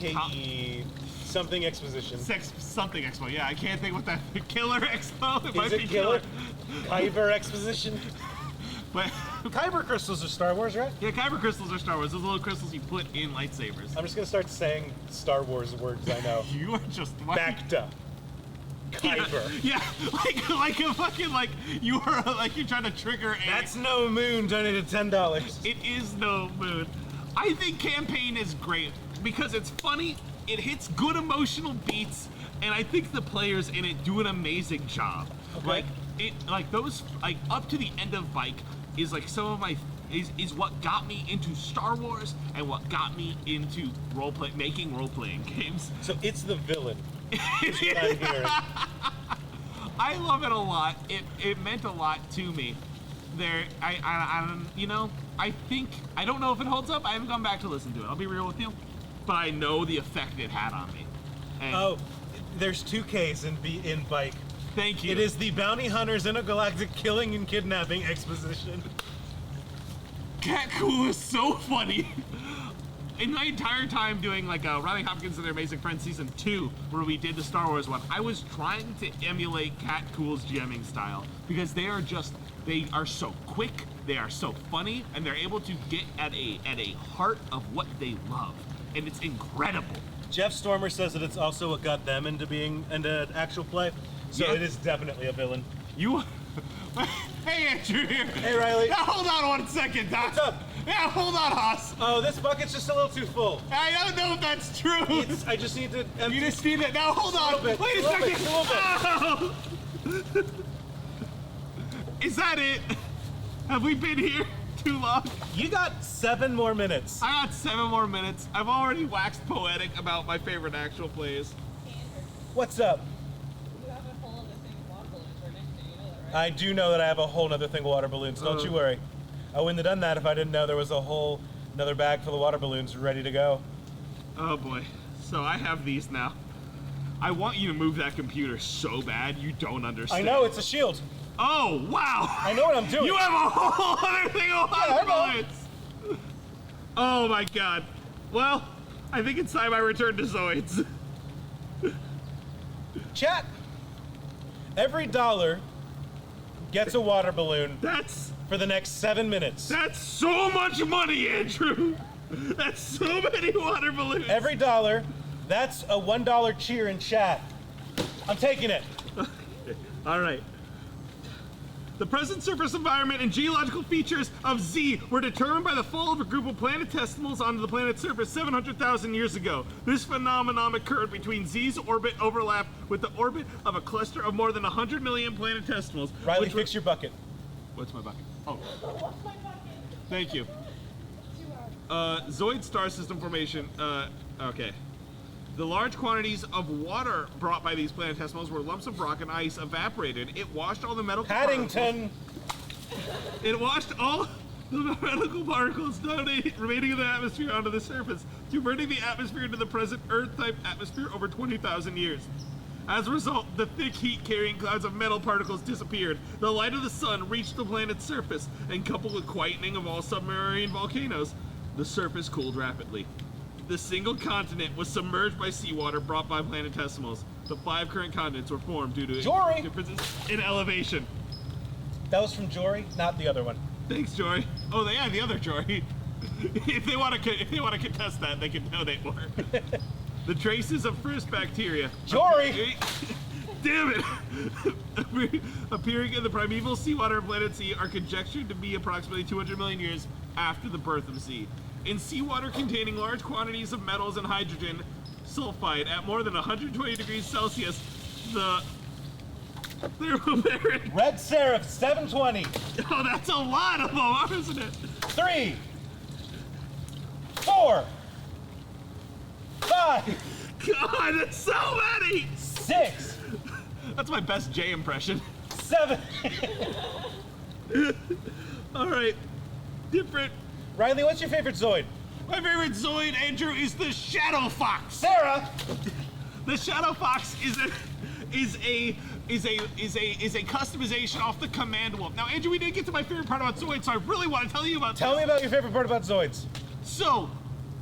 KE something exposition. Something Expo. Yeah, I can't think what that Killer Expo. It Is it Killer? Kyber exposition? But Kyber crystals are Star Wars, right? Yeah, kyber crystals are Star Wars. Those little crystals you put in lightsabers. I'm just gonna start saying Star Wars words I know. You are just Bacta. Kyber. Yeah, like a fucking like you are like you're trying to trigger a. That's no moon. Donated $10. It is no moon. I think campaign is great because it's funny. It hits good emotional beats, and I think the players in it do an amazing job. Okay. Like those like up to the end of Bike is like some of my is what got me into Star Wars and what got me into making role-playing games. So it's the villain. Is what I'm hearing. I love it a lot. It meant a lot to me. I think I don't know if it holds up. I haven't gone back to listen to it. I'll be real with you, but I know the effect it had on me. And Oh, there's 2 Ks in Bike. thank you. It is the Bounty Hunters Intergalactic Killing and Kidnapping Exposition. Cat Cool is so funny. In my entire time doing like Riley Hopkins and Their Amazing Friends season 2, where we did the Star Wars one, I was trying to emulate Cat Cool's GMing style because they are so quick, they are so funny, and they're able to get at a heart of what they love, and it's incredible. Jeff Stormer says that it's also what got them into being into actual play. So Yeah. it is definitely a villain. You, hey Andrew here. Hey Riley. Now hold on 1 second, Doc. What's up? Yeah, hold on, Haas. Oh, this bucket's just a little too full. I don't know if that's true. I just need to empty. You just need it. Now hold on. little bit, Wait a a little second. bit, a Oh. Is that it? Have we been here too long? You got 7 more minutes. I got 7 more minutes. I've already waxed poetic about my favorite actual plays. What's up? You have a whole other thing of water balloons right next to you, know that, right? I do know that I have a whole nother thing of water balloons. Don't you worry. I wouldn't have done that if I didn't know there was a whole another bag full of water balloons ready to go. Oh boy. So I have these now. I want you to move that computer so bad you don't I understand. know, it's a shield. Oh, wow. I know what I'm doing. You have a whole other thing of I water know. balloons. Oh my god. Well, I think it's time I return to Zoids. Chat. Every dollar gets a water balloon That's for the next 7 minutes. so much money, Andrew. That's so many water balloons. Every dollar, that's a $1 cheer in chat. I'm taking it. All right. The present surface environment and geological features of Z were determined by the fall of a group of planetesimals onto the planet's surface 700,000 years ago. This phenomenon occurred between Z's orbit overlap with the orbit of a cluster of more than 100 million planetesimals. Riley, which were- fix your bucket. What's my bucket? Oh. Thank you. Zoid star system formation. Okay. The large quantities of water brought by these planetesimals were lumps of rock and ice evaporated. It washed all the metal Paddington. It washed all the medical particles remaining in the atmosphere onto the surface, converting the atmosphere into the present Earth-type atmosphere over 20,000 years. As a result, the thick heat-carrying clouds of metal particles disappeared. The light of the sun reached the planet's surface, and coupled with quietening of all submarine volcanoes, the surface cooled rapidly. The single continent was submerged by seawater brought by planetesimals. The 5 current continents were formed due to Jory! differences in elevation. That was from Jory, not the other one. Thanks, Jory. Oh, yeah, the other Jory. if they want to contest that, they can donate more. The traces of first bacteria. Jory! Damn it! Appearing in the primeval seawater of planet C are conjectured to be approximately 200 million years after the birth of Z. In seawater containing large quantities of metals and hydrogen sulfide at more than 120 degrees Celsius, the thermobaric. Red Seraph, 720. Oh, that's a lot of them, isn't it? 3, 4, 5, God, that's so many! 6, That's my best J impression. 7. All right, different. Riley, what's your favorite Zoid? My favorite Zoid, Andrew, is the Shadow Fox. Sarah! The Shadow Fox is a customization off the Command Wolf. Now, Andrew, we didn't get to my favorite part about Zoid, so I really want to tell you about. Tell me about your favorite part about Zoids. So,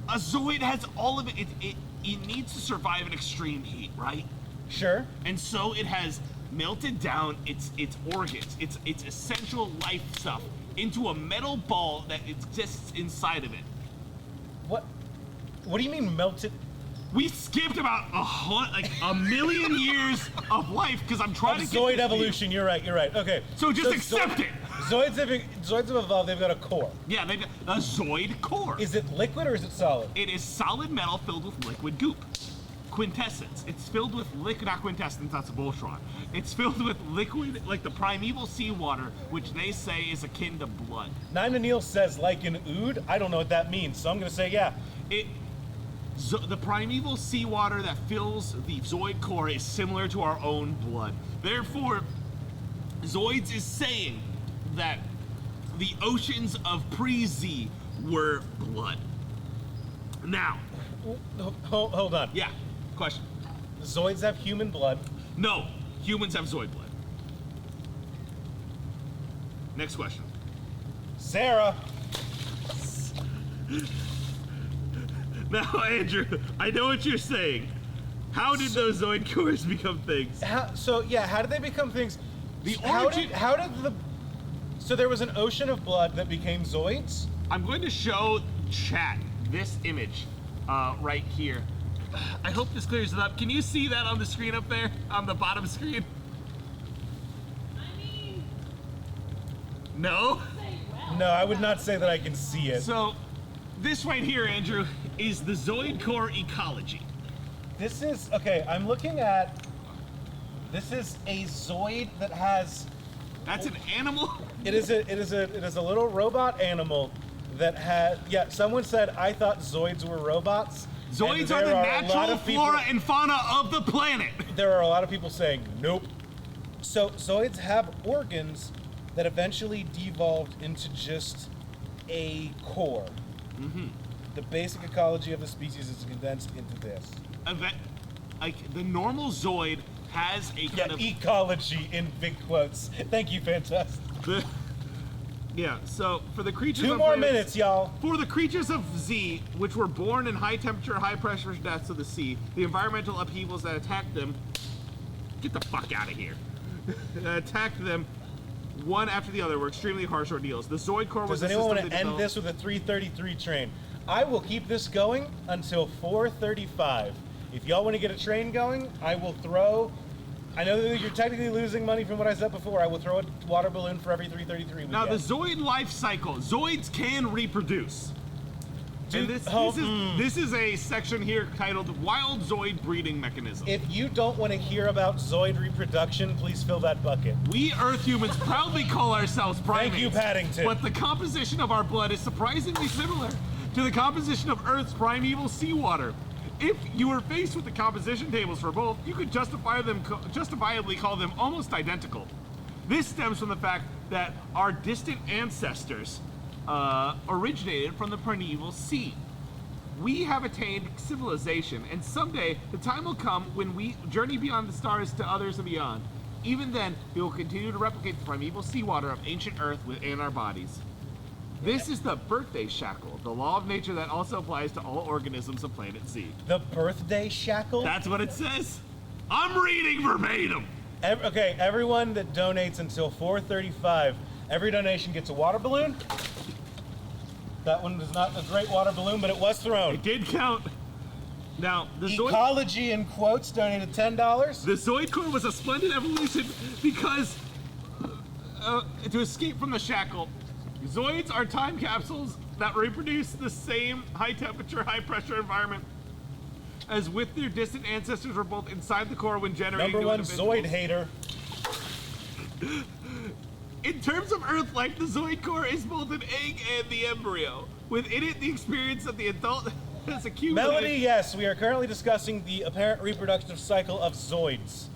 a Zoid has all of it. It needs to survive in extreme heat, right? Sure. And so it has melted down its organs, its essential life stuff into a metal ball that exists inside of it. What do you mean melted? We skipped about a million years of life because I'm trying to get Zoid this evolution, you're right. Okay. So just accept it. Zoids have evolved, they've got a core. Yeah, they've got a Zoid core. Is it liquid or is it solid? It is solid metal filled with liquid goop. Quintessence. It's filled with liquid, not quintessence, that's bullshit. It's filled with liquid, like the primeval seawater, which they say is akin to blood. Nina Neal says like an ood. I don't know what that means, so I'm gonna say yeah. The primeval seawater that fills the Zoid core is similar to our own blood. Therefore, Zoids is saying that the oceans of pre-Z were blood. Now, Hold on. yeah, question. Zoids have human blood. No, humans have Zoid blood. Next question. Sarah. Now, Andrew, I know what you're saying. How did those Zoid cores become things? How did they become things? The origin. So there was an ocean of blood that became Zoids? I'm going to show chat this image right here. I hope this clears it up. Can you see that on the screen up there? On the bottom screen? I mean, No? say well. No, I would not say that I can see it. So, this right here, Andrew, is the Zoid core ecology. This is I'm looking at. This is a Zoid that has. That's an animal? It is a little robot animal that had. Yeah, someone said I thought Zoids were robots. Zoids and are the there a lot natural of people- flora and fauna of the planet. There are a lot of people saying nope. So Zoids have organs that eventually devolved into just a core. Mm-hmm. The basic ecology of the species is condensed into this. Like, the normal Zoid has a kind of... ecology in big quotes. Thank you, Fantastic. Yeah, so for the creatures Two of more planets- minutes, y'all. For the creatures of Z, which were born in high temperature, high pressure depths of the sea, the environmental upheavals that attacked them, get the fuck out of here, that attacked them one after the other were extremely harsh ordeals. The Zoid core was Does a anyone system want they to end developed- this with a 333 train? I will keep this going until 4:35. If y'all want to get a train going, I will throw. I know that you're technically losing money from what I said before. I will throw a water balloon for every 333 we Now, get. the Zoid life cycle, Zoids can reproduce. And Dude, this is a section here titled Wild Zoid Breeding Mechanism. If you don't want to hear about Zoid reproduction, please fill that bucket. We Earth humans proudly call ourselves primates. Thank you, Paddington. But the composition of our blood is surprisingly similar to the composition of Earth's primeval seawater. If you were faced with the composition tables for both, you could justifiably call them almost identical. This stems from the fact that our distant ancestors originated from the primeval sea. We have attained civilization, and someday the time will come when we journey beyond the stars to others and beyond. Even then, we will continue to replicate the primeval seawater of ancient Earth within our bodies. This is the birthday shackle, the law of nature that also applies to all organisms of planet Z. The birthday shackle? That's what it says. I'm reading verbatim. Everyone that donates until 4:35, every donation gets a water balloon. That one is not a great water balloon, but it was thrown. It did count. Now, the Zoid... Ecology in quotes donated $10. The Zoid core was a splendid evolution because to escape from the shackle, Zoids are time capsules that reproduce the same high temperature, high pressure environment as with their distant ancestors were both inside the core when generating Number new one individuals. Zoid hater. In terms of Earth life, the Zoid core is both an egg and the embryo. Within it, the experience of the adult has accumulated. Melody, yes, we are currently discussing the apparent reproductive cycle of Zoids,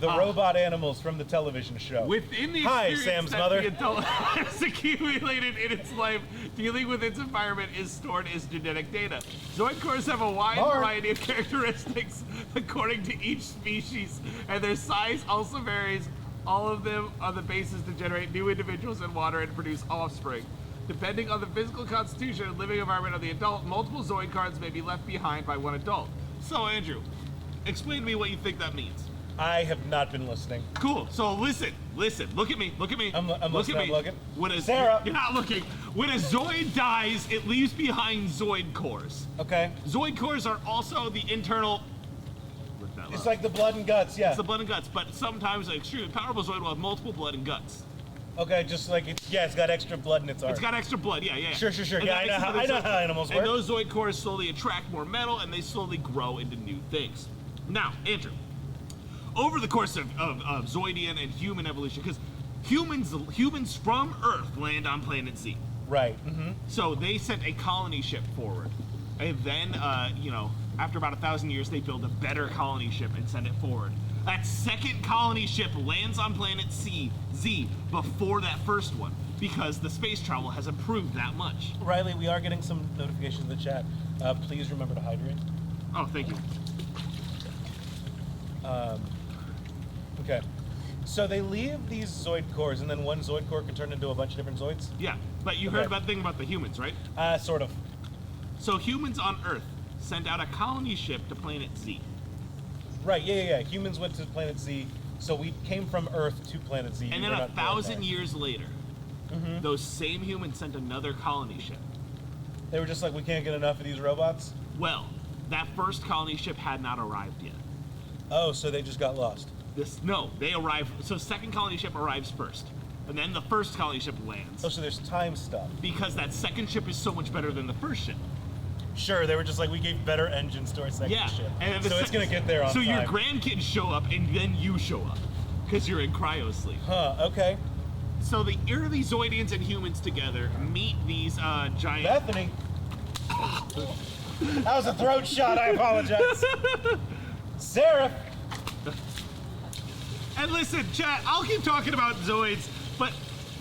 the robot animals from the television show. Within the Hi, experience Sam's that mother. the adult has accumulated in its life, dealing with its environment is stored as genetic data. Zoid cores have a wide Mark. variety of characteristics according to each species, and their size also varies. All of them are the basis to generate new individuals in water and produce offspring. Depending on the physical constitution and living environment of the adult, multiple Zoid cards may be left behind by one adult. So, Andrew, explain to me what you think that means. I have not been listening. Cool. So listen. Look at me. I'm look listening, at I'm me. looking. When Sarah. You're not looking. When a Zoid dies, it leaves behind Zoid cores. Okay. Zoid cores are also the internal. It's like the blood and guts, yeah. It's the blood and guts, but sometimes an extremely powerful Zoid will have multiple blood and guts. Okay, just like it's got extra blood in its arm. It's got extra blood, yeah. Sure. And Yeah, that I makes know it how animals work. And those Zoid cores slowly attract more metal, and they slowly grow into new things. Now, Andrew, over the course of Zoidian and human evolution, because humans from Earth land on planet Z. Right. Mm-hmm. So they sent a colony ship forward, and then after about 1,000 years, they build a better colony ship and send it forward. That second colony ship lands on planet Z before that first one, because the space travel has improved that much. Riley, we are getting some notifications in the chat. Please remember to hydrate. Oh, thank you. Okay. So they leave these Zoid cores, and then one Zoid core can turn into a bunch of different Zoids? Yeah, but you heard about the thing about the humans, right? Sort of. So humans on Earth sent out a colony ship to planet Z. Right, yeah. Humans went to planet Z, so we came from Earth to planet Z. And then We're 1,000 not years later, those same humans sent another colony ship. They were just like, we can't get enough of these robots? Well, that first colony ship had not arrived yet. Oh, so they just got lost. They arrive. So second colony ship arrives first, and then the first colony ship lands. Oh, so there's time stuff. Because that second ship is so much better than the first ship. Sure, they were just like, we gave better engines to our second ship. And so it's gonna get there on So time. your grandkids show up, and then you show up, because you're in cryo sleep. Huh, okay. So the early Zoidians and humans together meet these giant... Bethany. That was a throat shot, I apologize. Sarah. And listen, chat, I'll keep talking about Zoids, but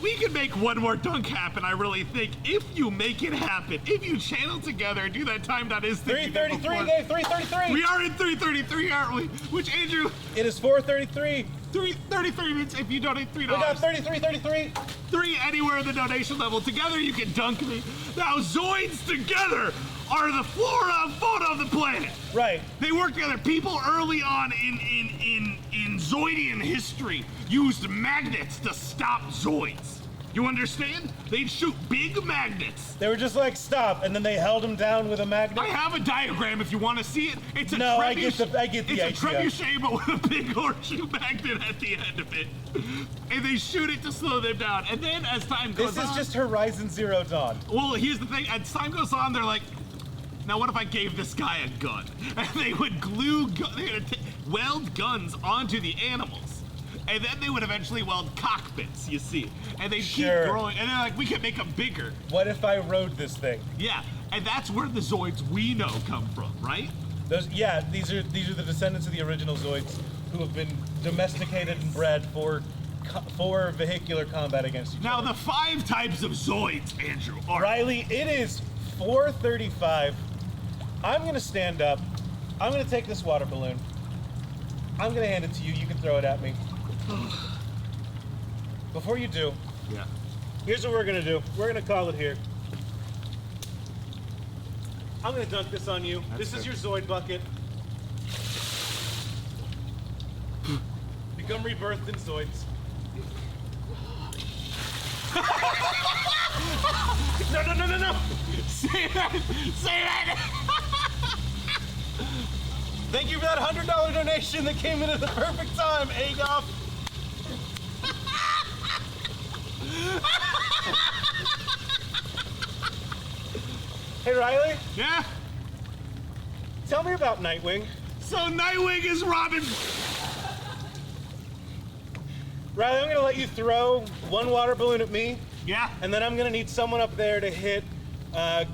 we can make one more dunk happen, I really think, if you make it happen. If you channel together and do that time.is thing. 333, Dave, 333. We are in 333, aren't we? Which, Andrew... It is 433. 33 minutes if you donate $3. We got 33. 3 anywhere in the donation level. Together you can dunk me. Now, Zoids together are the flora and fauna of the planet. Right. They work together. People early on in Zoidian history used magnets to stop Zoids. You understand? They'd shoot big magnets. They were just like, stop, and then they held him down with a magnet. I have a diagram if you want to see it. It's a No, trebuchet. I get the It's a idea. trebuchet, but with a big horseshoe magnet at the end of it. And they shoot it to slow them down. And then as time goes This on... is just Horizon Zero Dawn. Well, here's the thing. As time goes on, they're like, now what if I gave this guy a gun? And they would weld guns onto the animals. And then they would eventually weld cockpits, you see. And they'd keep growing. And they're like, we can make them bigger. What if I rode this thing? Yeah. And that's where the Zoids we know come from, right? These are the descendants of the original Zoids who have been domesticated and bred for vehicular combat against each Now, other. the 5 types of Zoids, Andrew, are... Riley, it is 4:35. I'm gonna stand up. I'm gonna take this water balloon. I'm gonna hand it to you. You can throw it at me. Before you do, Yeah. here's what we're gonna do. We're gonna call it here. I'm gonna dunk this on you. This is your Zoid bucket. Become rebirthed in Zoids. No. Say that! Thank you for that $100 donation that came in at the perfect time, Agoff. Hey, Riley, Yeah? tell me about Nightwing. So Nightwing is Robin. Riley, I'm gonna let you throw one water balloon at me, Yeah? and then I'm gonna need someone up there to hit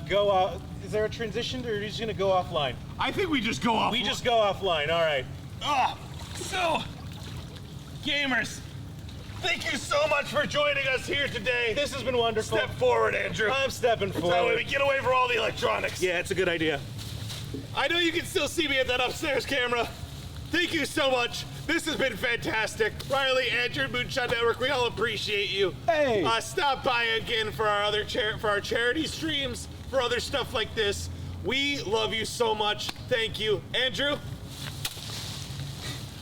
go off. Is there a transition, or are you just gonna go offline? I think we just go off. We just go offline, all right. So, gamers, thank you so much for joining us here today. This has been wonderful. Step forward, Andrew. I'm stepping That way we forward. get away from all the electronics. Yeah, it's a good idea. I know you can still see me at that upstairs camera. Thank you so much. This has been fantastic. Riley, Andrew, Moonshot Network, we all appreciate you. Hey. Stop by again for our other for our charity streams, for other stuff like this. We love you so much. Thank you. Andrew?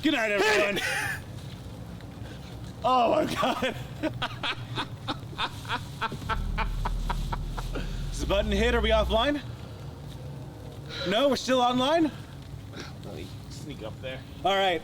Good night, everyone. Oh my god. Is the button hit? Are we offline? No, we're still online? Let me sneak up there. All right.